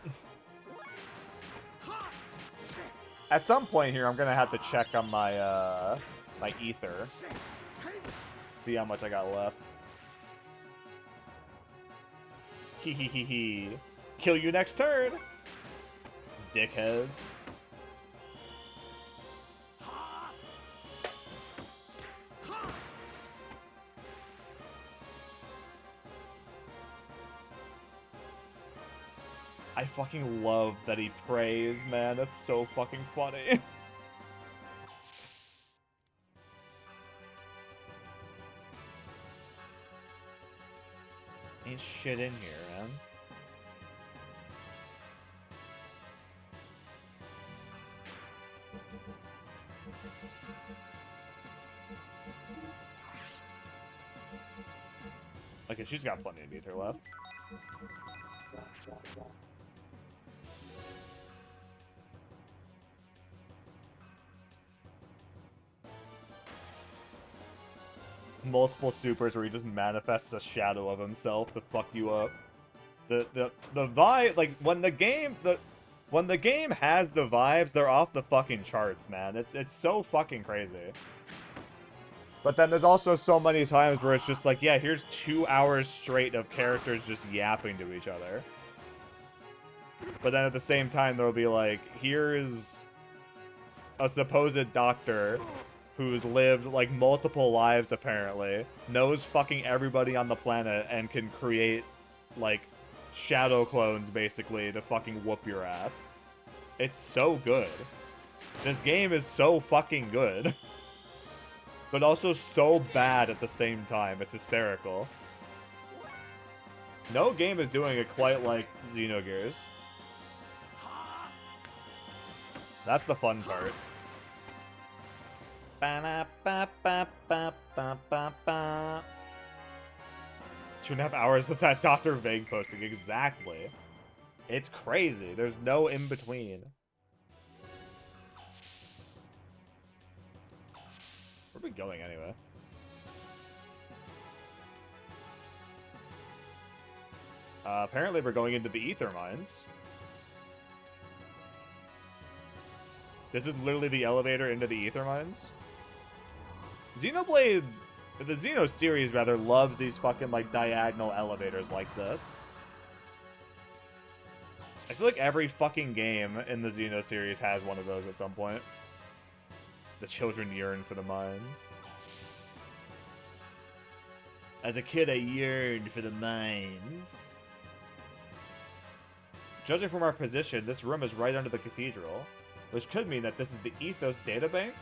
Speaker 1: At some point here, I'm gonna have to check on my, my ether. See how much I got left. Hee hee hee hee. Kill you next turn! Dickheads. I fucking love that he prays, man. That's so fucking funny. Ain't shit in here, man. Okay, she's got plenty of ether left. Multiple supers where he just manifests a shadow of himself to fuck you up. The vibe, like when the game has the vibes, they're off the fucking charts, man. It's so fucking crazy. But then there's also so many times where it's just like, yeah, here's 2 hours straight of characters just yapping to each other. But then at the same time, there'll be like, here's a supposed doctor who's lived like multiple lives apparently, knows fucking everybody on the planet, and can create like shadow clones basically to fucking whoop your ass. It's so good. This game is so fucking good. But also so bad at the same time. It's hysterical. No game is doing it quite like Xenogears. That's the fun part. 2.5 hours of that Dr. Vague posting. Exactly. It's crazy. There's no in-between. Where are we going anyway? Apparently we're going into the ether mines. This is literally the elevator into the ether mines. Xenoblade, the Xeno series rather, loves these fucking like diagonal elevators like this. I feel like every fucking game in the Xeno series has one of those at some point. The children yearn for the mines. As a kid, I yearned for the mines. Judging from our position, this room is right under the cathedral, which could mean that this is the Ethos databank.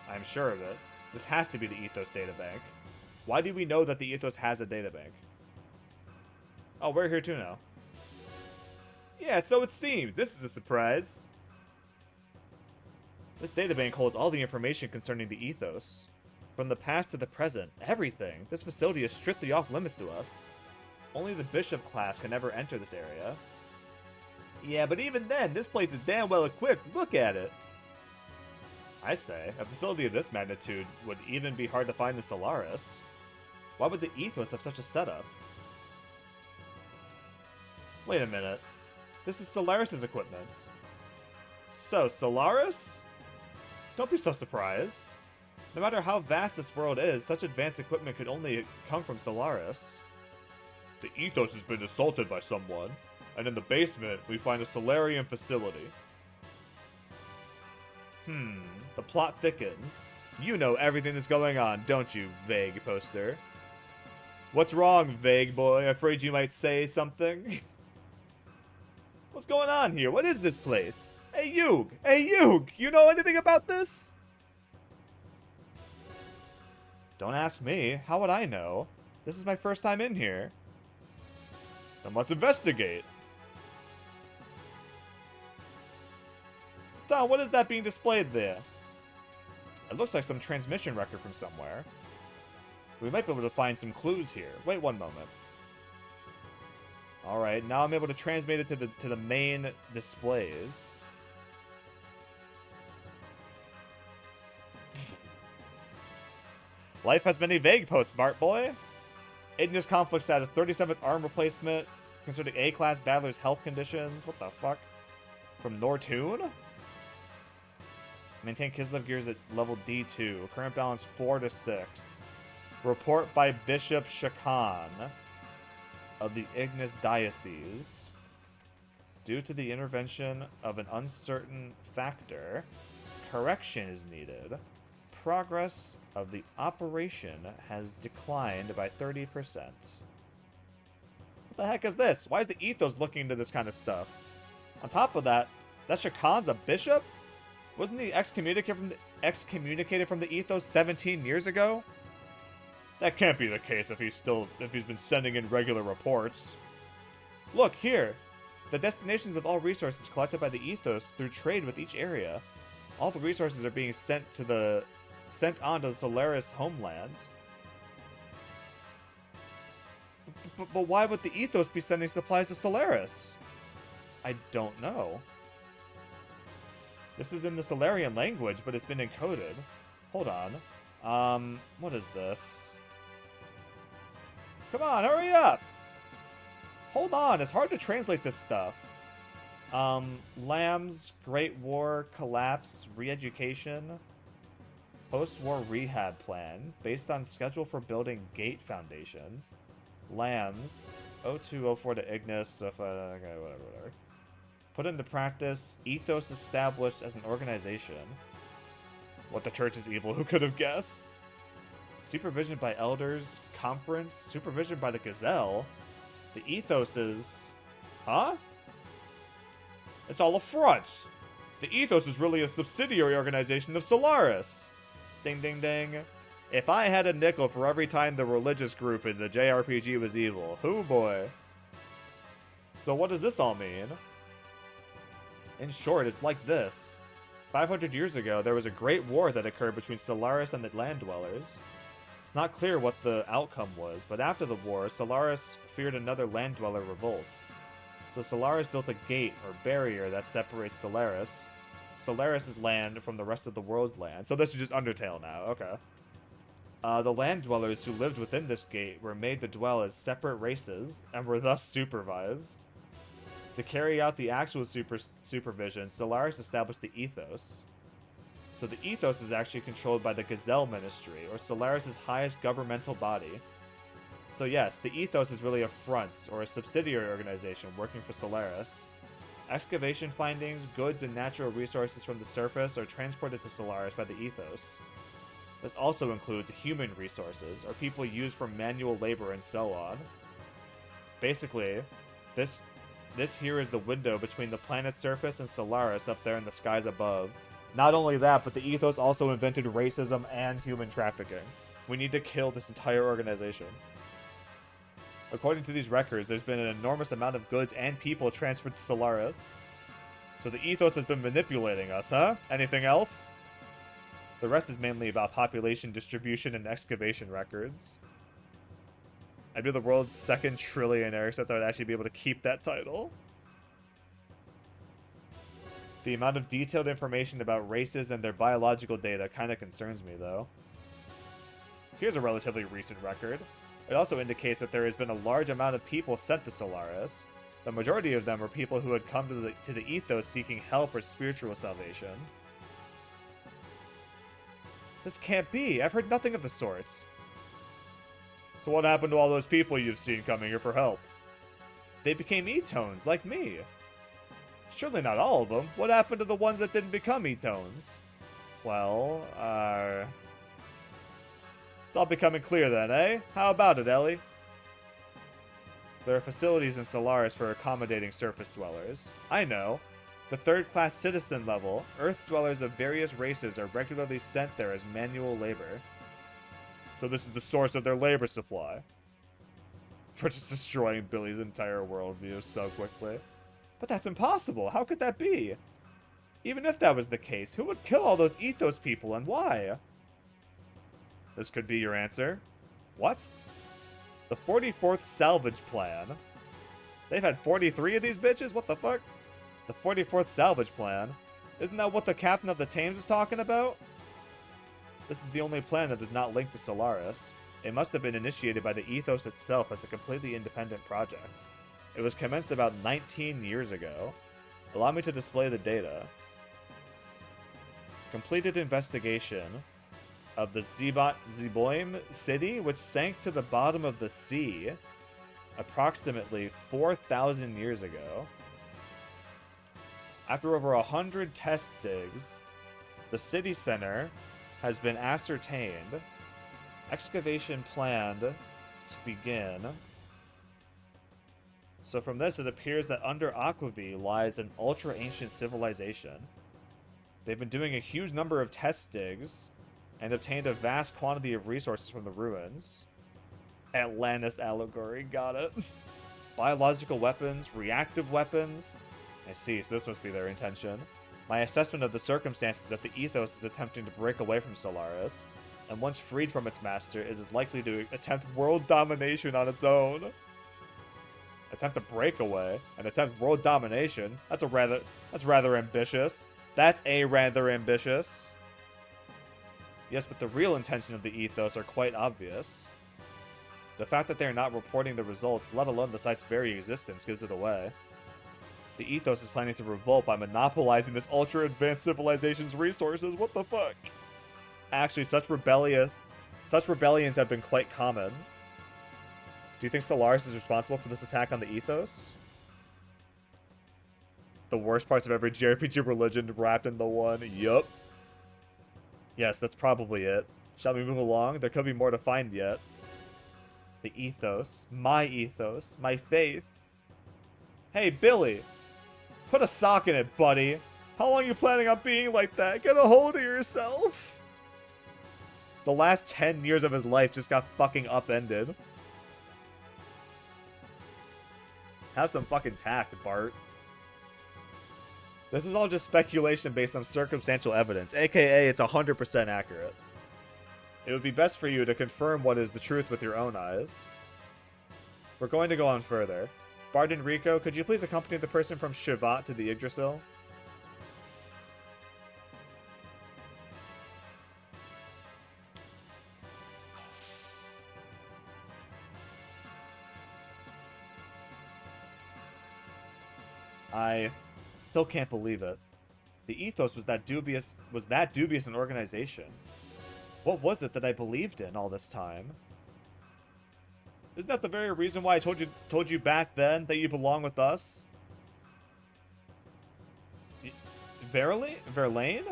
Speaker 1: I'm sure of it. This has to be the Ethos databank. Why do we know that the Ethos has a databank? Oh, we're here too now. Yeah, so it seems. This is a surprise. This databank holds all the information concerning the Ethos. From the past to the present, everything. This facility is strictly off limits to us. Only the Bishop class can ever enter this area. Yeah, but even then, this place is damn well equipped. Look at it. I say, a facility of this magnitude would even be hard to find in Solaris. Why would the Ethos have such a setup? Wait a minute. This is Solaris's equipment. So, Solaris? Don't be so surprised. No matter how vast this world is, such advanced equipment could only come from Solaris. The Ethos has been assaulted by someone, and in the basement, we find a Solarian facility. The plot thickens. You know everything that's going on, don't you, vague poster? What's wrong, vague boy? Afraid you might say something? What's going on here? What is this place? Hey, Yug! Hey, Yug! You know anything about this? Don't ask me. How would I know? This is my first time in here. Then let's investigate. Don, what is that being displayed there? It looks like some transmission record from somewhere. We might be able to find some clues here. Wait one moment. Alright, now I'm able to transmit it to the main displays. Life has many vague posts, smart boy. Ignis conflict status, 37th arm replacement, concerning A-class battlers' health conditions. What the fuck? From Nortoon? Maintain Kislev gears at level D2. Current balance 4 to 6. Report by Bishop Shakan of the Ignis Diocese. Due to the intervention of an uncertain factor, correction is needed. Progress of the operation has declined by 30%. What the heck is this? Why is the Ethos looking into this kind of stuff? On top of that, that Shakan's a bishop? Wasn't he excommunicated from the Ethos 17 years ago? That can't be the case if he's been sending in regular reports. Look here, the destinations of all resources collected by the Ethos through trade with each area. All the resources are being sent on to the Solaris homeland. But why would the Ethos be sending supplies to Solaris? I don't know. This is in the Solarian language, but it's been encoded. Hold on. What is this? Come on, hurry up! Hold on, it's hard to translate this stuff. Lambs, Great War, Collapse, Re-education, Post-war rehab plan, based on schedule for building gate foundations. Lambs, 0204 to Ignis, okay, whatever. Put into practice, Ethos established as an organization. What, the church is evil, who could have guessed? Supervision by elders, conference, supervision by the Gazelle. The Ethos is... Huh? It's all a front! The Ethos is really a subsidiary organization of Solaris! Ding ding ding. If I had a nickel for every time the religious group in the JRPG was evil, hoo boy. So what does this all mean? In short, it's like this. 500 years ago, there was a great war that occurred between Solaris and the Land Dwellers. It's not clear what the outcome was, but after the war, Solaris feared another Land Dweller revolt. So Solaris built a gate, or barrier, that separates Solaris' land from the rest of the world's land. So this is just Undertale now, okay. The Land Dwellers who lived within this gate were made to dwell as separate races, and were thus supervised. To carry out the actual supervision, Solaris established the Ethos. So the Ethos is actually controlled by the Gazelle Ministry, or Solaris' highest governmental body. So yes, the Ethos is really a front, or a subsidiary organization working for Solaris. Excavation findings, goods, and natural resources from the surface are transported to Solaris by the Ethos. This also includes human resources, or people used for manual labor and so on. Basically, this here is the window between the planet's surface and Solaris up there in the skies above. Not only that, but the Ethos also invented racism and human trafficking. We need to kill this entire organization. According to these records, there's been an enormous amount of goods and people transferred to Solaris. So the Ethos has been manipulating us, huh? Anything else? The rest is mainly about population distribution and excavation records. I'd be the world's second trillionaire, except I'd actually be able to keep that title. The amount of detailed information about races and their biological data kind of concerns me, though. Here's a relatively recent record. It also indicates that there has been a large amount of people sent to Solaris. The majority of them were people who had come to the Ethos seeking help or spiritual salvation. This can't be. I've heard nothing of the sort. So what happened to all those people you've seen coming here for help? They became E-tones, like me. Surely not all of them. What happened to the ones that didn't become E-tones? Well, It's all becoming clear then, eh? How about it, Ellie? There are facilities in Solaris for accommodating surface dwellers. I know. The third-class citizen level, Earth dwellers of various races are regularly sent there as manual labor. So this is the source of their labor supply. For just destroying Billy's entire worldview so quickly. But that's impossible. How could that be? Even if that was the case, who would kill all those Ethos people and why? This could be your answer. What? The 44th Salvage Plan. They've had 43 of these bitches? What the fuck? The 44th Salvage Plan? Isn't that what the captain of the Thames was talking about? This is the only plan that does not link to Solaris. It must have been initiated by the Ethos itself as a completely independent project. It was commenced about 19 years ago. Allow me to display the data. Completed investigation of the Zeboim city, which sank to the bottom of the sea approximately 4,000 years ago. After over 100 test digs, the city center has been ascertained. Excavation planned to begin. So from this, it appears that under Aquavi lies an ultra-ancient civilization. They've been doing a huge number of test digs and obtained a vast quantity of resources from the ruins. Atlantis allegory, got it. Biological weapons, reactive weapons. I see, so this must be their intention. My assessment of the circumstances is that the Ethos is attempting to break away from Solaris, and once freed from its master, it is likely to attempt world domination on its own. Attempt to break away and attempt world domination? That's rather ambitious. That's rather ambitious. Yes, but the real intention of the Ethos are quite obvious. The fact that they are not reporting the results, let alone the site's very existence, gives it away. The Ethos is planning to revolt by monopolizing this ultra-advanced civilization's resources. What the fuck? Actually, such rebellions have been quite common. Do you think Solaris is responsible for this attack on the Ethos? The worst parts of every JRPG religion wrapped into one. Yup. Yes, that's probably it. Shall we move along? There could be more to find yet. The Ethos. My faith. Hey, Billy. Put a sock in it, buddy. How long are you planning on being like that? Get a hold of yourself. The last 10 years of his life just got fucking upended. Have some fucking tact, Bart. This is all just speculation based on circumstantial evidence, aka it's 100% accurate. It would be best for you to confirm what is the truth with your own eyes. We're going to go on further. Bart and Rico, could you please accompany the person from Shivat to the Yggdrasil? I still can't believe it. The Ethos was that dubious an organization. What was it that I believed in all this time? Isn't that the very reason why I told you back then that you belong with us? Verily? Verlaine?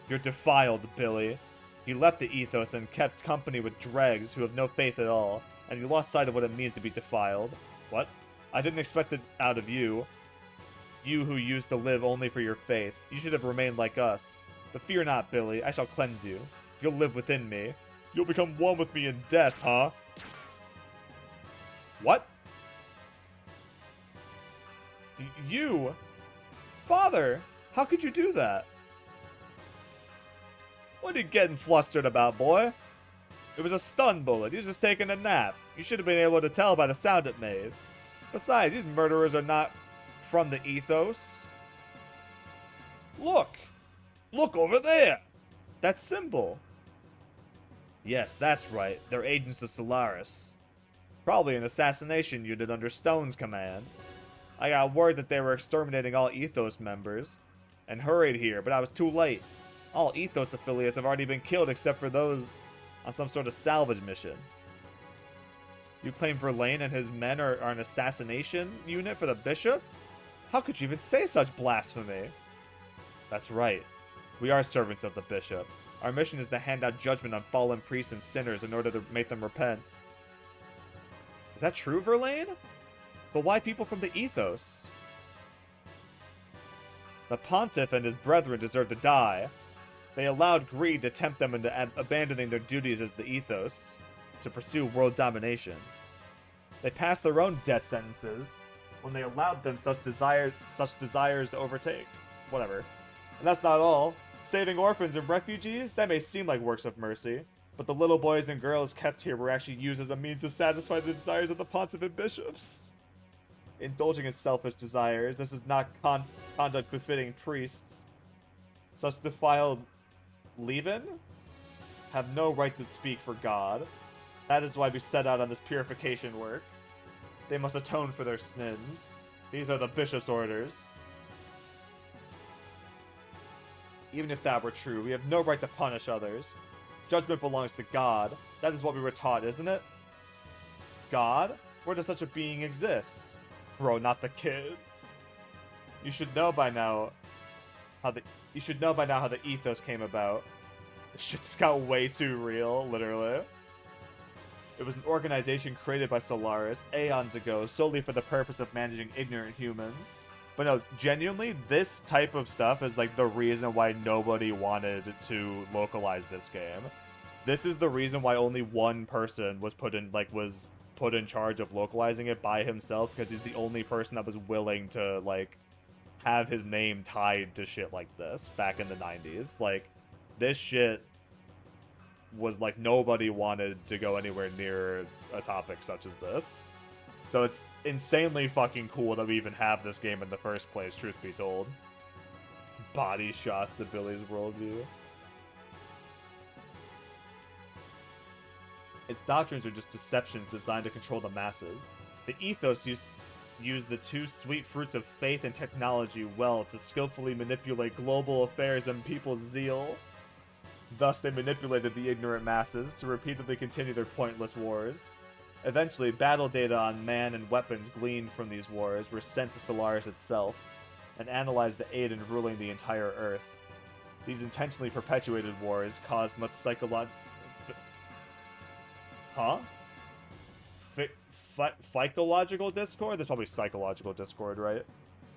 Speaker 1: You're defiled, Billy. You left the Ethos and kept company with dregs who have no faith at all, and you lost sight of what it means to be defiled. What? I didn't expect it out of you. You who used to live only for your faith. You should have remained like us. But fear not, Billy. I shall cleanse you. You'll live within me. You'll become one with me in death, huh? What? You? Father, how could you do that? What are you getting flustered about, boy? It was a stun bullet. He was just taking a nap. You should have been able to tell by the sound it made. Besides, these murderers are not from the Ethos. Look! Look over there! That symbol. Yes, that's right. They're agents of Solaris. Probably an assassination unit under Stone's command. I got word that they were exterminating all Ethos members, and hurried here, but I was too late. All Ethos affiliates have already been killed except for those on some sort of salvage mission. You claim Verlaine and his men are an assassination unit for the Bishop? How could you even say such blasphemy? That's right. We are servants of the Bishop. Our mission is to hand out judgment on fallen priests and sinners in order to make them repent. Is that true, Verlaine? But why people from the Ethos? The Pontiff and his brethren deserve to die. They allowed greed to tempt them into abandoning their duties as the Ethos to pursue world domination. They passed their own death sentences when they allowed them such desires to overtake. Whatever. And that's not all. Saving orphans and refugees, that may seem like works of mercy, but the little boys and girls kept here were actually used as a means to satisfy the desires of the pontiff and bishops. Indulging in selfish desires, this is not conduct befitting priests. Such defiled leaven have no right to speak for God. That is why we set out on this purification work. They must atone for their sins. These are the bishop's orders. Even if that were true, we have no right to punish others. Judgment belongs to God. That is what we were taught, isn't it? God? Where does such a being exist? Bro, not the kids. You should know by now how the ethos came about. This shit just got way too real, literally. It was an organization created by Solaris aeons ago solely for the purpose of managing ignorant humans. But no, genuinely, this type of stuff is like the reason why nobody wanted to localize this game. This is the reason why only one person was put in charge of localizing it by himself, because he's the only person that was willing to like have his name tied to shit like this back in the 90s. Like, this shit was like nobody wanted to go anywhere near a topic such as this. So it's insanely fucking cool that we even have this game in the first place, truth be told. Body shots to Billy's worldview. Its doctrines are just deceptions designed to control the masses. The ethos used the two sweet fruits of faith and technology well to skillfully manipulate global affairs and people's zeal. Thus, they manipulated the ignorant masses to repeatedly continue their pointless wars. Eventually, battle data on man and weapons gleaned from these wars were sent to Solaris itself, and analyzed to aid in ruling the entire Earth. These intentionally perpetuated wars caused much psychological discord? There's probably psychological discord, right?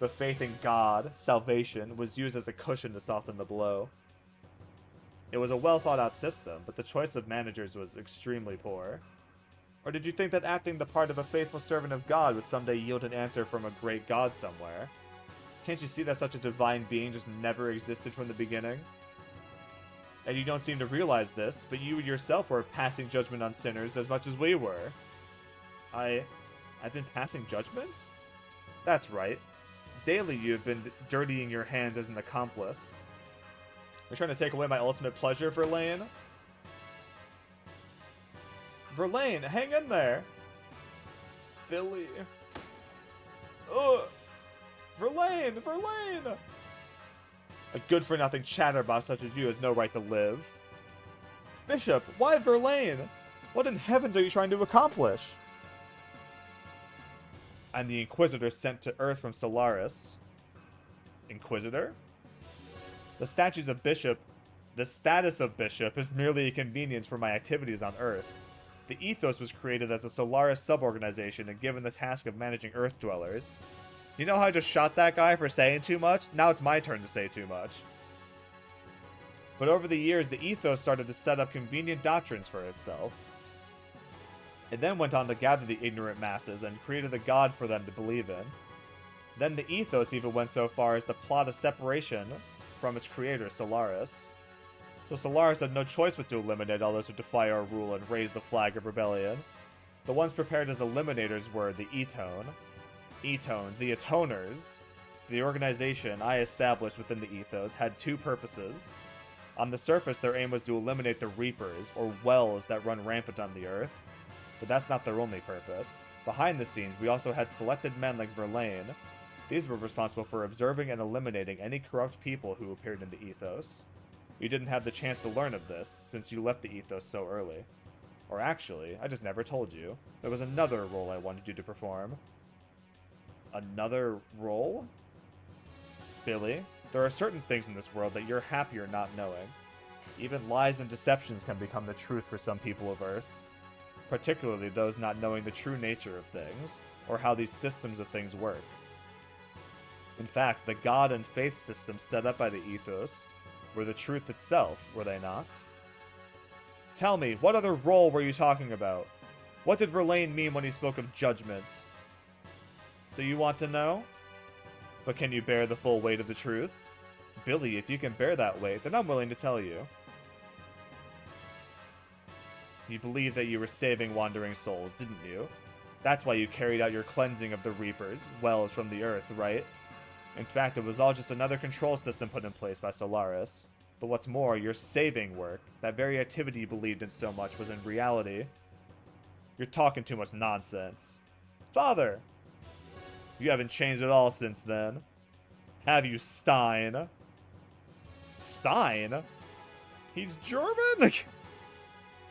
Speaker 1: But faith in God, salvation, was used as a cushion to soften the blow. It was a well-thought-out system, but the choice of managers was extremely poor. Or did you think that acting the part of a faithful servant of God would someday yield an answer from a great God somewhere? Can't you see that such a divine being just never existed from the beginning? And you don't seem to realize this, but you yourself were passing judgment on sinners as much as we were. I've been passing judgment? That's right. Daily you have been dirtying your hands as an accomplice. You're trying to take away my ultimate pleasure, Verlaine? Verlaine, hang in there! Billy. Ugh! Verlaine! Verlaine! A good-for-nothing chatterbox such as you has no right to live. Bishop, why Verlaine? What in heavens are you trying to accomplish? I'm the Inquisitor sent to Earth from Solaris. Inquisitor? The status of Bishop is merely a convenience for my activities on Earth. The Ethos was created as a Solaris suborganization and given the task of managing Earth dwellers. You know how I just shot that guy for saying too much? Now it's my turn to say too much. But over the years, the Ethos started to set up convenient doctrines for itself. It then went on to gather the ignorant masses and created a god for them to believe in. Then the Ethos even went so far as to plot a separation from its creator, Solaris. So Solaris had no choice but to eliminate all those who defy our rule and raise the flag of rebellion. The ones prepared as eliminators were the Etone, the Atoners. The organization I established within the Ethos had two purposes. On the surface, their aim was to eliminate the Reapers, or Wells, that run rampant on the Earth. But that's not their only purpose. Behind the scenes, we also had selected men like Verlaine. These were responsible for observing and eliminating any corrupt people who appeared in the Ethos. You didn't have the chance to learn of this, since you left the Ethos so early. Or actually, I just never told you. There was another role I wanted you to perform. Another role? Billy, there are certain things in this world that you're happier not knowing. Even lies and deceptions can become the truth for some people of Earth, particularly those not knowing the true nature of things, or how these systems of things work. In fact, the God and faith systems set up by the ethos were the truth itself, were they not? Tell me, what other role were you talking about? What did Verlaine mean when he spoke of judgment? So you want to know? But can you bear the full weight of the truth? Billy, if you can bear that weight, then I'm willing to tell you. You believed that you were saving wandering souls, didn't you? That's why you carried out your cleansing of the Reapers, wells from the earth, right? In fact, it was all just another control system put in place by Solaris. But what's more, your saving work, that very activity you believed in so much, was in reality. You're talking too much nonsense. Father! You haven't changed at all since then. Have you, Stein? Stein? He's German?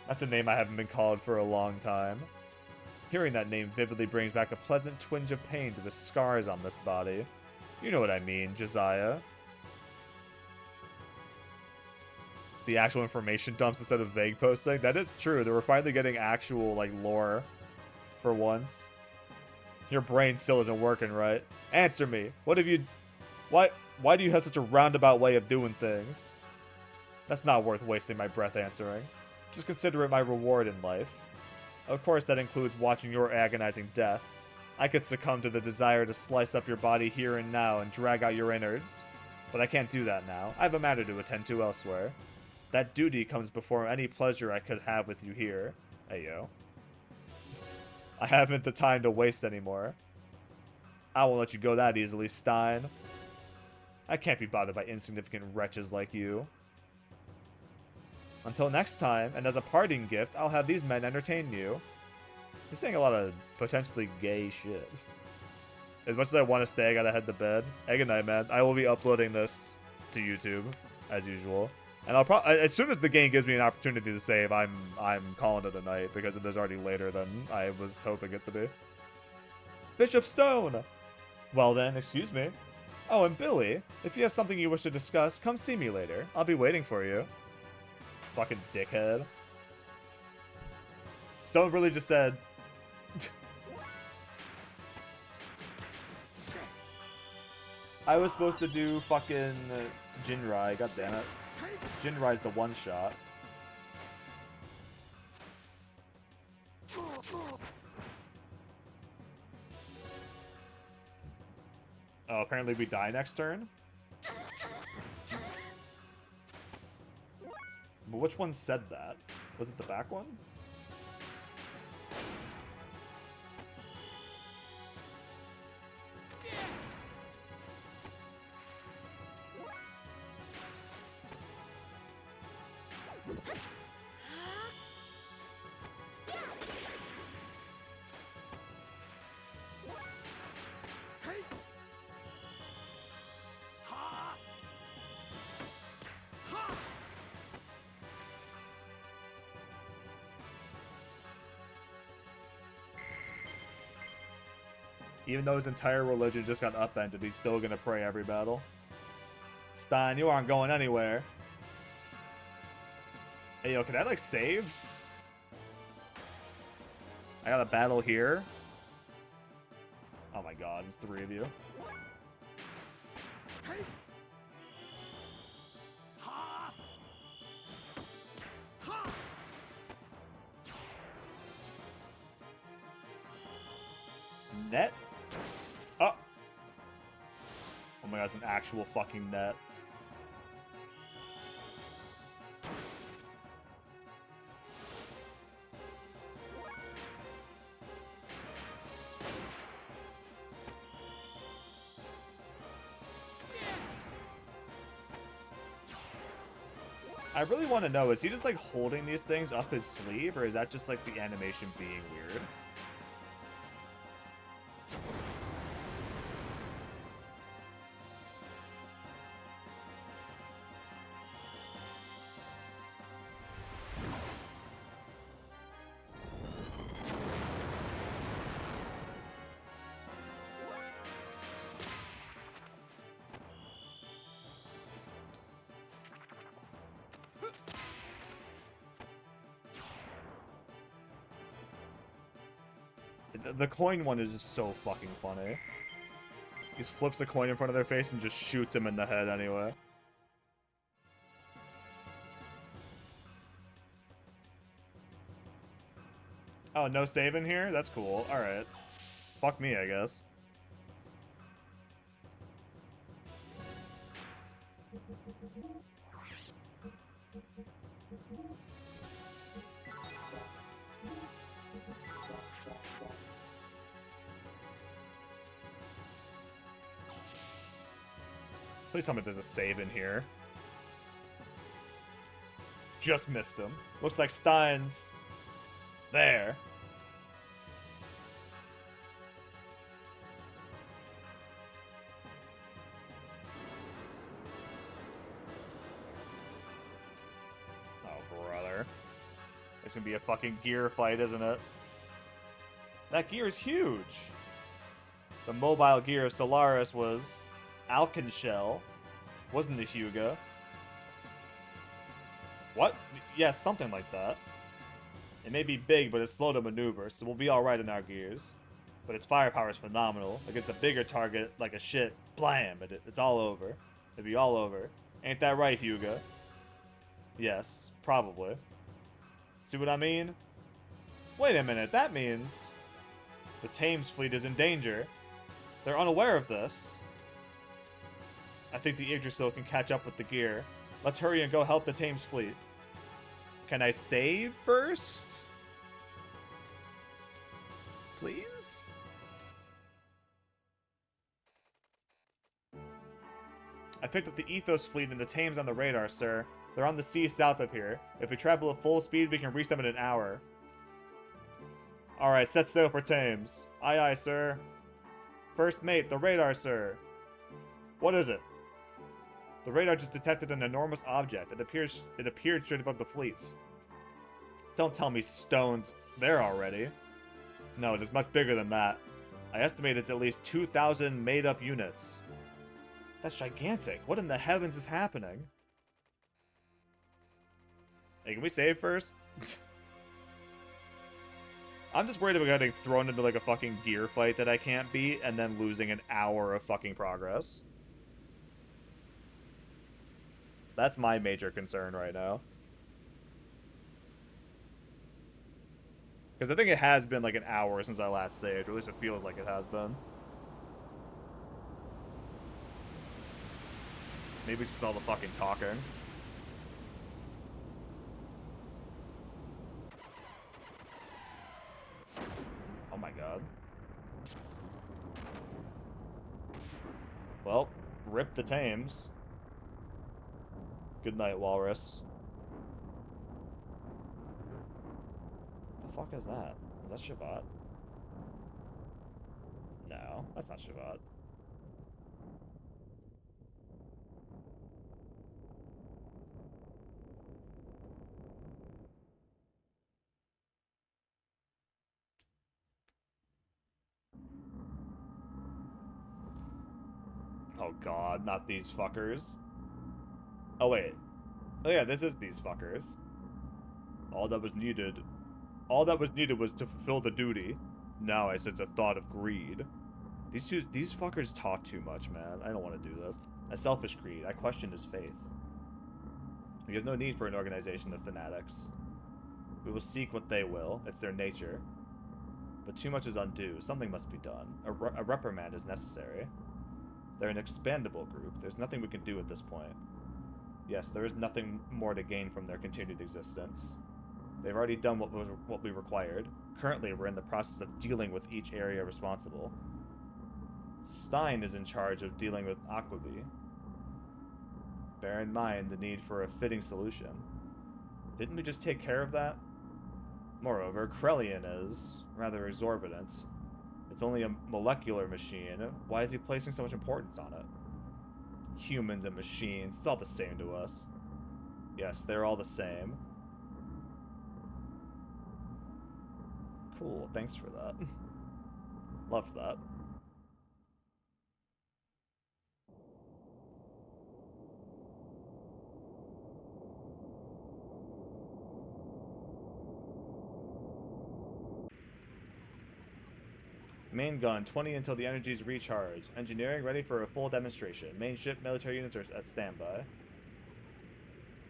Speaker 1: That's a name I haven't been called for a long time. Hearing that name vividly brings back a pleasant twinge of pain to the scars on this body. You know what I mean, Josiah. The actual information dumps instead of vague posting. That is true. They were finally getting actual, like, lore for once. Your brain still isn't working right. Answer me. What have you... Why do you have such a roundabout way of doing things? That's not worth wasting my breath answering. Just consider it my reward in life. Of course, that includes watching your agonizing death. I could succumb to the desire to slice up your body here and now and drag out your innards. But I can't do that now. I have a matter to attend to elsewhere. That duty comes before any pleasure I could have with you here. Ayo. I haven't the time to waste anymore. I won't let you go that easily, Stein. I can't be bothered by insignificant wretches like you. Until next time, and as a parting gift, I'll have these men entertain you. You're saying a lot of potentially gay shit. As much as I want to stay, I gotta head to bed. Hey, good night, man. I will be uploading this to YouTube, as usual. And I'll probably, as soon as the game gives me an opportunity to save, I'm calling it a night, because it is already later than I was hoping it to be. Bishop Stone! Well then, excuse me. Oh, and Billy, if you have something you wish to discuss, come see me later. I'll be waiting for you. Fucking dickhead. Stone really just said... I was supposed to do fucking Jinrai, goddammit. Jinrai's the one shot. Oh, apparently we die next turn? But which one said that? Was it the back one? Even though his entire religion just got upended, he's still gonna pray every battle. Stein, you aren't going anywhere. Hey, yo, can I, like, save? I got a battle here. Oh my god, there's 3 of you. Net? Oh! Oh my god, it's an actual fucking net. I really want to know, is he just like holding these things up his sleeve, or is that just like the animation being weird? The coin one is just so fucking funny. He just flips a coin in front of their face and just shoots him in the head anyway. Oh, no saving here? That's cool. Alright. Fuck me, I guess. Please tell me there's a save in here. Just missed him. Looks like Stein's there. Oh, brother. It's gonna be a fucking gear fight, isn't it? That gear is huge. The mobile gear of Solaris was Alkenshell, wasn't the Hyuga. What? Yeah, something like that. It may be big, but it's slow to maneuver, so we'll be alright in our gears. But its firepower is phenomenal. Against a bigger target, like a shit, blam, it's all over. It'd be all over. Ain't that right, Hyuga? Yes, probably. See what I mean? Wait a minute, that means the Thames fleet is in danger. They're unaware of this. I think the Yggdrasil can catch up with the gear. Let's hurry and go help the Thames fleet. Can I save first? Please? I picked up the Ethos fleet and the Thames on the radar, sir. They're on the sea south of here. If we travel at full speed, we can reach them in an hour. Alright, set sail for Thames. Aye aye, sir. First mate, the radar, sir. What is it? The radar just detected an enormous object. It appeared straight above the fleets. Don't tell me stones there already. No, it is much bigger than that. I estimate it's at least 2,000 made-up units. That's gigantic. What in the heavens is happening? Hey, can we save first? I'm just worried about getting thrown into like a fucking gear fight that I can't beat and then losing an hour of fucking progress. That's my major concern right now. Because I think it has been like an hour since I last saved, or at least it feels like it has been. Maybe it's just all the fucking talking. Oh my god. Well, rip the Thames. Good night, Walrus. The fuck is that? Is that Shabbat? No, that's not Shabbat. Oh god, not these fuckers. Oh wait. Oh yeah, this is these fuckers. All that was needed was to fulfill the duty. Now I sense a thought of greed. These fuckers talk too much, man. I don't want to do this. A selfish greed. I question his faith. We have no need for an organization of fanatics. We will seek what they will. It's their nature. But too much is undue. Something must be done. A reprimand is necessary. They're an expandable group. There's nothing we can do at this point. Yes, there is nothing more to gain from their continued existence. They've already done what we required. Currently, we're in the process of dealing with each area responsible. Stein is in charge of dealing with Aquavi. Bear in mind the need for a fitting solution. Didn't we just take care of that? Moreover, Krellian is rather exorbitant. It's only a molecular machine. Why is he placing so much importance on it? Humans and machines, it's all the same to us. Yes, they're all the same. Cool, thanks for that. Love that. Main gun, 20 until the energy's recharged. Engineering ready for a full demonstration. Main ship military units are at standby.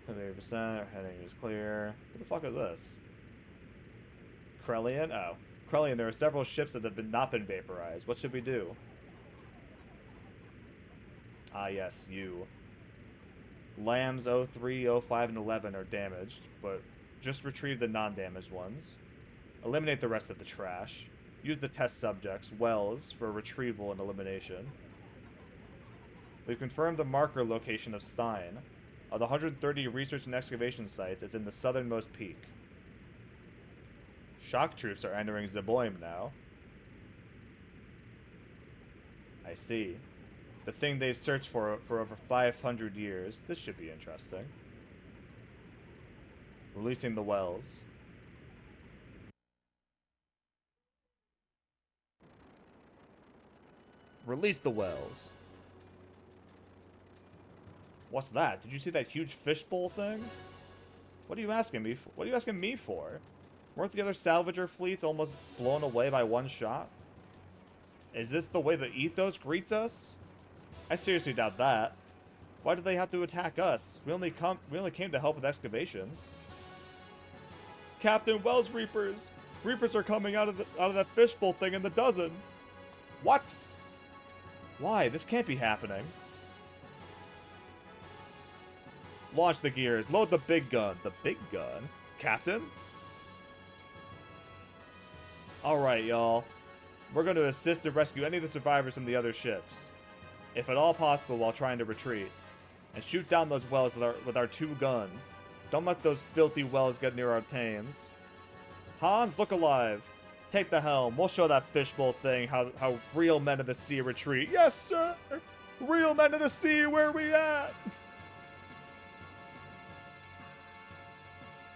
Speaker 1: 100%, heading is clear. What the fuck is this? Krellian? Oh. Krellian, there are several ships that have not been vaporized. What should we do? Ah, yes, you. Lambs 03, 05, and 11 are damaged, but just retrieve the non-damaged ones. Eliminate the rest of the trash. Use the test subjects, Wells, for retrieval and elimination. We've confirmed the marker location of Stein. Of the 130 research and excavation sites, it's in the southernmost peak. Shock troops are entering Zeboim now. I see. The thing they've searched for over 500 years. This should be interesting. Releasing the wells. Release the wells. What's that? Did you see that huge fishbowl thing? What are you asking me for? What are you asking me for? Weren't the other salvager fleets almost blown away by one shot? Is this the way the Ethos greets us? I seriously doubt that. Why do they have to attack us? We only came to help with excavations. Captain Wells Reapers! Reapers are coming out of that fishbowl thing in the dozens. What? Why? This can't be happening. Launch the gears. Load the big gun. The big gun? Captain? Alright, y'all. We're going to assist to rescue any of the survivors from the other ships. If at all possible while trying to retreat. And shoot down those wells with our 2 guns. Don't let those filthy wells get near our Thames. Hans, look alive. Take the helm. We'll show that fishbowl thing how real men of the sea retreat. Yes, sir! Real men of the sea, where we at?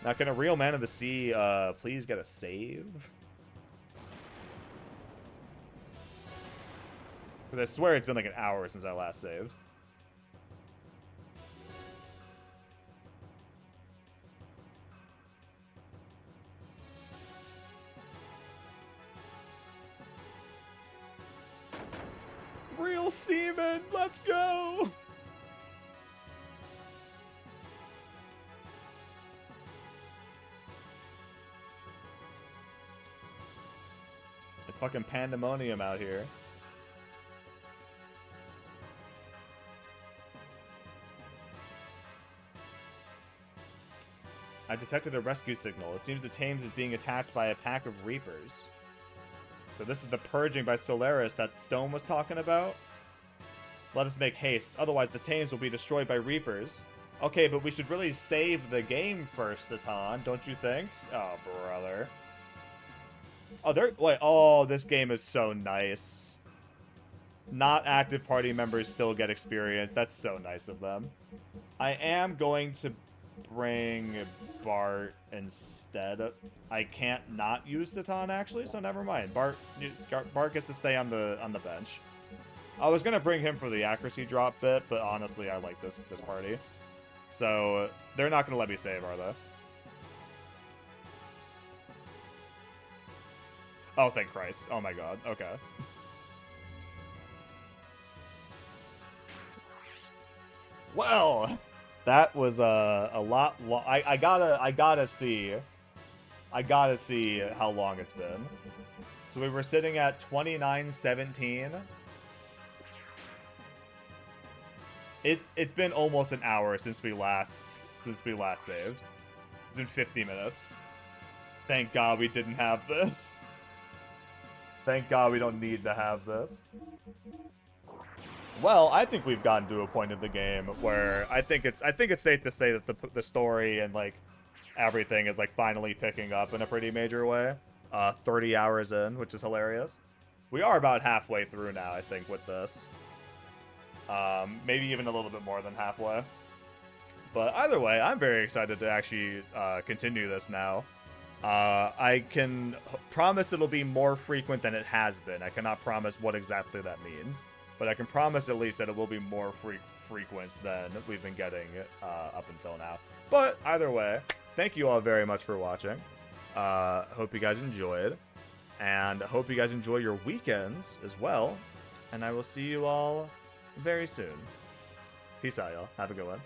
Speaker 1: Now, can a real man of the sea, please get a save? Because I swear it's been like an hour since I last saved. Real seamen, let's go! It's fucking pandemonium out here. I detected a rescue signal. It seems the Thames is being attacked by a pack of Reapers. So this is the purging by Solaris that Stone was talking about? Let us make haste, otherwise the Thames will be destroyed by Reapers. Okay, but we should really save the game first, Satan, don't you think? Oh, brother. Oh, wait, oh, this game is so nice. Not active party members still get experience. That's so nice of them. I am going to bring Bart instead. I can't not use Satan, actually, so never mind. Bart gets to stay on the bench. I was gonna bring him for the accuracy drop bit, but honestly, I like this party. So they're not gonna let me save, are they? Oh, thank Christ. Oh my god. Okay. Well, that was a lot. I gotta see how long it's been. So we were sitting at 29:17. It's been almost an hour since we last saved. It's been 50 minutes. Thank God we didn't have this. Thank God we don't need to have this. Well, I think we've gotten to a point in the game where I think it's safe to say that the story and like everything is like finally picking up in a pretty major way. 30 hours in, which is hilarious. We are about halfway through now, I think, with this. Maybe even a little bit more than halfway. But either way, I'm very excited to actually continue this now. I can promise it'll be more frequent than it has been. I cannot promise what exactly that means. But I can promise at least that it will be more frequent than we've been getting up until now. But either way, thank you all very much for watching. Hope you guys enjoyed. And I hope you guys enjoy your weekends as well. And I will see you all very soon. Peace out, y'all. Have a good one.